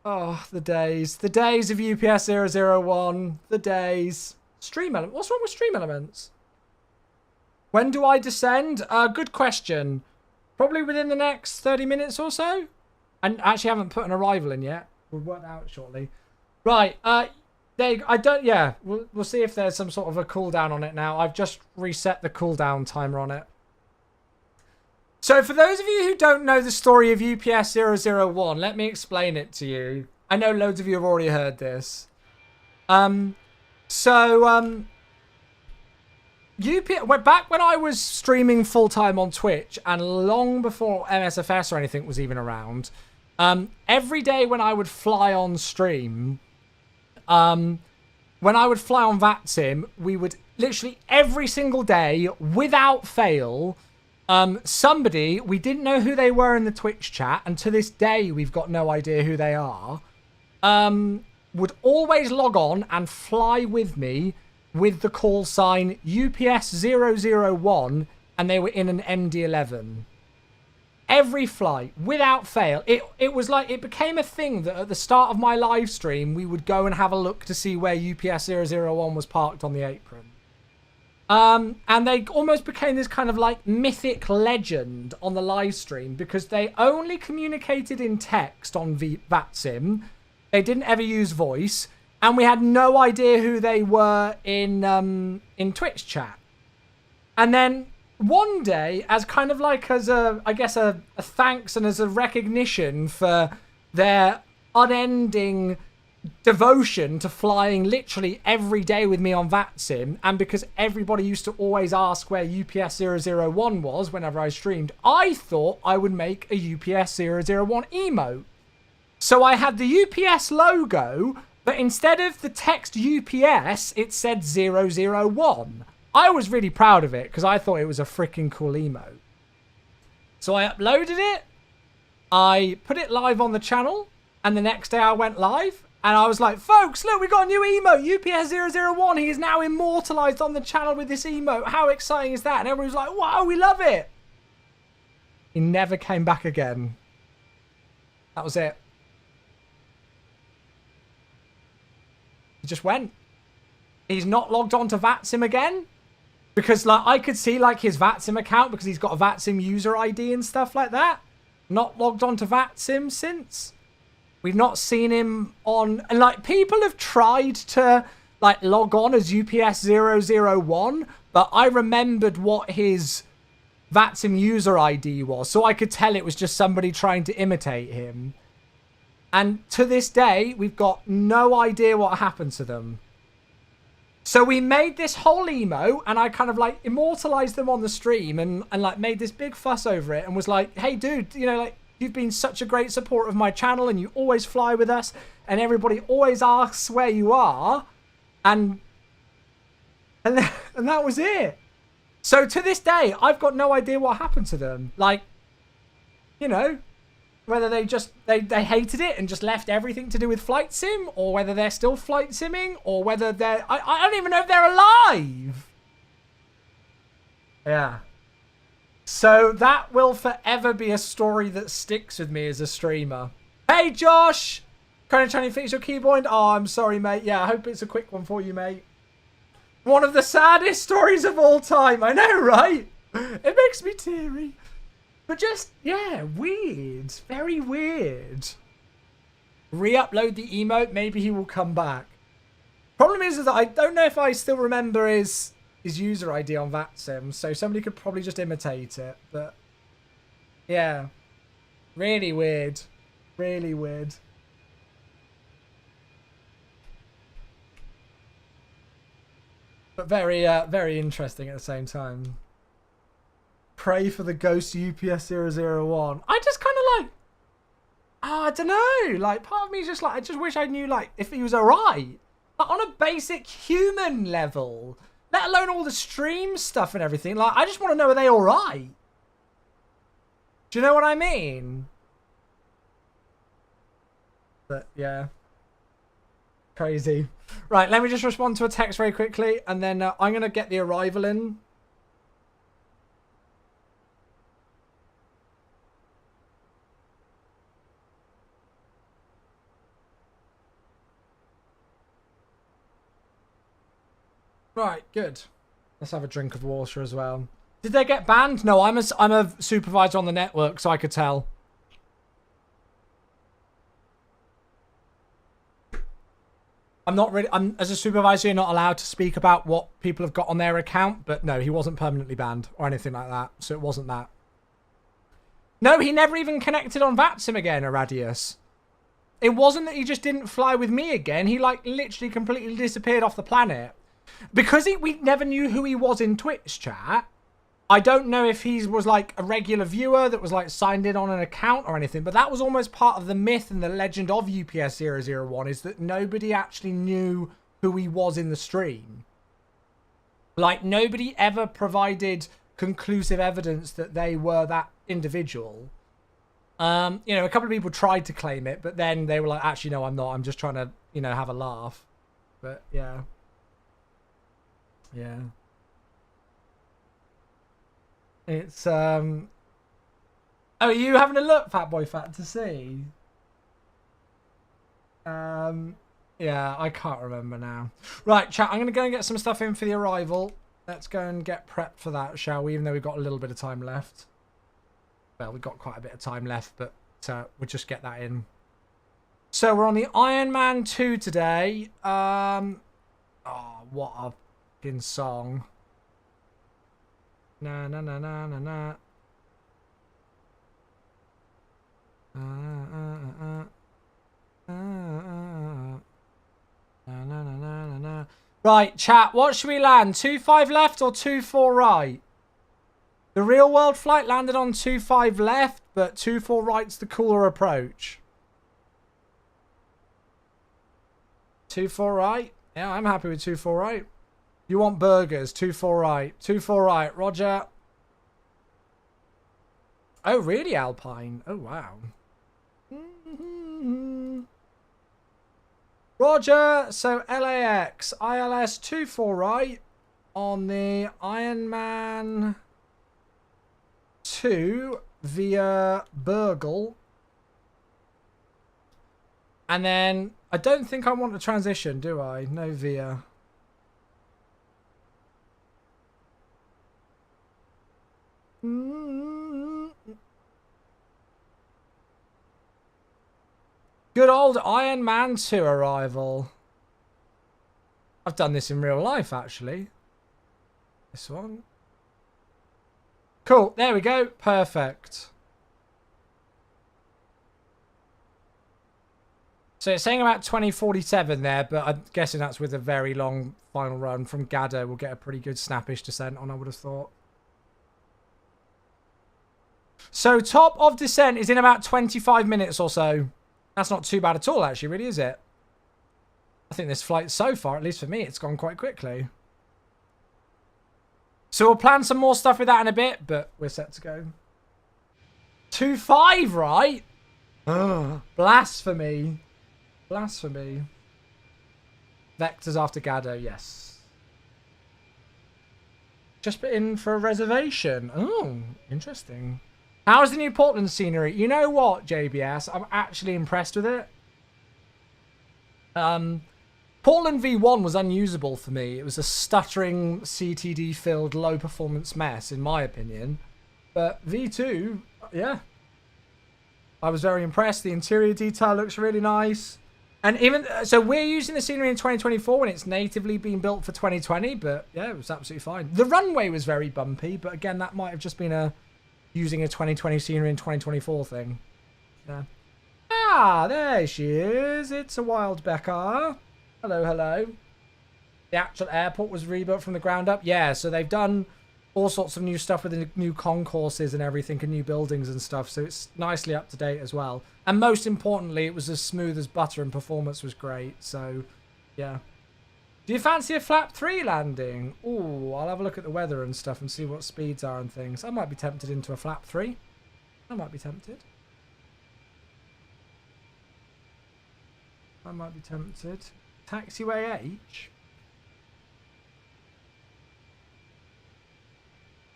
Oh, the days. The days of UPS 001. The days. Stream element. What's wrong with stream elements? When do I descend? Good question. Probably within the next 30 minutes or so. And actually haven't put an arrival in yet. We'll work that out shortly. Right, yeah, we'll see if there's some sort of a cooldown on it now. I've just reset the cooldown timer on it. So for those of you who don't know the story of UPS 001, let me explain it to you. I know loads of you have already heard this. Back when I was streaming full-time on Twitch, and long before MSFS or anything was even around, every day when I would fly on stream... when I would fly on VATSIM, we would literally every single day, without fail, somebody, we didn't know who they were in the Twitch chat, and to this day we've got no idea who they are, would always log on and fly with me with the call sign UPS 001, and they were in an MD-11. Every flight, without fail. It was like, it became a thing that at the start of my live stream, we would go and have a look to see where UPS 001 was parked on the apron. And they almost became this kind of like mythic legend on the live stream because they only communicated in text on VATSIM. They didn't ever use voice. And we had no idea who they were in Twitch chat. And then one day, as kind of like as a, I guess a thanks and as a recognition for their unending devotion to flying literally every day with me on VATSIM, and because everybody used to always ask where UPS 001 was whenever I streamed, I thought I would make a UPS 001 emote. So I had the UPS logo, but instead of the text UPS, it said 001. I was really proud of it because I thought it was a freaking cool emote. So I uploaded it, I put it live on the channel, and the next day I went live, and I was like, folks, look, we got a new emote, UPS 001. He is now immortalized on the channel with this emote. How exciting is that? And everybody was like, wow, we love it. He never came back again. That was it. He just went. He's not logged on to VATSIM again. Because like I could see like his VATSIM account because he's got a VATSIM user ID and stuff like that. Not logged on to VATSIM since. We've not seen him on, and like people have tried to like log on as UPS 001, but I remembered what his VATSIM user ID was, so I could tell it was just somebody trying to imitate him. And to this day, we've got no idea what happened to them. So we made this whole emo, and I kind of like immortalized them on the stream and like made this big fuss over it and was like, hey dude, you know, like you've been such a great support of my channel and you always fly with us and everybody always asks where you are. And that was it. So to this day, I've got no idea what happened to them. Like, you know, whether they just, they hated it and just left everything to do with flight sim, or whether they're still flight simming, or whether they're, I don't even know if they're alive. Yeah. So that will forever be a story that sticks with me as a streamer. Hey Josh! Currently trying to fix your keyboard. Oh, I'm sorry, mate. Yeah, I hope it's a quick one for you, mate. One of the saddest stories of all time. I know, right? It makes me teary. But just, yeah, weird. Very weird. Re-upload the emote. Maybe he will come back. Problem is that I don't know if I still remember his user ID on VATSIM. So somebody could probably just imitate it. But, yeah. Really weird. Really weird. But very, very interesting at the same time. Pray for the ghost UPS 001. I just kind of like, I don't know. Like, part of me is just like, I just wish I knew, like, if he was alright. Like, on a basic human level. Let alone all the stream stuff and everything. Like, I just want to know, are they alright? Do you know what I mean? But, yeah. Crazy. Right, let me just respond to a text very quickly. And then I'm going to get the arrival in. Right, good. Let's have a drink of water as well. Did they get banned? No, I'm a supervisor on the network, so I could tell. I'm not really, as a supervisor, you're not allowed to speak about what people have got on their account, but no, he wasn't permanently banned or anything like that, so it wasn't that. No, he never even connected on VATSIM again, Aradius. It wasn't that he just didn't fly with me again, he like literally completely disappeared off the planet. Because we never knew who he was in Twitch chat, I don't know if he was like a regular viewer that was like signed in on an account or anything, but that was almost part of the myth and the legend of UPS 001 is that nobody actually knew who he was in the stream. Like, nobody ever provided conclusive evidence that they were that individual. You know, a couple of people tried to claim it, but then they were like, actually, no, I'm not. I'm just trying to, you know, have a laugh. But, yeah. Yeah. It's, oh, are you having a look, Fatboy Fat, to see? Yeah, I can't remember now. Right, chat, I'm going to go and get some stuff in for the arrival. Let's go and get prepped for that, shall we? Even though we've got a little bit of time left. Well, we've got quite a bit of time left, but we'll just get that in. So we're on the Iron Man 2 today. Oh, what a fucking song. Na na na na na na. Right, chat, what should we land? 2-5 left or 2-4 right? The real world flight landed on 2-5 left, but 2-4 right's the cooler approach. 2-4 right? Yeah, I'm happy with 2-4 right. You want burgers, 2-4 right. 2-4 right, roger. Oh, really, Alpine? Oh, wow. Roger, so LAX, ILS 2-4 right on the Ironman 2 via Burgle. And then, I don't think I want to transition, do I? No via. Good old Iron Man 2 arrival. I've done this in real life, actually. This one. Cool. There we go. Perfect. So it's saying about 2047 there, but I'm guessing that's with a very long final run from Gado. We'll get a pretty good snappish descent on, I would have thought. So top of descent is in about 25 minutes or so. That's not too bad at all, actually, really, is it? I think this flight so far, at least for me, it's gone quite quickly. So we'll plan some more stuff with that in a bit, but we're set to go. 2-5, right? Blasphemy. Blasphemy. Vectors after Gado, yes. Just put in for a reservation. Oh, interesting. How's the new Portland scenery? You know what, JBS? I'm actually impressed with it. Portland V1 was unusable for me. It was a stuttering, CTD-filled, low-performance mess, in my opinion. But V2, yeah. I was very impressed. The interior detail looks really nice. And even... So we're using the scenery in 2024 when it's natively been built for 2020. But, yeah, it was absolutely fine. The runway was very bumpy. But, again, that might have just been a... using a 2020 scenery in 2024 thing. Yeah. Ah, there she is. It's a wild Becca. Hello, hello. The actual airport was rebuilt from the ground up. Yeah, so they've done all sorts of new stuff with the new concourses and everything and new buildings and stuff. So it's nicely up to date as well. And most importantly, it was as smooth as butter and performance was great. So, yeah. Do you fancy a flap 3 landing? Ooh, I'll have a look at the weather and stuff and see what speeds are and things. I might be tempted into a flap 3. I might be tempted. I might be tempted. Taxiway H.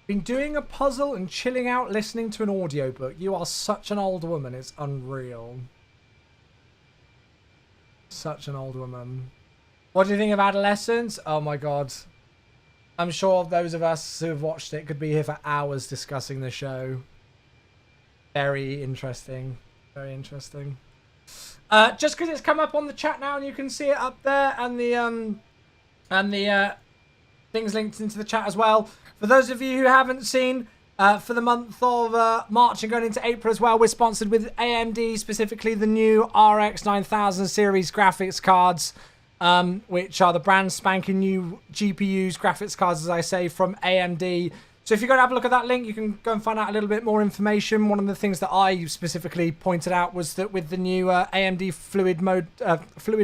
Been doing a puzzle and chilling out listening to an audiobook. You are such an old woman. It's unreal. Such an old woman. What do you think of Adolescence? Oh my god. I'm sure those of us who have watched it could be here for hours discussing the show. Very interesting. Very interesting. Just because it's come up on the chat now and you can see it up there and the things linked into the chat as well. For those of you who haven't seen, for the month of March and going into April as well, we're sponsored with AMD, specifically the new RX 9000 series graphics cards, which are the brand spanking new GPUs, graphics cards, as I say, from AMD. So if you go and have a look at that link, you can go and find out a little bit more information. One of the things that I specifically pointed out was that with the new AMD Fluid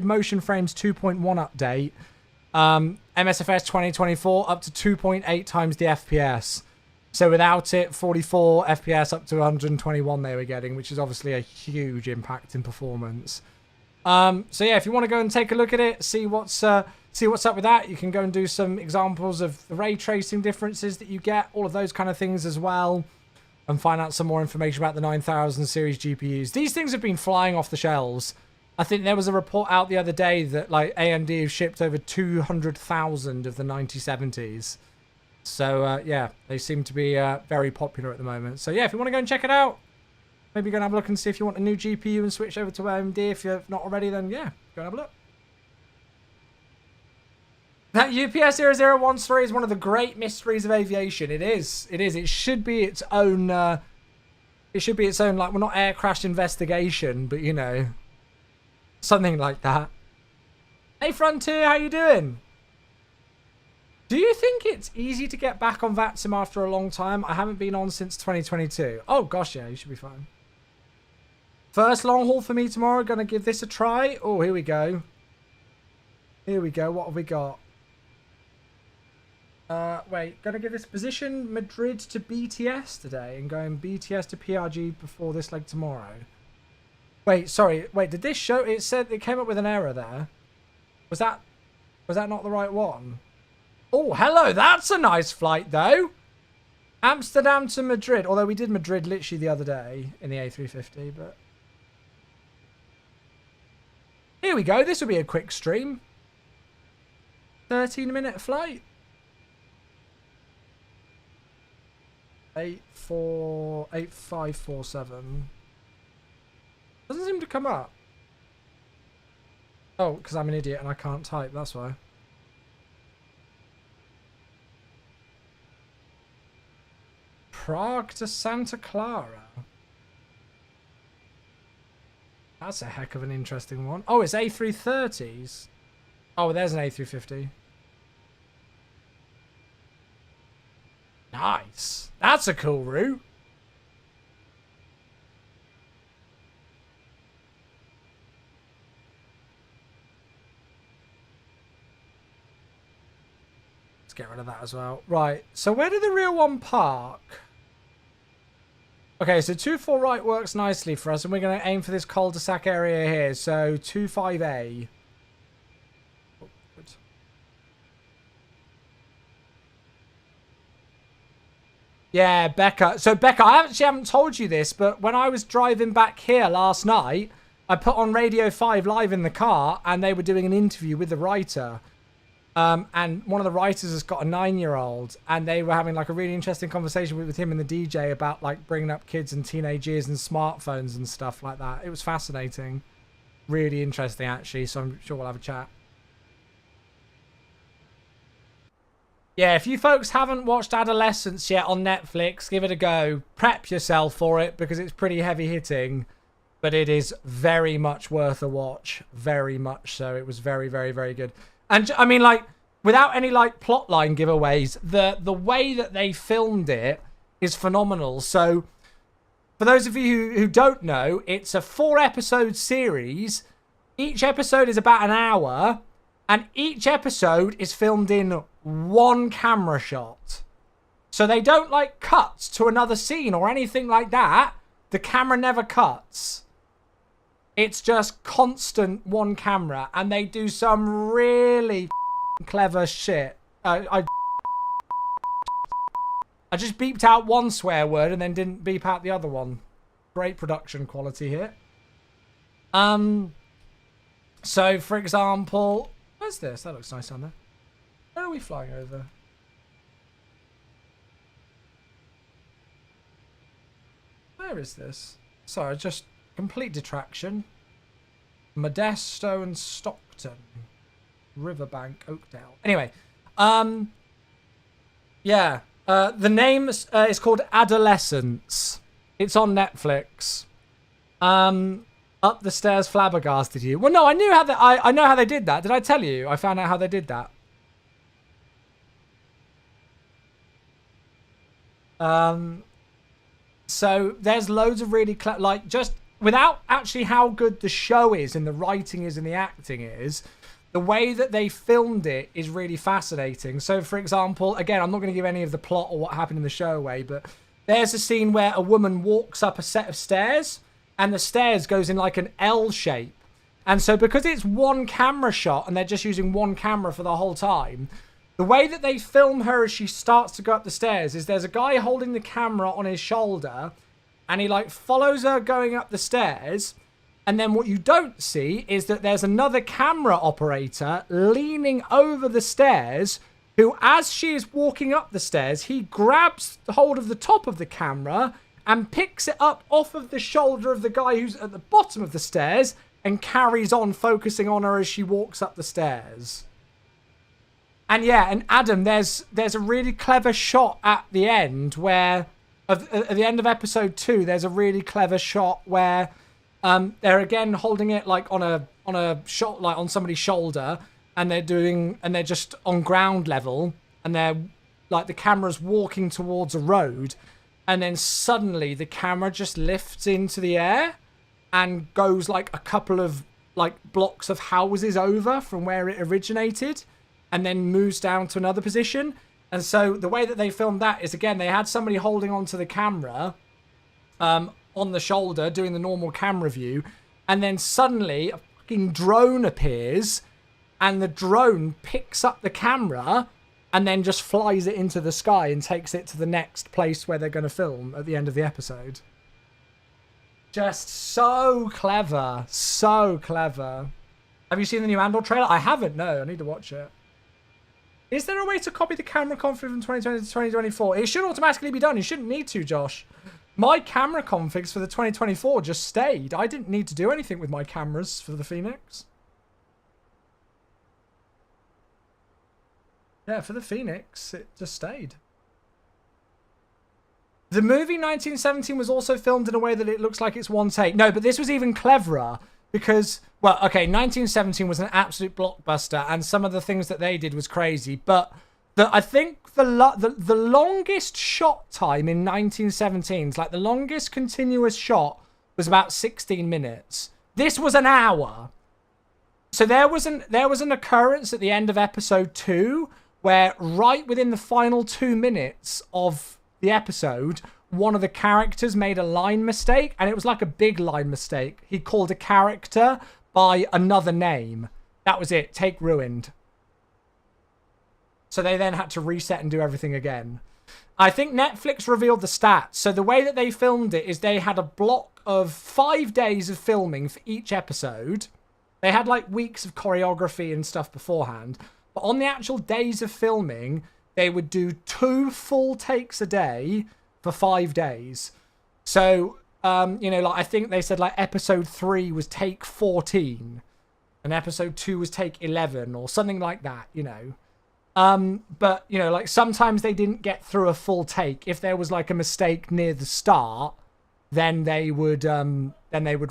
Motion Frames 2.1 update, MSFS 2024 up to 2.8 times the FPS. So without it, 44 FPS up to 121 they were getting, which is obviously a huge impact in performance. So yeah, if you want to go and take a look at it, see what's up with that, you can go and do some examples of the ray tracing differences that you get, all of those kind of things as well, and find out some more information about the 9000 series GPUs. These things have been flying off the shelves. I think there was a report out the other day that like AMD have shipped over 200,000 of the 9070s. So yeah, they seem to be very popular at the moment. So yeah, if you want to go and check it out, maybe go and have a look and see if you want a new GPU and switch over to AMD. If you're not already, then yeah, go and have a look. That UPS 0013 is one of the great mysteries of aviation. It is. It is. It should be its own. It should be its own, like, well, not air crash investigation, but you know, something like that. Hey, Frontier, how you doing? Do you think it's easy to get back on VATSIM after a long time? I haven't been on since 2022. Oh gosh, yeah, you should be fine. First long haul for me tomorrow. Gonna give this a try. Oh, here we go. Here we go. What have we got? Wait, gonna give this position Madrid to BTS today and going BTS to PRG before this leg tomorrow. Wait, sorry. Wait, did this show? It said it came up with an error there. Was that not the right one? Oh, hello. That's a nice flight though. Amsterdam to Madrid. Although we did Madrid literally the other day in the A350, but here we go. This will be a quick stream. 13-minute flight. 8547. Doesn't seem to come up. Oh, because I'm an idiot and I can't type, that's why. Prague to Santa Clara. That's a heck of an interesting one. Oh, it's A330s. Oh, there's an A350. Nice. That's a cool route. Let's get rid of that as well. Right. So where did the real one park? Okay, so 24 right works nicely for us, and we're going to aim for this cul-de-sac area here. So 25A. Oh, good. Yeah, Becca. So, Becca, I actually haven't told you this, but when I was driving back here last night, I put on Radio 5 live in the car, and they were doing an interview with the writer. And one of the writers has got a 9-year-old, and they were having like a really interesting conversation with him and the DJ about like bringing up kids and teenage years and smartphones and stuff like that. It was fascinating. Really interesting, actually, so I'm sure we'll have a chat. Yeah, if you folks haven't watched Adolescence yet on Netflix, give it a go. Prep yourself for it because it's pretty heavy hitting, but it is very much worth a watch. Very much so. It was very, very, very good. And I mean, like, without any like plotline giveaways, the way that they filmed it is phenomenal. So, for those of you who don't know, it's a 4-episode series. Each episode is about an hour, and each episode is filmed in one camera shot. So they don't like cut to another scene or anything like that. The camera never cuts. It's just constant one camera, and they do some really clever shit. I just beeped out one swear word and then didn't beep out the other one. Great production quality here. So for example, where's this? That looks nice on there. Where are we flying over? Where is this? Sorry, just complete detraction. Modesto and Stockton. Riverbank, Oakdale. Anyway, yeah. The name is called Adolescence. It's on Netflix. Up the stairs flabbergasted you. Well, no, I knew how they, I know how they did that. Did I tell you? I found out how they did that. So there's loads of really like just without actually how good the show is and the writing is and the acting is, the way that they filmed it is really fascinating. So for example, again, I'm not going to give any of the plot or what happened in the show away, but there's a scene where a woman walks up a set of stairs and the stairs goes in like an L shape. And so because it's one camera shot and they're just using one camera for the whole time, the way that they film her as she starts to go up the stairs is there's a guy holding the camera on his shoulder and he like follows her going up the stairs. And then what you don't see is that there's another camera operator leaning over the stairs who, as she is walking up the stairs, he grabs hold of the top of the camera and picks it up off of the shoulder of the guy who's at the bottom of the stairs and carries on focusing on her as she walks up the stairs. And yeah, and Adam, there's a really clever shot at the end where, at the end of episode 2, there's a really clever shot where they're again holding it like on a like on somebody's shoulder, and they're just on ground level, and they're like the camera's walking towards a road, and then suddenly the camera just lifts into the air and goes like a couple of like blocks of houses over from where it originated, and then moves down to another position. And so the way that they filmed that is, again, they had somebody holding onto the camera on the shoulder doing the normal camera view, and then suddenly a fucking drone appears, and the drone picks up the camera and then just flies it into the sky and takes it to the next place where they're going to film at the end of the episode. Just so clever. So clever. Have you seen the new Andor trailer? I haven't, no. I need to watch it. Is there a way to copy the camera config from 2020 to 2024? It should automatically be done. You shouldn't need to, Josh. My camera configs for the 2024 just stayed. I didn't need to do anything with my cameras for the Phoenix. Yeah, for the Phoenix, it just stayed. The movie 1917 was also filmed in a way that it looks like it's one take. No, but this was even cleverer because, well, okay, 1917 was an absolute blockbuster, and some of the things that they did was crazy. But I think the longest shot time in 1917's, like the longest continuous shot, was about 16 minutes. This was an hour. So there was an occurrence at the end of episode 2 where right within the final 2 minutes of the episode, one of the characters made a line mistake, and it was like a big line mistake. He called a character by another name. That was it. Take ruined. So they then had to reset and do everything again. I think Netflix revealed the stats. So the way that they filmed it is they had a block of 5 days of filming for each episode. They had like weeks of choreography and stuff beforehand. But on the actual days of filming, they would do 2 full takes a day for 5 days. So, you know, like I think they said like episode 3 was take 14 and episode 2 was take 11 or something like that, you know. But, you know, like sometimes they didn't get through a full take. If there was like a mistake near the start, then they would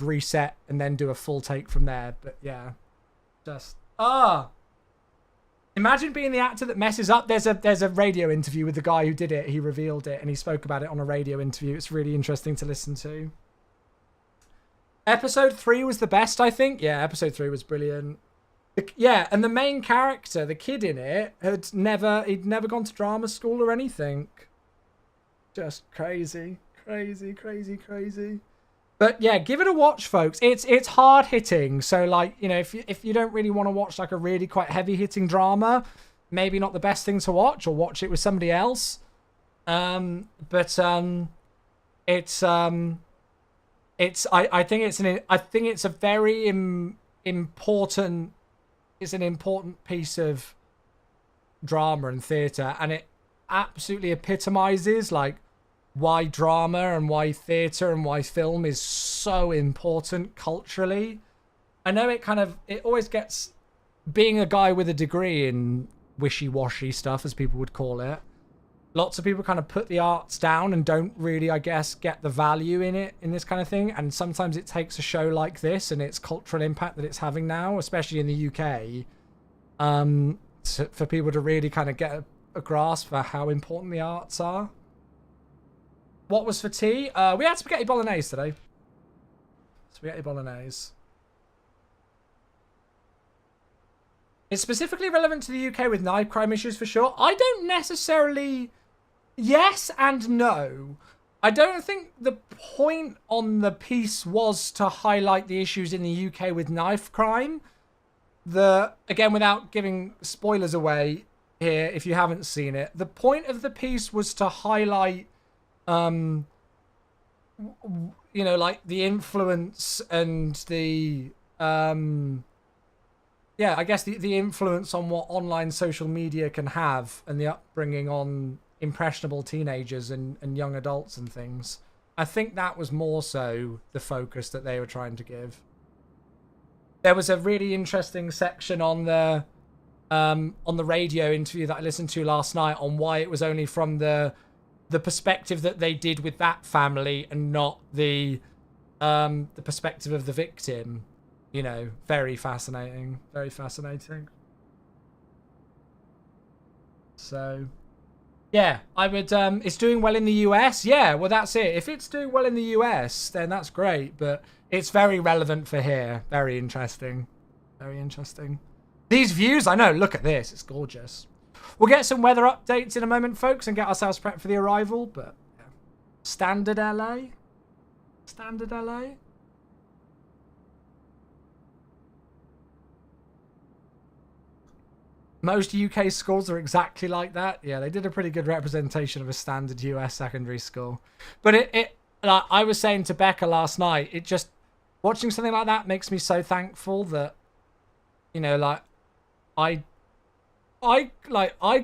reset and then do a full take from there. But yeah, just, imagine being the actor that messes up. There's a radio interview with the guy who did it. He revealed it and he spoke about it on a radio interview. It's really interesting to listen to. Episode 3 was the best, I think. Yeah, episode 3 was brilliant. Yeah, and the main character, the kid in it, he'd never gone to drama school or anything. Just crazy, crazy, crazy, crazy. But yeah, give it a watch, folks. It's hard hitting. So like, you know, if you don't really want to watch like a really quite heavy hitting drama, maybe not the best thing to watch, or watch it with somebody else. I think it's a very important. It's an important piece of drama and theatre, and it absolutely epitomizes like why drama and why theatre and why film is so important culturally. I know it always gets, being a guy with a degree in wishy-washy stuff, as people would call it, lots of people kind of put the arts down and don't really, I guess, get the value in it, in this kind of thing. And sometimes it takes a show like this and its cultural impact that it's having now, especially in the UK, for people to really kind of get a grasp for how important the arts are. What was for tea? We had spaghetti bolognese today. Spaghetti bolognese. It's specifically relevant to the UK with knife crime issues for sure. I don't necessarily... Yes and no. I don't think the point on the piece was to highlight the issues in the UK with knife crime. Again, without giving spoilers away here, if you haven't seen it, the point of the piece was to highlight, you know, like the influence and the, yeah, I guess the influence on what online social media can have and the upbringing on impressionable teenagers and young adults and things. I think that was more so the focus that they were trying to give. There was a really interesting section on the on the radio interview that I listened to last night on why it was only from the perspective that they did with that family and not the perspective of the victim. You know, very fascinating. Very fascinating. So, yeah, I would, it's doing well in the US. Yeah, well, that's it. If it's doing well in the US, then that's great. But it's very relevant for here. Very interesting. Very interesting. These views, I know, look at this. It's gorgeous. We'll get some weather updates in a moment, folks, and get ourselves prepped for the arrival. But, yeah. Standard LA? Standard LA? Most UK schools are exactly like that. Yeah, they did a pretty good representation of a standard US secondary school. But like I was saying to Becca last night, it just, watching something like that makes me so thankful that, you know, like, I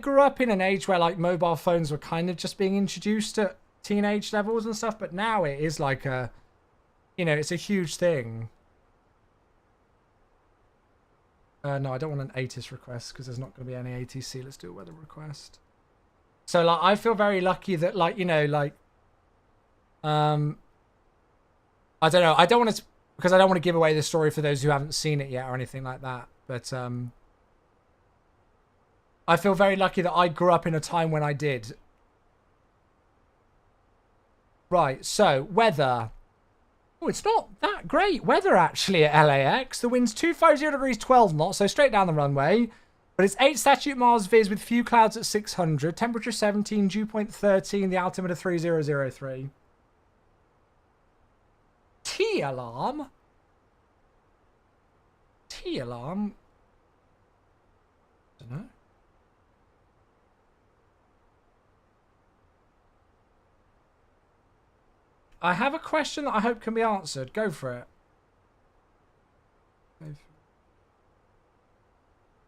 grew up in an age where like mobile phones were kind of just being introduced at teenage levels and stuff, but now it is like a, you know, it's a huge thing. No, I don't want an ATIS request because there's not going to be any ATC. Let's do a weather request. So, like, I feel very lucky that, like, you know, like, I don't know. I don't want to, because I don't want to give away the story for those who haven't seen it yet or anything like that. But, I feel very lucky that I grew up in a time when I did. Right, so, weather. Oh, it's not that great weather, actually, at LAX. The wind's 250 degrees, 12 knots, so straight down the runway. But it's 8 statute miles viz with few clouds at 600. Temperature 17, dew point 13, the altimeter 3003. T-alarm? T-alarm? I don't know. I have a question that I hope can be answered. Go for it.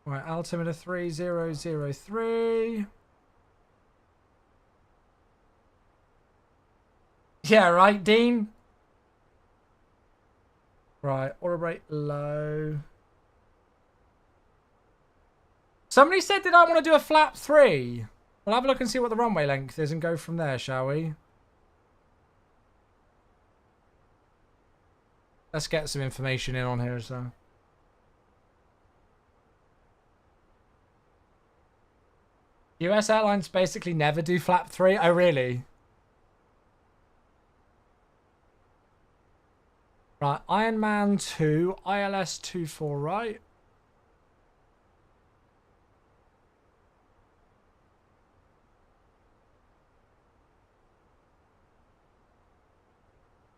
Right, altimeter 3003. Yeah, right, Dean? Right, auto brake low. Somebody said, did I want to do a flap 3? We'll have a look and see what the runway length is and go from there, shall we? Let's get some information in on here as well. US airlines basically never do flap 3. Oh, really? Right, Ironman 2, ILS 24, right?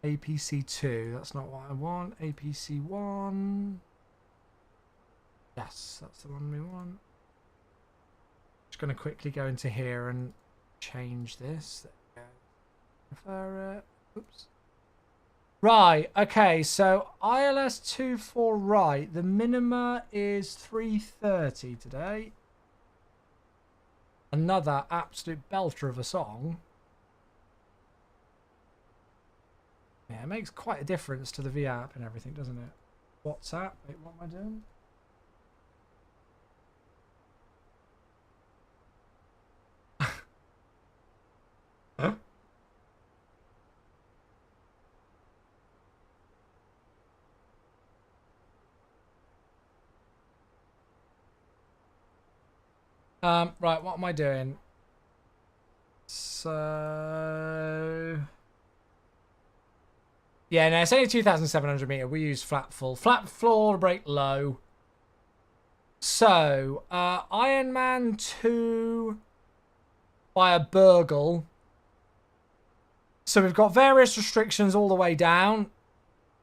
APC 2, that's not what I want. APC 1. Yes, that's the one we want. Just going to quickly go into here and change this. There we go. Prefer it. Oops. Right, okay, so ILS 24 right. The minima is 330 today. Another absolute belter of a song. Yeah, it makes quite a difference to the V app and everything, doesn't it? WhatsApp. Wait, what am I doing? Huh? Right, what am I doing? So... Yeah, no, it's only 2,700 meter. We use flat full. Flat floor, brake low. So, Ironman 2 by a burgle. So we've got various restrictions all the way down.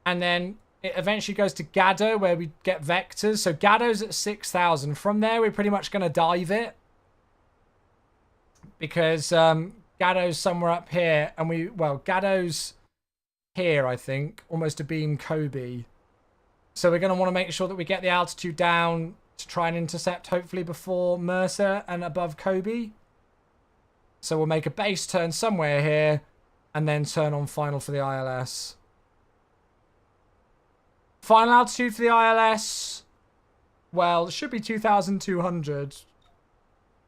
And then it eventually goes to Gado where we get vectors. So Gado's at 6,000. From there, we're pretty much going to dive it. Because Gado's somewhere up here. And Gado's here, I think. Almost a beam Kobe. So we're going to want to make sure that we get the altitude down to try and intercept, hopefully, before Mercer and above Kobe. So we'll make a base turn somewhere here. And then turn on final for the ILS. Final altitude for the ILS. Well, it should be 2,200.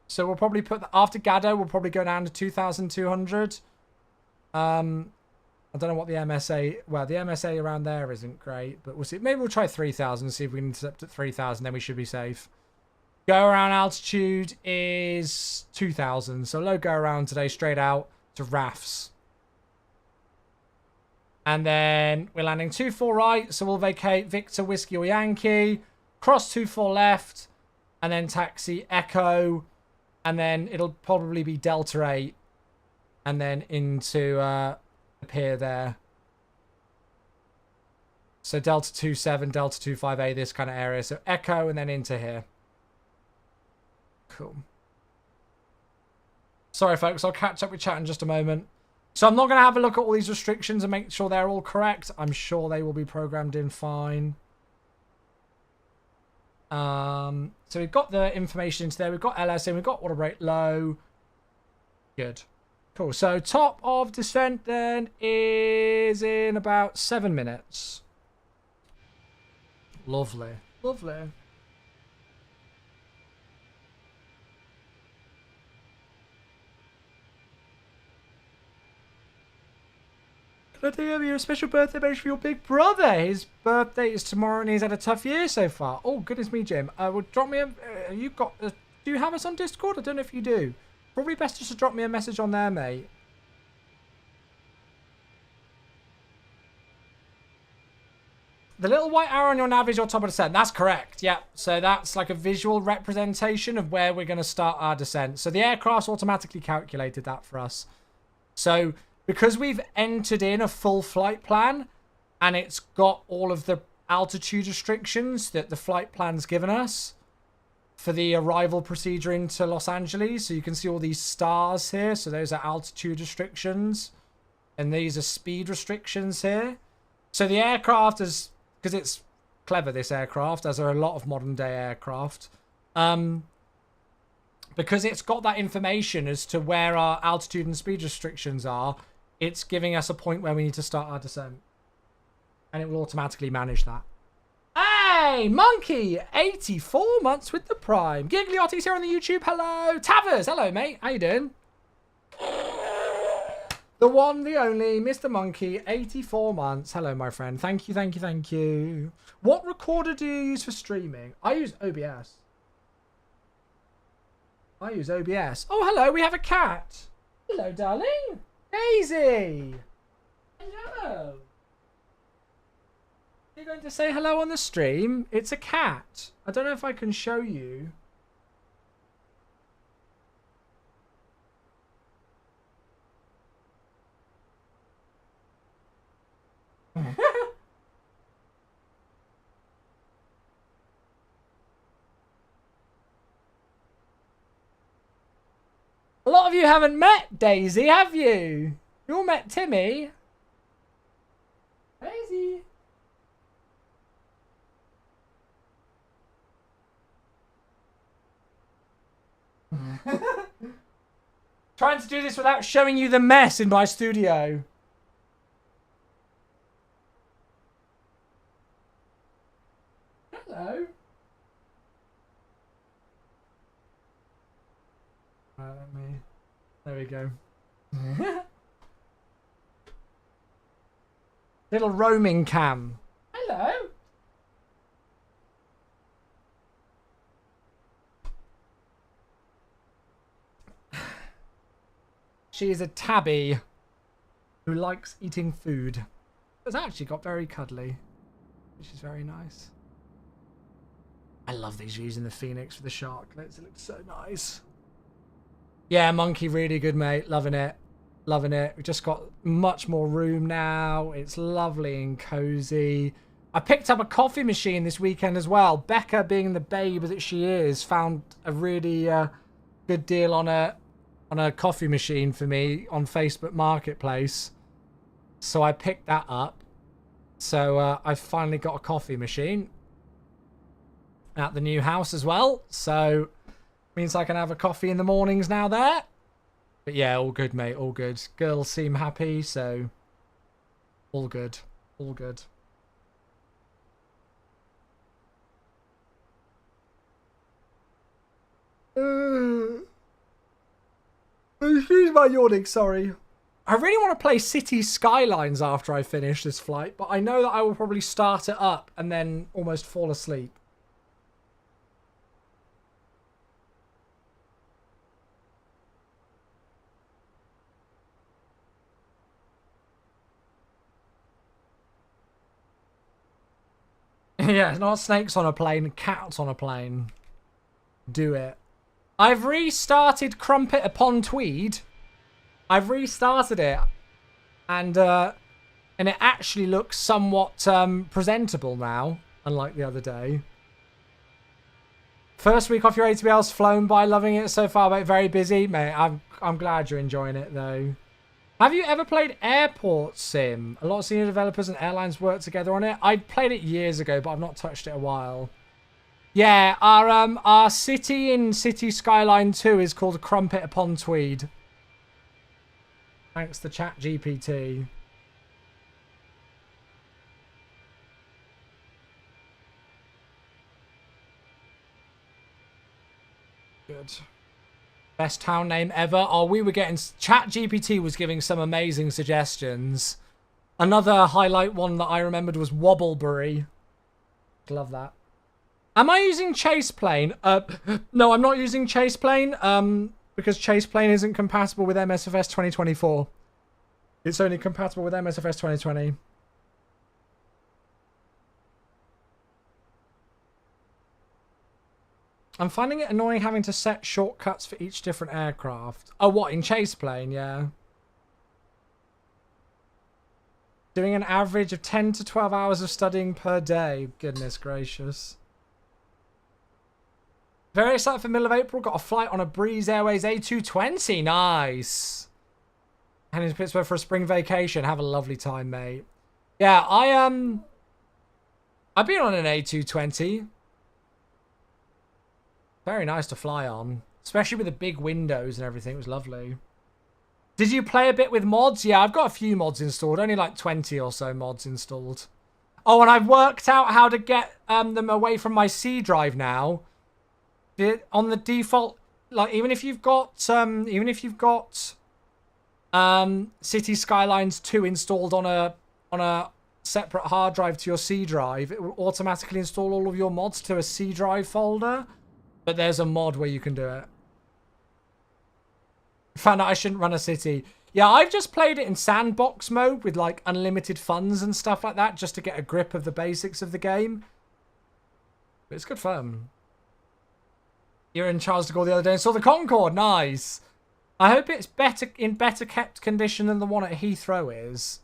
So we'll probably put... After Gaddo, we'll probably go down to 2,200. I don't know what the MSA... Well, the MSA around there isn't great, but we'll see. Maybe we'll try 3,000, see if we can intercept at 3,000, then we should be safe. Go around altitude is 2,000. So low go around today, straight out to RAFs. And then we're landing 24 right, so we'll vacate Victor, Whiskey or Yankee. Cross 24 left, and then taxi Echo. And then it'll probably be Delta 8. And then into the pier there. So Delta 27, Delta 25A, this kind of area. So Echo and then into here. Cool. Sorry, folks. I'll catch up with chat in just a moment. So I'm not going to have a look at all these restrictions and make sure they're all correct. I'm sure they will be programmed in fine. So we've got the information into there. We've got LS in. We've got water rate low. Good. Cool. So top of descent then is in about 7 minutes. Lovely. Lovely. Can I tell you a special birthday message for your big brother? His birthday is tomorrow and he's had a tough year so far. Oh, goodness me, Jim. Well, drop me a... you've got... do you have us on Discord? I don't know if you do. Probably best just to drop me a message on there, mate. The little white arrow on your nav is your top of descent. That's correct. Yeah. So that's like a visual representation of where we're going to start our descent. So the aircraft's automatically calculated that for us. So because we've entered in a full flight plan and it's got all of the altitude restrictions that the flight plan's given us for the arrival procedure into Los Angeles. So you can see all these stars here. So those are altitude restrictions. And these are speed restrictions here. So the aircraft is... Because it's clever, this aircraft, as are a lot of modern day aircraft. Because it's got that information as to where our altitude and speed restrictions are, it's giving us a point where we need to start our descent. And it will automatically manage that. Hey, Monkey! 84 months with the Prime. Gigliotti's here on the YouTube. Hello. Tavers. Hello, mate. How you doing? The one, the only, Mr. Monkey, 84 months. Hello, my friend. Thank you, thank you, thank you. What recorder do you use for streaming? I use OBS. I use OBS. Oh, hello, we have a cat. Hello, darling. Daisy. Hello. You're going to say hello on the stream? It's a cat. I don't know if I can show you. A lot of you haven't met Daisy, have you? You all met Timmy. Daisy. Trying to do this without showing you the mess in my studio. Hello. Let me... There we go. Little roaming cam. Hello. She is a tabby who likes eating food. It's actually got very cuddly, which is very nice. I love these views in the Phoenix with the sharklets. It looks so nice. Yeah, Monkey, really good, mate. Loving it. Loving it. We've just got much more room now. It's lovely and cozy. I picked up a coffee machine this weekend as well. Becca, being the babe that she is, found a really good deal on a coffee machine for me on Facebook Marketplace. So I picked that up. So I finally got a coffee machine at the new house as well. So means I can have a coffee in the mornings now there. But yeah, all good, mate. All good. Girls seem happy, so all good. All good. Excuse my yawning, sorry. I really want to play City Skylines after I finish this flight, but I know that I will probably start it up and then almost fall asleep. Yeah, it's not snakes on a plane, cats on a plane. Do it. I've restarted Crumpet Upon Tweed. I've restarted it. And it actually looks somewhat presentable now, unlike the other day. First week off your ATBL's flown by, loving it so far, but very busy. Mate, I'm glad you're enjoying it, though. Have you ever played Airport Sim? A lot of senior developers and airlines work together on it. I played it years ago, but I've not touched it in a while. Yeah, our city in City Skyline 2 is called Crumpet Upon Tweed. Thanks to ChatGPT. Good. Best town name ever. Oh, we were getting... ChatGPT was giving some amazing suggestions. Another highlight one that I remembered was Wobblebury. Love that. Am I using Chaseplane? No, I'm not using Chaseplane. Because Chaseplane isn't compatible with MSFS 2024. It's only compatible with MSFS 2020. I'm finding it annoying having to set shortcuts for each different aircraft. Oh, what? In Chaseplane? Yeah. Doing an average of 10 to 12 hours of studying per day. Goodness gracious. Very excited for middle of April. Got a flight on a Breeze Airways A220. Nice. Heading to Pittsburgh for a spring vacation. Have a lovely time, mate. Yeah, I've been on an A220. Very nice to fly on. Especially with the big windows and everything. It was lovely. Did you play a bit with mods? Yeah, I've got a few mods installed. Only like 20 or so mods installed. Oh, and I've worked out how to get them away from my C drive now. On the default, like even if you've got City Skylines 2 installed on a separate hard drive to your C drive, it will automatically install all of your mods to a C drive folder. But there's a mod where you can do it. Found out I shouldn't run a city. Yeah, I've just played it in sandbox mode with like unlimited funds and stuff like that just to get a grip of the basics of the game. But it's good fun. You're in Charles de Gaulle the other day and saw the Concorde. Nice. I hope it's in better kept condition than the one at Heathrow is.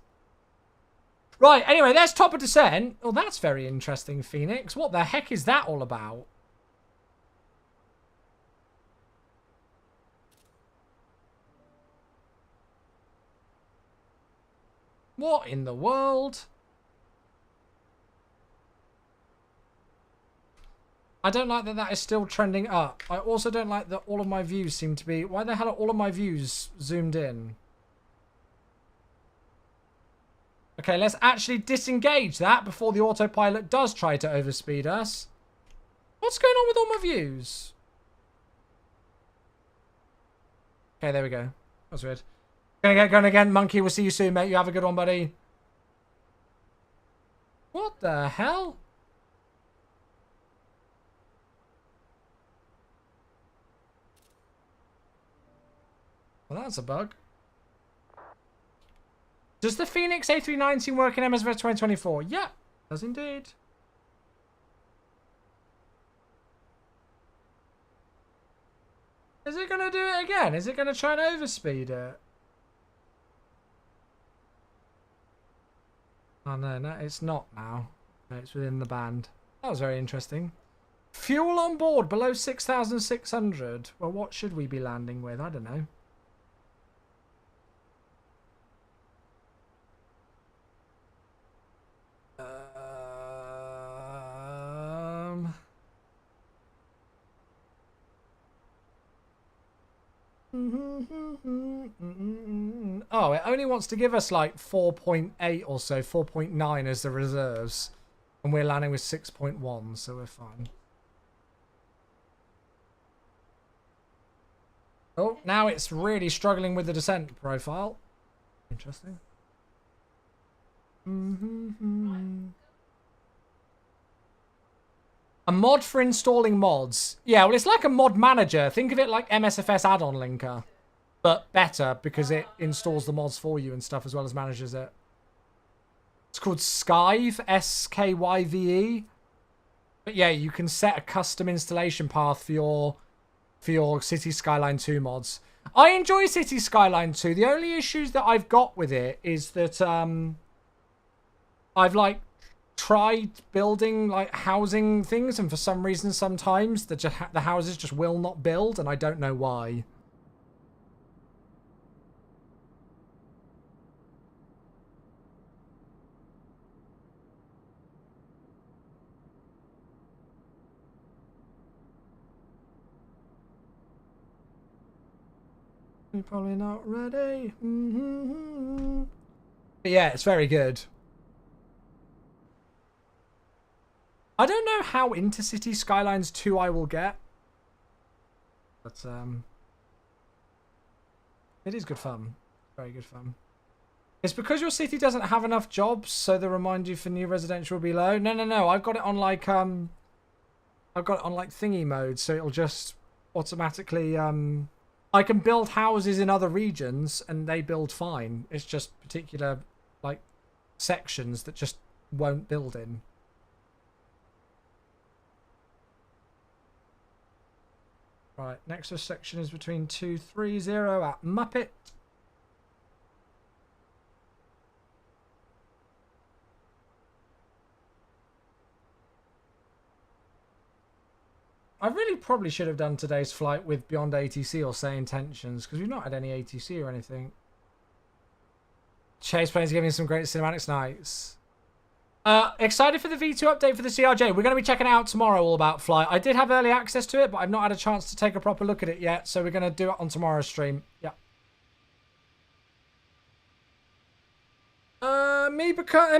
Right, anyway, there's top of descent. Oh, that's very interesting, Phoenix. What the heck is that all about? What in the world? I don't like that that is still trending up. I also don't like that all of my views seem to be... Why the hell are all of my views zoomed in? Okay, let's actually disengage that before the autopilot does try to overspeed us. What's going on with all my views? Okay, there we go. That's weird. Gonna get going again, Monkey. We'll see you soon, mate. You have a good one, buddy. What the hell? Well, that's a bug. Does the Phoenix A319 work in MSFS 2024? Yeah, does indeed. Is it going to do it again? Is it going to try and overspeed it? Oh, no, it's not now. No, it's within the band. That was very interesting. Fuel on board below 6,600. Well, what should we be landing with? I don't know. Oh, it only wants to give us like 4.8 or so, 4.9 as the reserves. And we're landing with 6.1, so we're fine. Oh, now it's really struggling with the descent profile. Interesting. A mod for installing mods. Yeah, well, it's like a mod manager. Think of it like MSFS add-on linker, but better because it installs the mods for you and stuff as well as manages it. It's called Skyve, S-K-Y-V-E. But yeah, you can set a custom installation path for your City Skyline 2 mods. I enjoy City Skyline 2. The only issues that I've got with it is that I've like tried building like housing things, and for some reason sometimes the houses just will not build, and I don't know why. You're probably not ready. But yeah, it's very good. I don't know how into City Skylines 2 I will get. But it is good fun. Very good fun. It's because your city doesn't have enough jobs, so the reminder for new residential will be low. No. I've got it on like thingy mode, so it'll just automatically I can build houses in other regions and they build fine. It's just particular like sections that just won't build in. Right, next section is between 230 at Muppet. I really probably should have done today's flight with Beyond ATC or Say Intentions, because we've not had any ATC or anything. Chase Plane's giving some great cinematics nights. Excited for the V2 update for the CRJ. We're going to be checking it out tomorrow, all about flight. I did have early access to it, but I've not had a chance to take a proper look at it yet, so we're going to do it on tomorrow's stream. Yeah.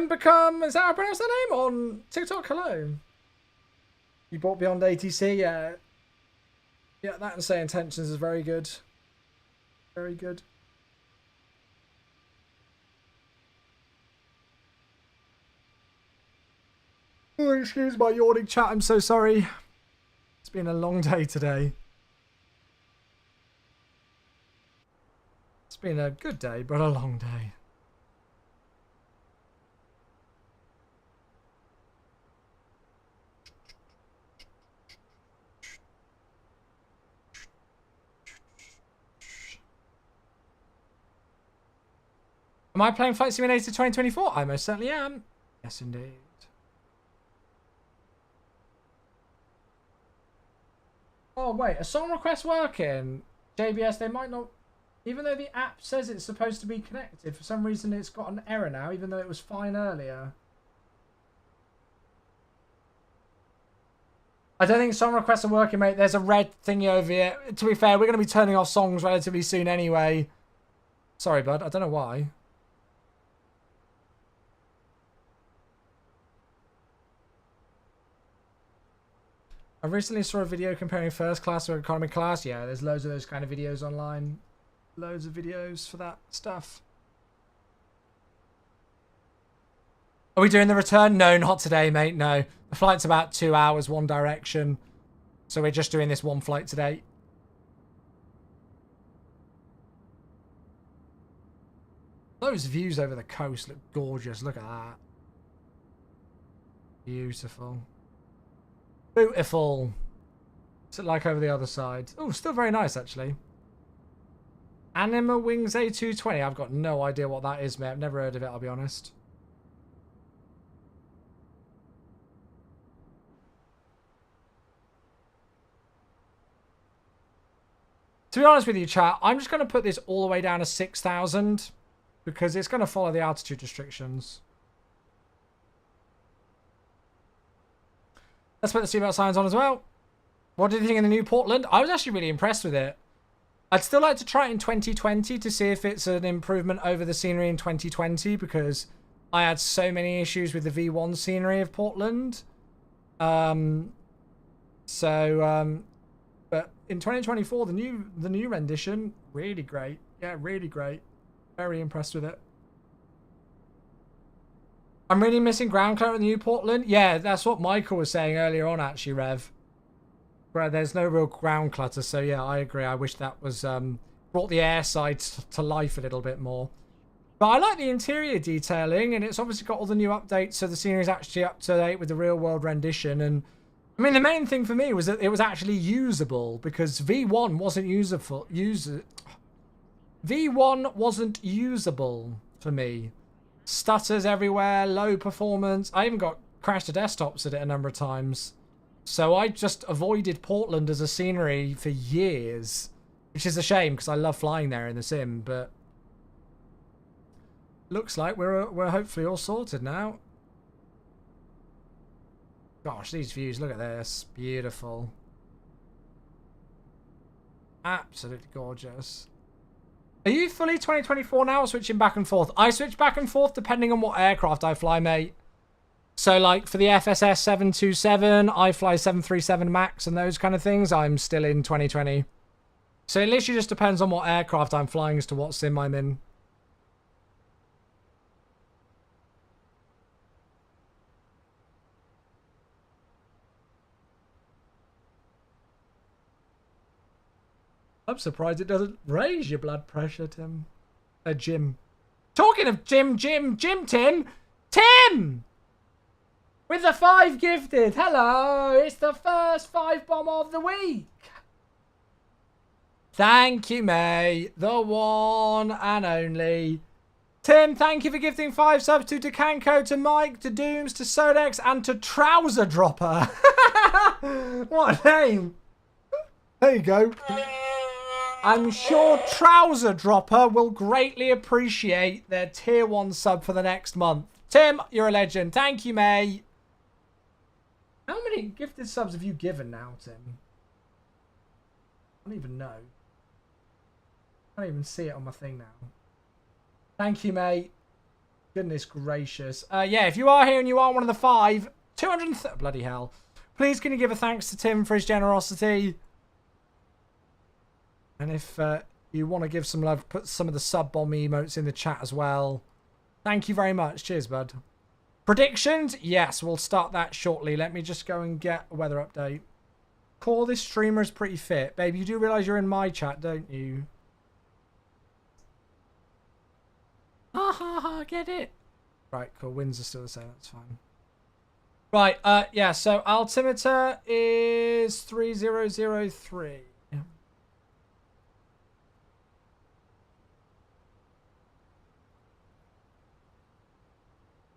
Become, is that how I pronounce that name on TikTok? Hello. You bought Beyond ATC, yeah. Yeah, that and Say Intentions is very good. Very good. Oh, excuse my yawning chat, I'm so sorry. It's been a long day today. It's been a good day, but a long day. Am I playing Flight Simulator 2024? I most certainly am. Yes, indeed. Oh, wait. A song request working? JBS, they might not... Even though the app says it's supposed to be connected, for some reason it's got an error now, even though it was fine earlier. I don't think song requests are working, mate. There's a red thingy over here. To be fair, we're going to be turning off songs relatively soon anyway. Sorry, bud. I don't know why. I recently saw a video comparing first class to economy class. Yeah, there's loads of those kind of videos online. Loads of videos for that stuff. Are we doing the return? No, not today, mate. No. The flight's about 2 hours, one direction. So we're just doing this one flight today. Those views over the coast look gorgeous. Look at that. Beautiful. Beautiful. What's it like over the other side? Oh, still very nice, actually. Anima Wings A220. I've got no idea what that is, mate. I've never heard of it, I'll be honest. To be honest with you, chat, I'm just going to put this all the way down to 6,000 because it's going to follow the altitude restrictions. Let's put the seatbelt signs on as well. What did you think of the new Portland? I was actually really impressed with it. I'd still like to try it in 2020 to see if it's an improvement over the scenery in 2020 because I had so many issues with the V1 scenery of Portland. But in 2024, the new rendition, really great. Yeah, really great. Very impressed with it. I'm really missing ground clear at the new Portland. Yeah, that's what Michael was saying earlier on, actually, Rev. Where there's no real ground clutter. So yeah, I agree. I wish that was brought the air side to life a little bit more. But I like the interior detailing, and it's obviously got all the new updates, so the scenery is actually up to date with the real world rendition. And I mean, the main thing for me was that it was actually usable, because V1 wasn't usable. V1 wasn't usable for me. Stutters everywhere, low performance. I even got crashed to desktops at it a number of times. So I just avoided Portland as a scenery for years, which is a shame because I love flying there in the sim. But looks like we're hopefully all sorted now. Gosh, these views! Look at this, beautiful, absolutely gorgeous. Are you fully 2024 now, or switching back and forth? I switch back and forth depending on what aircraft I fly, mate. So, like, for the FSS 727, I fly 737 MAX and those kind of things. I'm still in 2020. So it literally just depends on what aircraft I'm flying as to what sim I'm in. I'm surprised it doesn't raise your blood pressure, Tim. Jim. Talking of Tim! Tim! With the 5 gifted. Hello! It's the first 5 bomb of the week. Thank you, mate. The one and only. Tim, thank you for gifting 5 subs to Decanco, to Mike, to Dooms, to Sodex, and to Trouser Dropper. What a name. There you go. I'm sure Trouser Dropper will greatly appreciate their tier 1 sub for the next month. Tim, you're a legend. Thank you, mate. How many gifted subs have you given now, Tim? I don't even know. I don't even see it on my thing now. Thank you, mate. Goodness gracious. Yeah, if you are here and you are one of the 5, 230... Bloody hell. Please can you give a thanks to Tim for his generosity? And if you want to give some love, put some of the sub bomb emotes in the chat as well. Thank you very much. Cheers, bud. Predictions? Yes, we'll start that shortly. Let me just go and get a weather update. Call this streamer is pretty fit. Babe, you do realise you're in my chat, don't you? Ha ha ha, get it. Right, cool. Winds are still the same. That's fine. Right, yeah, so altimeter is 3003.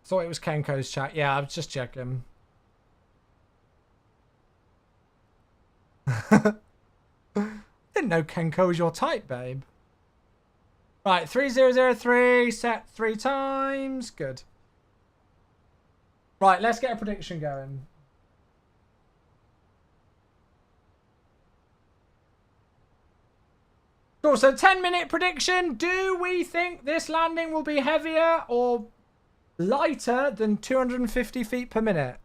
Thought it was Kenko's chat. Yeah, I was just checking. Didn't know Kenko was your type, babe. Right, 3003, set 3 times. Good. Right, let's get a prediction going. Cool, so 10-minute prediction. Do we think this landing will be heavier or lighter than 250 feet per minute?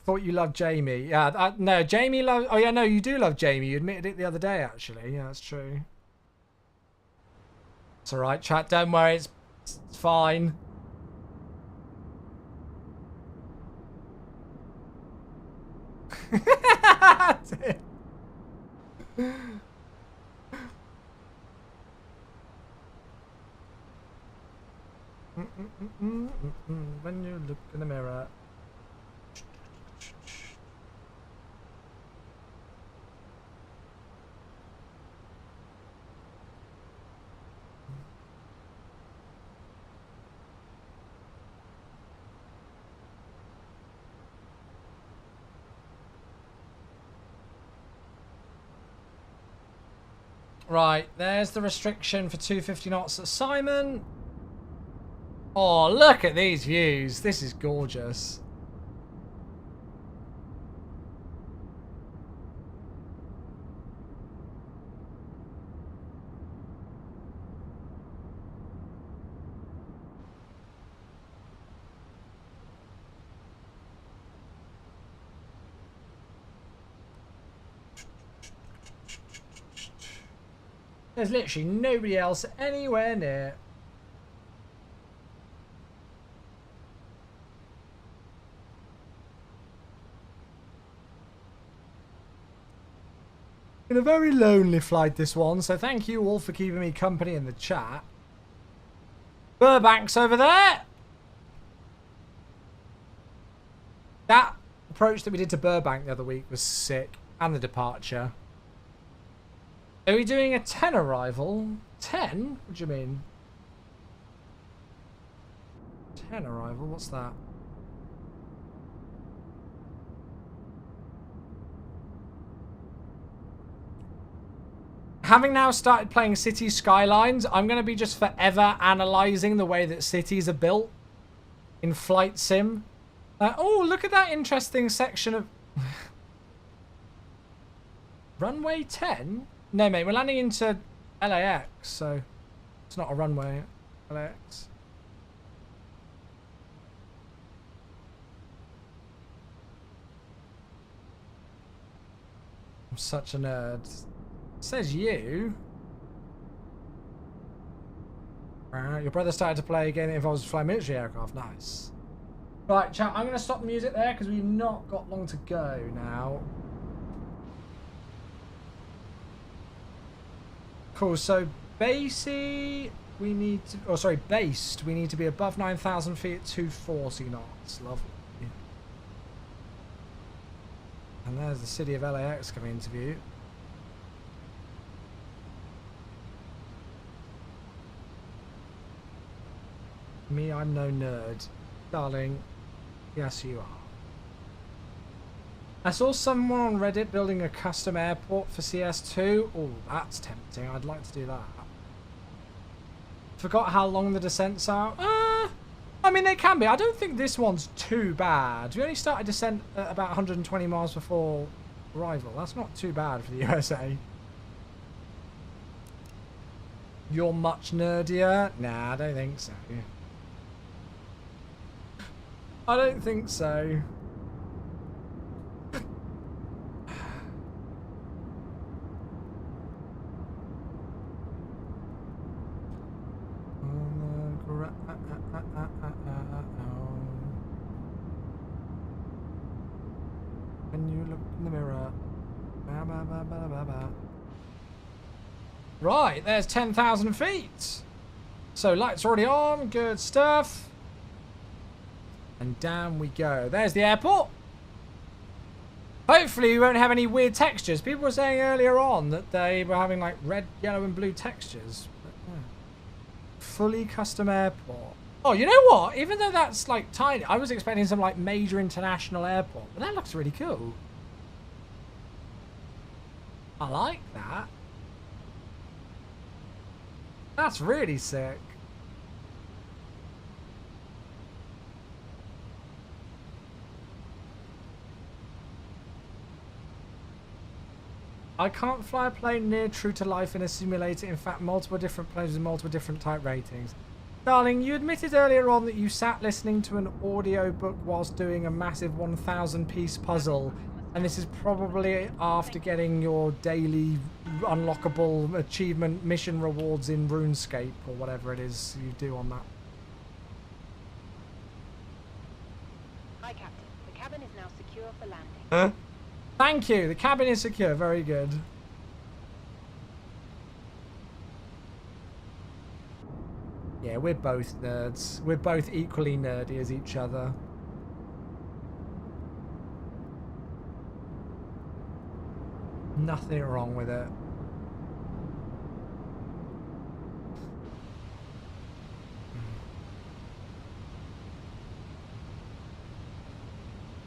Thought you loved Jamie. Yeah, no, Jamie loves... Oh, yeah, no, you do love Jamie. You admitted it the other day, actually. Yeah, that's true. It's all right, chat. Don't worry. It's fine. When you look in the mirror. Right, there's the restriction for 250 knots at Simon. Oh, look at these views. This is gorgeous. There's literally nobody else anywhere near. Been a very lonely flight, this one, so thank you all for keeping me company in the chat. Burbank's over there. That approach that we did to Burbank the other week was sick, and the departure. Are we doing a 10 arrival? 10? What do you mean? 10 arrival? What's that? Having now started playing City Skylines, I'm going to be just forever analysing the way that cities are built in Flight Sim. Oh, look at that interesting section of... Runway 10? No, mate, we're landing into LAX, so it's not a runway. LAX. I'm such a nerd. Says you. Your brother started to play a game that involves flying military aircraft. Nice. Right, chat, I'm going to stop the music there because we've not got long to go now. Cool, so basey, we need to... Oh, sorry, based, we need to be above 9,000 feet at 240 knots. Lovely. And there's the city of LAX coming into view. Me, I'm no nerd. Darling, yes you are. I saw someone on Reddit building a custom airport for CS2. Oh, that's tempting. I'd like to do that. Forgot how long the descents are. I mean, they can be. I don't think this one's too bad. We only started descent at about 120 miles before arrival. That's not too bad for the USA. You're much nerdier? Nah, I don't think so. I don't think so. When you look in the mirror. Right, there's 10,000 feet. So lights already on, good stuff. And down we go. There's the airport. Hopefully we won't have any weird textures. People were saying earlier on that they were having like red, yellow and blue textures. But, yeah. Fully custom airport. Oh, you know what? Even though that's like tiny, I was expecting some like major international airport. But that looks really cool. I like that. That's really sick. I can't fly a plane near true to life in a simulator. In fact, multiple different planes with multiple different type ratings. Darling, you admitted earlier on that you sat listening to an audio book whilst doing a massive 1,000 piece puzzle. And this is probably after getting your daily unlockable achievement mission rewards in RuneScape or whatever it is you do on that. Hi, Captain. The cabin is now secure for landing. Huh? Thank you. The cabin is secure. Very good. Yeah, we're both nerds. We're both equally nerdy as each other. Nothing wrong with it.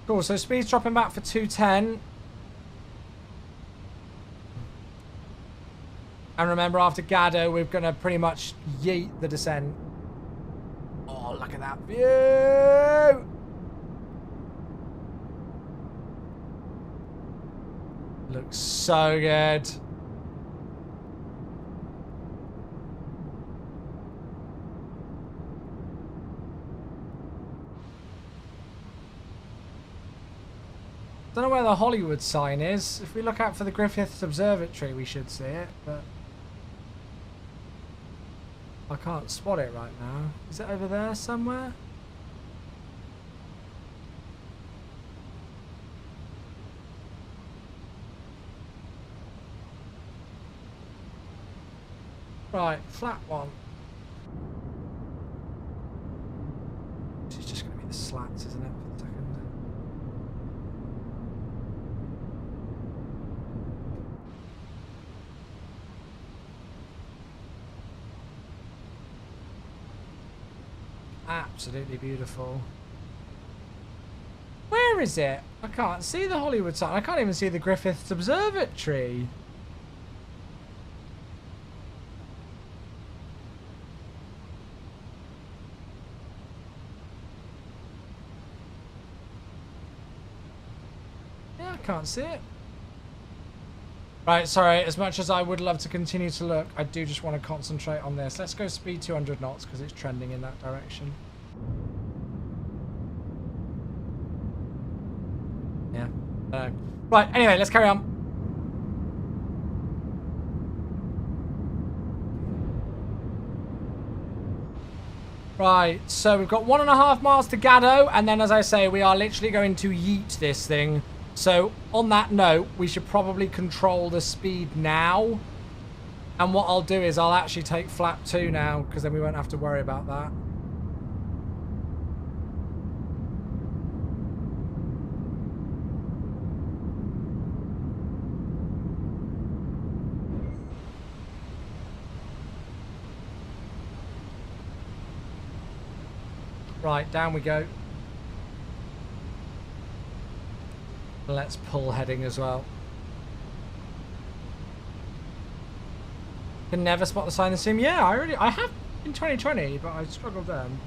Cool, so speed's dropping back for 210. And remember, after Gado, we're going to pretty much yeet the descent. Oh, look at that view! Looks so good. Don't know where the Hollywood sign is. If we look out for the Griffiths Observatory, we should see it, but I can't spot it right now. Is it over there somewhere? Right, flat one. This is just going to be the slats, isn't it, for a second? Absolutely beautiful. Where is it? I can't see the Hollywood sign. I can't even see the Griffiths Observatory. Yeah, I can't see it. Right, sorry, as much as I would love to continue to look, I do just want to concentrate on this. Let's go speed 200 knots because it's trending in that direction. Yeah, I know. Right, anyway, let's carry on. Right, so we've got 1.5 miles to Gaddo, and then, as I say, we are literally going to yeet this thing. So, on that note, we should probably control the speed now. And what I'll do is I'll actually take flap 2 now, because then we won't have to worry about that. Right, down we go. Let's pull heading as well. Can never spot the sign in the sim. Yeah, I have in 2020, but I struggled then.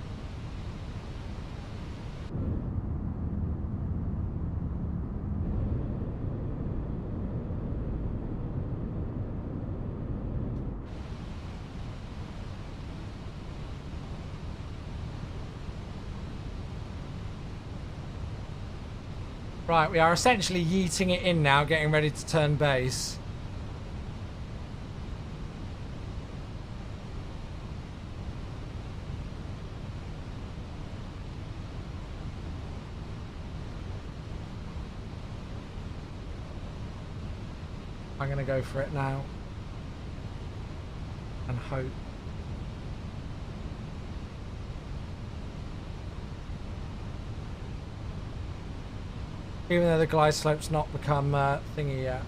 Right, we are essentially yeeting it in now, getting ready to turn base. I'm going to go for it now. And hope. Even though the glide slope's not become thingy yet.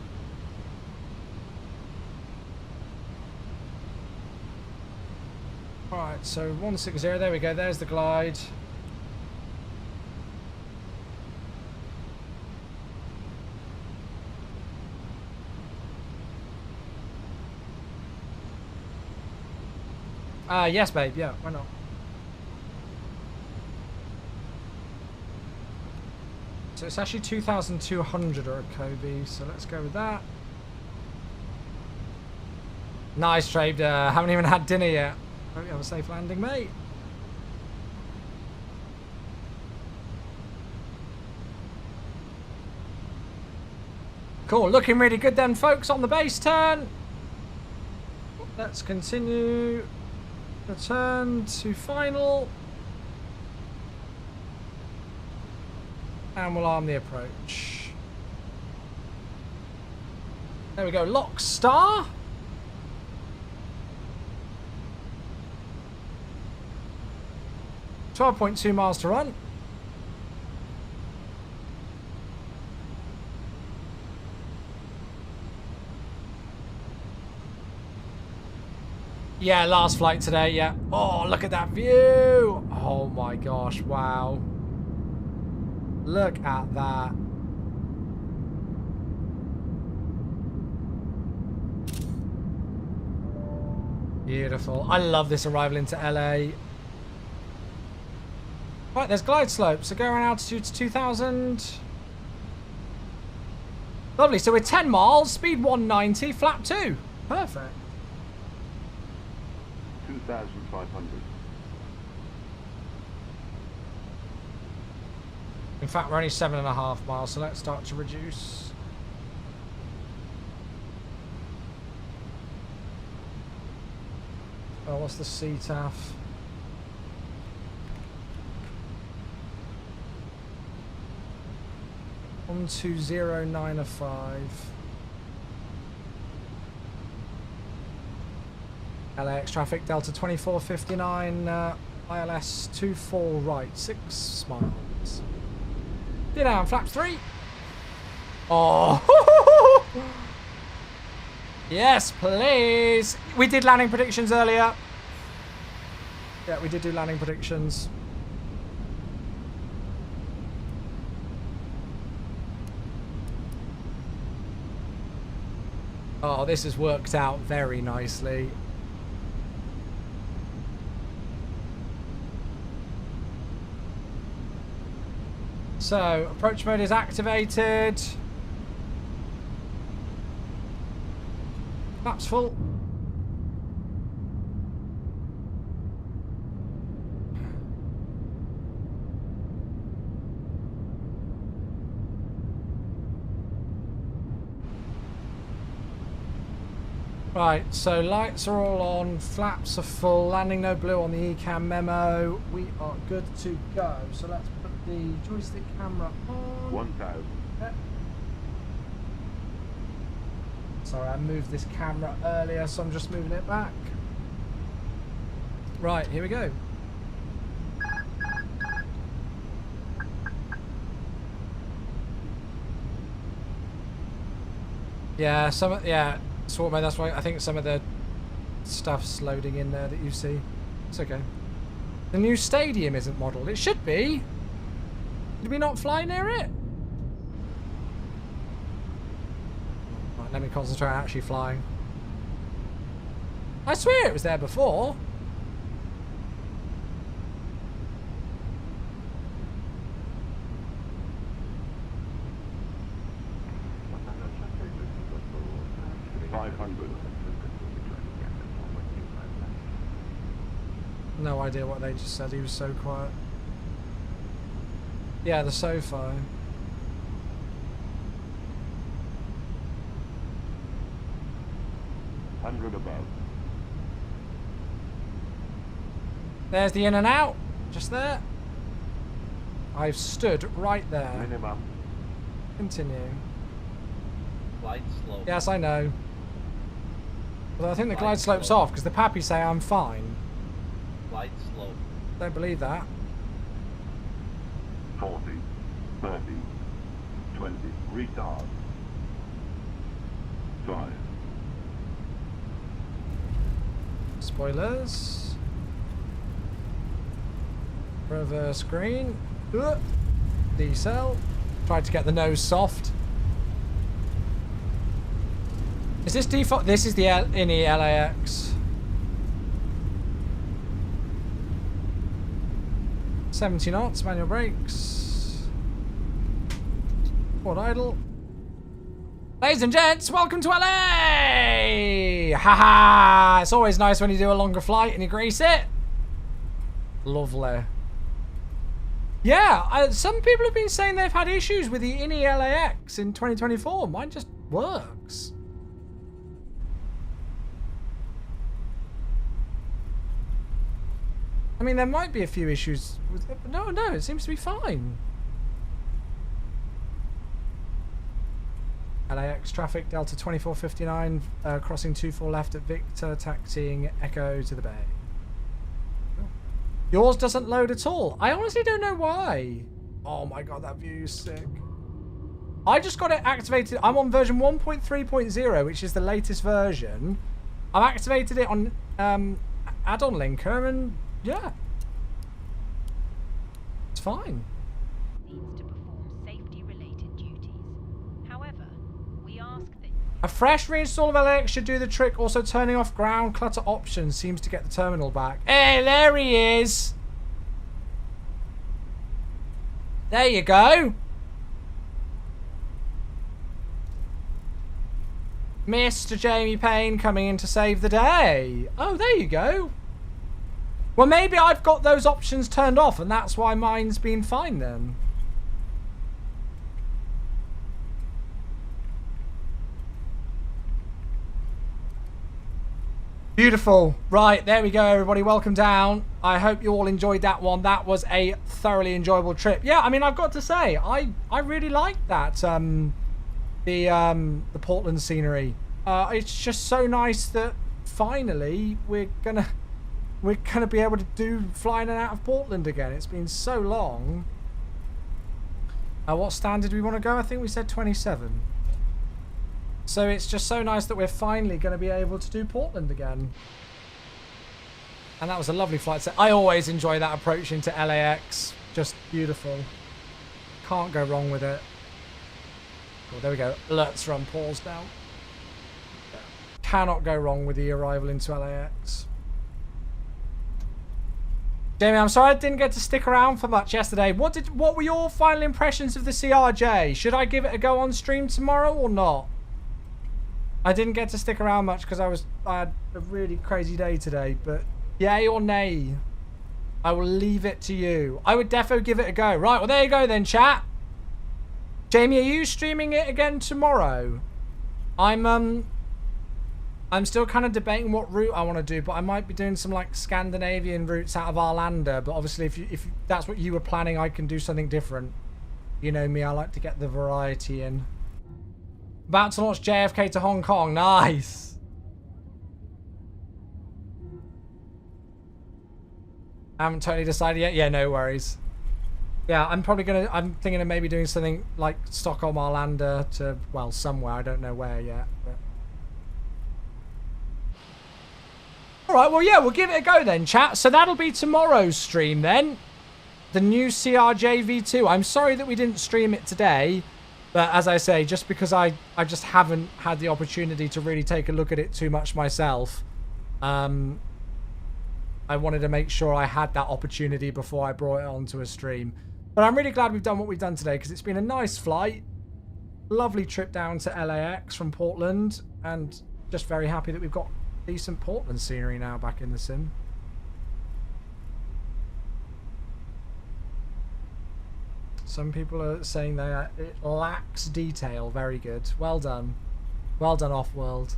Alright, so 160, there we go, there's the glide. Yes babe, yeah, why not? So it's actually 2,200 or a Kobe, so let's go with that. Nice trade, haven't even had dinner yet. Hope you have a safe landing, mate. Cool, looking really good then, folks, on the base turn. Let's continue. Return to final. And we'll arm the approach. There we go, lock star. .2 miles to run. Yeah, last flight today, yeah. Oh, look at that view. Oh my gosh, wow. Look at that. Beautiful. I love this arrival into LA. Right, there's glide slope. So go around altitude to 2,000. Lovely. So we're 10 miles, speed 190, flap 2. Perfect. 2,500. In fact, we're only 7.5 miles, so let's start to reduce. Oh, what's the CTAF? On 20905. LAX traffic Delta 2459 ILS 24 right 6 miles. Get down, flaps 3. Oh, yes, please. We did landing predictions earlier. Yeah, we did do landing predictions. Oh, this has worked out very nicely. So, approach mode is activated. Map's full. Right, so lights are all on, flaps are full, landing no blue on the ECAM memo. We are good to go. So let's put the joystick camera on. 1000. Okay. Sorry, I moved this camera earlier, so I'm just moving it back. Right, here we go. Yeah, sort mode, that's why I think some of the stuff's loading in there that you see. It's okay. The new stadium isn't modelled. It should be. Did we not fly near it? Right, let me concentrate on actually flying. I swear it was there before. No idea what they just said. He was so quiet. Yeah, the SOFI. $100 above. There's the in and out. Just there. I've stood right there. Minimum. Continue. Glide slope. Yes, I know. Although I think the glide Glide slope's slope. off because the pappies say I'm fine. Glide slope. Don't believe that. 40, 30, 20, retard. 5. Spoilers. Reverse green. Decel. Tried to get the nose soft. Is this default? This is the INI LAX. 70 knots, manual brakes. Port idle. Ladies and gents, welcome to LA! Haha! It's always nice when you do a longer flight and you grease it. Lovely. Yeah, some people have been saying they've had issues with the INI LAX in 2024. Mine just works. I mean, there might be a few issues with it, but no, it seems to be fine. LAX traffic, Delta 2459, crossing 24 left at Victor, taxiing Echo to the bay. Yours doesn't load at all. I honestly don't know why. Oh my god, that view is sick. I just got it activated. I'm on version 1.3.0, which is the latest version. I've activated it on add-on linker, and yeah, it's fine. Needs to perform safety-related duties. However, we ask that A fresh reinstall of LAX should do the trick. Also, turning off ground clutter options seems to get the terminal back. Hey, there he is. There you go. Mr. Jamie Payne coming in to save the day. Oh, there you go. Well, maybe I've got those options turned off and that's why mine's been fine then. Beautiful. Right, there we go, everybody. Welcome down. I hope you all enjoyed that one. That was a thoroughly enjoyable trip. Yeah, I mean, I've got to say, I really liked that. The Portland scenery. It's just so nice that finally we're gonna be able to do flying in and out of Portland again. It's been so long. What standard do we want to go? I think we said 27. So it's just so nice that we're finally going to be able to do Portland again. And that was a lovely flight set. I always enjoy that approach into LAX. Just beautiful. Can't go wrong with it. Cool, there we go. Let's run pause down. Cannot go wrong with the arrival into LAX. Jamie, I'm sorry I didn't get to stick around for much yesterday. What were your final impressions of the CRJ? Should I give it a go on stream tomorrow or not? I didn't get to stick around much because I had a really crazy day today, but yay or nay? I will leave it to you. I would defo give it a go. Right, well there you go then, chat. Jamie, are you streaming it again tomorrow? I'm still kind of debating what route I want to do, but I might be doing some like Scandinavian routes out of Arlanda, but obviously if that's what you were planning, I can do something different. You know me, I like to get the variety in. About to launch JFK to Hong Kong. Nice. I haven't totally decided yet. Yeah, no worries. Yeah, I'm thinking of maybe doing something like Stockholm, Arlanda to, well, somewhere. I don't know where yet. But... Alright, well, yeah, we'll give it a go then, chat. So that'll be tomorrow's stream then. The new CRJ V2. I'm sorry that we didn't stream it today. But as I say, just because I just haven't had the opportunity to really take a look at it too much myself, I wanted to make sure I had that opportunity before I brought it onto a stream. But I'm really glad we've done what we've done today because it's been a nice flight. Lovely trip down to LAX from Portland. And just very happy that we've got decent Portland scenery now back in the sim. Some people are saying that it lacks detail. Very good. Well done. Well done, Off-World.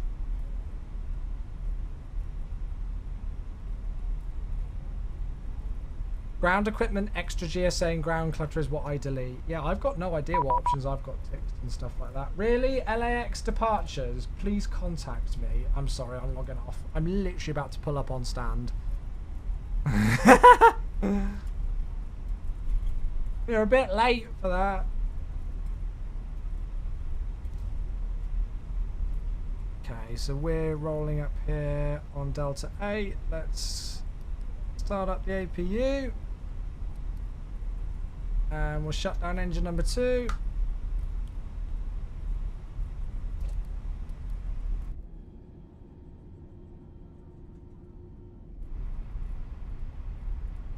Ground equipment, extra GSA and ground clutter is what I delete. Yeah, I've got no idea what options I've got ticked and stuff like that. Really? LAX departures? Please contact me. I'm sorry, I'm logging off. I'm literally about to pull up on stand. You're a bit late for that. Okay, so we're rolling up here on Delta 8. Let's start up the APU. And we'll shut down engine number 2.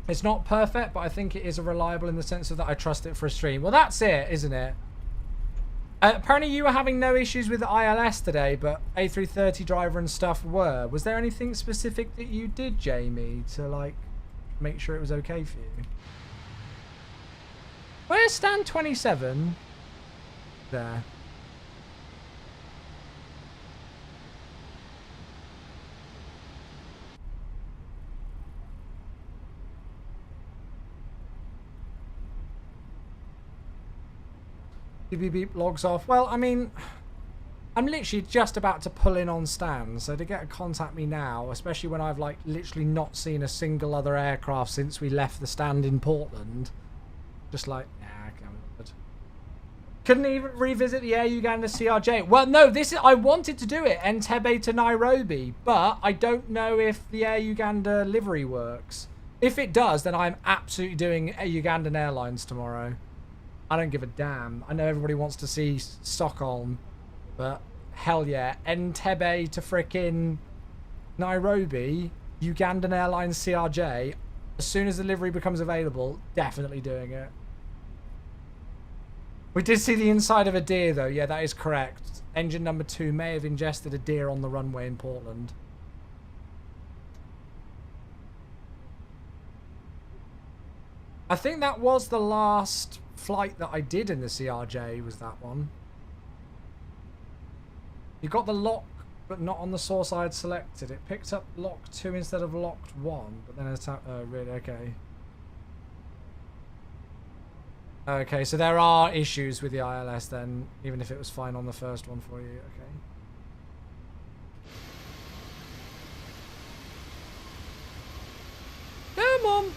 It's not perfect, but I think it is reliable in the sense of that I trust it for a stream. Well, that's it, isn't it? Apparently you were having no issues with the ILS today, but A330 driver and stuff were. Was there anything specific that you did, Jamie, to, like, make sure it was okay for you? Where's stand 27? There. Beep beep logs off. Well, I mean, I'm literally just about to pull in on stand, so to get to contact me now, especially when I've like literally not seen a single other aircraft since we left the stand in Portland, just like, nah, I can't. Couldn't even revisit the Air Uganda CRJ. Well, no, I wanted to do it Entebbe to Nairobi, but I don't know if the Air Uganda livery works. If it does, then I'm absolutely doing Air Ugandan Airlines tomorrow. I don't give a damn. I know everybody wants to see Stockholm, but hell yeah. Entebbe to frickin' Nairobi, Ugandan Airlines CRJ. As soon as the livery becomes available, definitely doing it. We did see the inside of a deer though. Yeah, that is correct. Engine number 2 may have ingested a deer on the runway in Portland. I think that was the last flight that I did in the CRJ, was that one. You got the lock but not on the source I had selected. It picked up lock 2 instead of locked 1, but then it's... Oh, really? Okay. Okay, so there are issues with the ILS then, even if it was fine on the first one for you. Okay. Come on!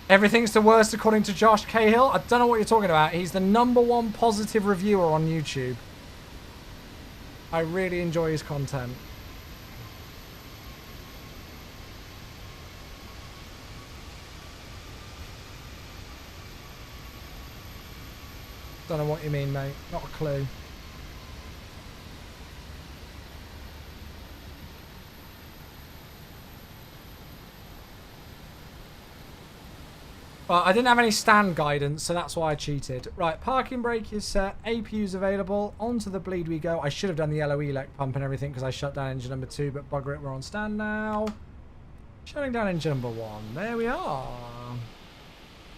Everything's the worst according to Josh Cahill. I don't know what you're talking about. He's the #1 positive reviewer on YouTube. I really enjoy his content. Don't know what you mean, mate. Not a clue. Well, I didn't have any stand guidance, so that's why I cheated. Right, parking brake is set. APU's available. Onto the bleed we go. I should have done the LOE pump and everything because I shut down engine number 2, but bugger it, we're on stand now. Shutting down engine number 1. There we are.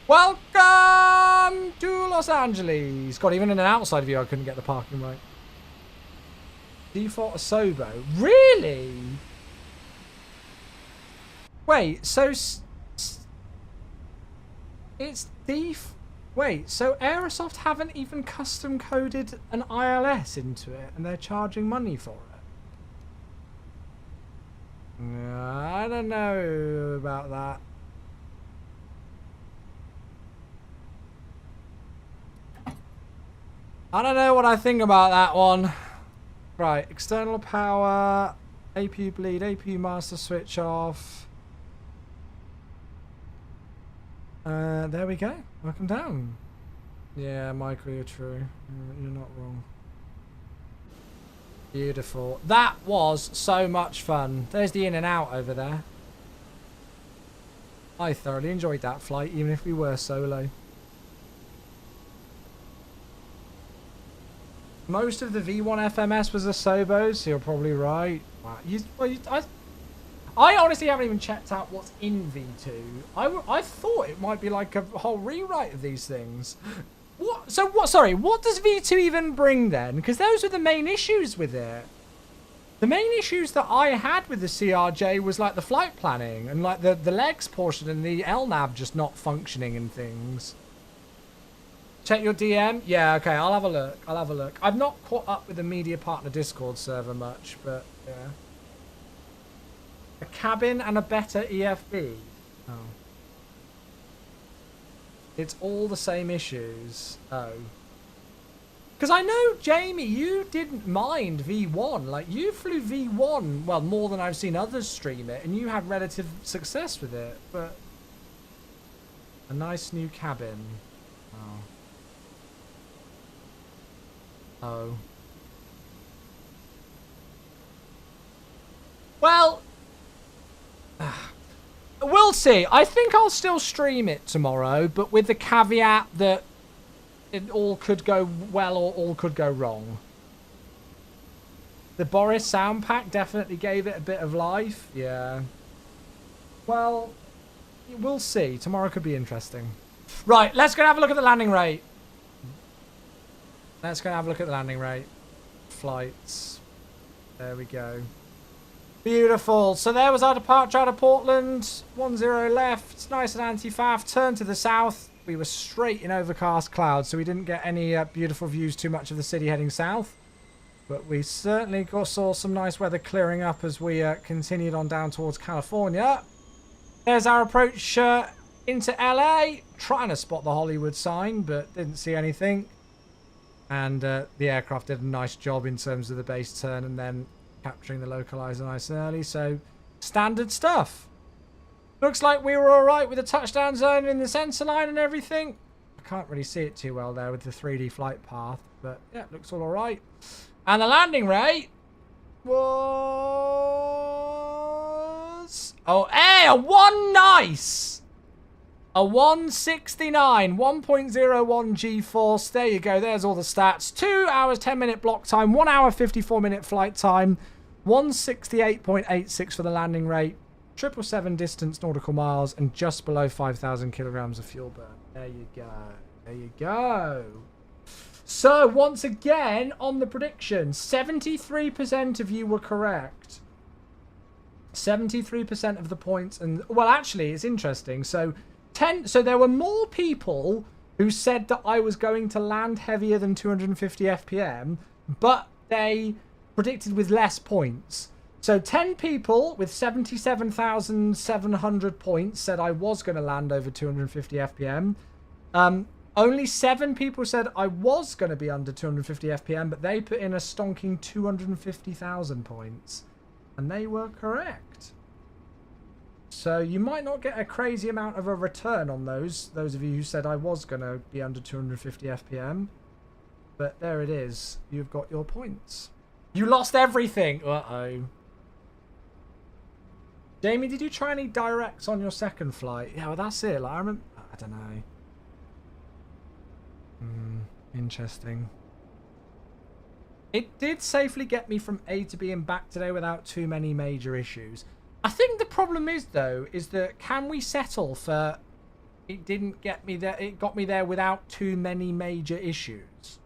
Welcome to Los Angeles. God, even in an outside view, I couldn't get the parking right. Default Asobo. Really? Wait, so... It's Wait, so Aerosoft haven't even custom coded an ILS into it and they're charging money for it? I don't know about that. I don't know what I think about that one. Right, external power, APU bleed, APU master switch off. There we go. Welcome down. Yeah, Michael, you're true. You're not wrong. Beautiful. That was so much fun. There's the in and out over there. I thoroughly enjoyed that flight, even if we were solo. Most of the V1 FMS was Asobos, so you're probably right. Wow. I honestly haven't even checked out what's in V2. I thought it might be like a whole rewrite of these things. What? So what? Sorry, what does V2 even bring then? Because those are the main issues with it. The main issues that I had with the CRJ was like the flight planning and like the legs portion and the LNAV just not functioning and things. Check your DM. Yeah, okay, I'll have a look. I'll have a look. I've not caught up with the media partner Discord server much, but yeah. A cabin and a better EFB. Oh. It's all the same issues. Oh. Because I know, Jamie, you didn't mind V1. Like, you flew V1, well, more than I've seen others stream it, and you had relative success with it, but... A nice new cabin. Oh. Oh. Well... We'll see. I think I'll still stream it tomorrow, but with the caveat that it all could go well or all could go wrong. The Boris sound pack definitely gave it a bit of life. Yeah. Well, we'll see. Tomorrow could be interesting. Right, let's go have a look at the landing rate. Let's go have a look at the landing rate. Flights. There we go. Beautiful. So there was our departure out of Portland. 10 left. Nice and anti-faff. Turn to the south. We were straight in overcast clouds, so we didn't get any beautiful views too much of the city heading south. But we certainly saw some nice weather clearing up as we continued on down towards California. There's our approach into LA. Trying to spot the Hollywood sign, but didn't see anything. And the aircraft did a nice job in terms of the base turn and then capturing the localizer nice and early. So standard stuff. Looks like we were all right with the touchdown zone in the sensor line and everything. I can't really see it too well there with the 3D flight path, but yeah, looks all right. And the landing rate was... Oh, hey, a one nice! A 169, 1.01 G-force. There you go, there's all the stats. 2 hours, 10-minute block time, 1 hour, 54-minute flight time, 168.86 for the landing rate. 777 distance nautical miles and just below 5,000 kilograms of fuel burn. There you go. There you go. So, once again, on the prediction, 73% of you were correct. 73% of the points. And, well, actually, it's interesting. So, there were more people who said that I was going to land heavier than 250 FPM, but they predicted with less points. So 10 people with 77,700 points said I was going to land over 250 FPM. Only 7 people said I was going to be under 250 FPM, but they put in a stonking 250,000 points. And they were correct. So you might not get a crazy amount of a return on those of you who said I was going to be under 250 FPM. But there it is. You've got your points. You lost everything. Uh-oh. Jamie, did you try any directs on your second flight? Yeah, well, that's it. Like, I remember... I don't know. Interesting. It did safely get me from A to B and back today without too many major issues. I think the problem is, though, is that can we settle for... It didn't get me there... It got me there without too many major issues.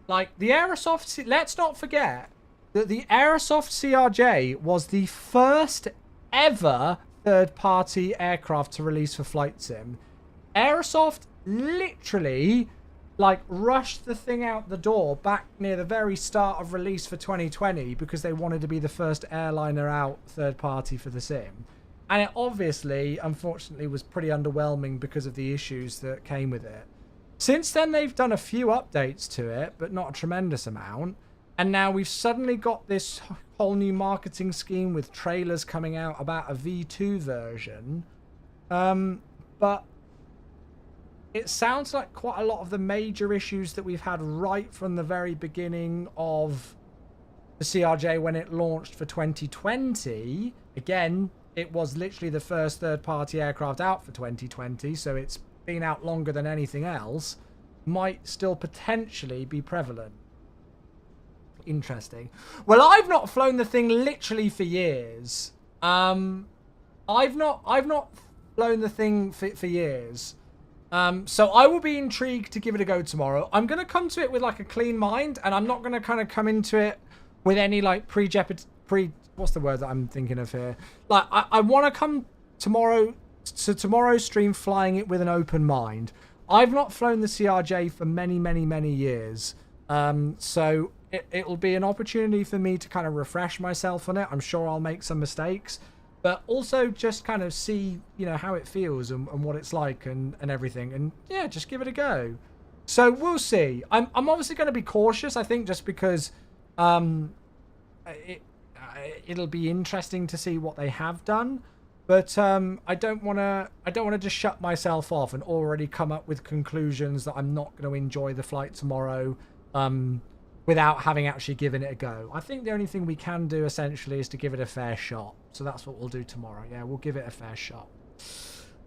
Like, the Aerosoft... Let's not forget that the Aerosoft CRJ was the first ever third-party aircraft to release for Flight Sim. Aerosoft literally, like, rushed the thing out the door back near the very start of release for 2020 because they wanted to be the first airliner out third-party for the sim. And it obviously, unfortunately, was pretty underwhelming because of the issues that came with it. Since then, they've done a few updates to it, but not a tremendous amount. And now we've suddenly got this whole new marketing scheme with trailers coming out about a V2 version. But it sounds like quite a lot of the major issues that we've had right from the very beginning of the CRJ when it launched for 2020. Again, it was literally the first third-party aircraft out for 2020, so it's been out longer than anything else, might still potentially be prevalent. Interesting. Well, I've not flown the thing literally for years. I've not flown the thing for years. So I will be intrigued to give it a go tomorrow. I'm going to come to it with like a clean mind, and I'm not going to kind of come into it with any like what's the word that I'm thinking of here? Like I want to come tomorrow to tomorrow's stream flying it with an open mind. I've not flown the CRJ for many years. So it'll be an opportunity for me to kind of refresh myself on it. I'm sure I'll make some mistakes, but also just kind of see, you know, how it feels and what it's like and everything. And yeah, just give it a go. So we'll see. I'm obviously going to be cautious, I think, just because it'll be interesting to see what they have done. But I don't want to just shut myself off and already come up with conclusions that I'm not going to enjoy the flight tomorrow without having actually given it a go. I think the only thing we can do essentially is to give it a fair shot. So that's what we'll do tomorrow. Yeah, we'll give it a fair shot.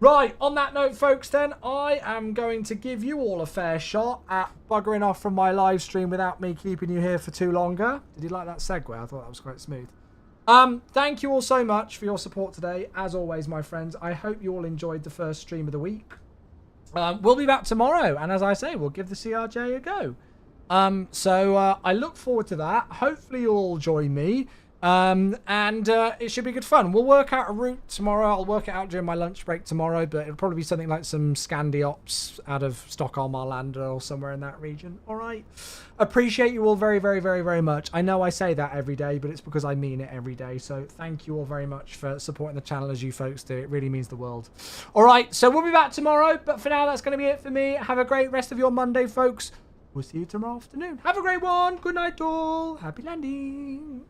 Right, on that note, folks, then, I am going to give you all a fair shot at buggering off from my live stream without me keeping you here for too longer. Did you like that segue? I thought that was quite smooth. Thank you all so much for your support today. As always, my friends, I hope you all enjoyed the first stream of the week. We'll be back tomorrow, and as I say, we'll give the CRJ a go. So I look forward to that. Hopefully you'll all join me. And it should be good fun. We'll work out a route tomorrow. I'll work it out during my lunch break tomorrow, but it'll probably be something like some Scandi Ops out of Stockholm, Arlanda, or somewhere in that region. All right. Appreciate you all very much. I know I say that every day, but it's because I mean it every day. So thank you all very much for supporting the channel as you folks do. It really means the world. All right. So we'll be back tomorrow, but for now, that's going to be it for me. Have a great rest of your Monday, folks. We'll see you tomorrow afternoon. Have a great one. Good night, all. Happy landing.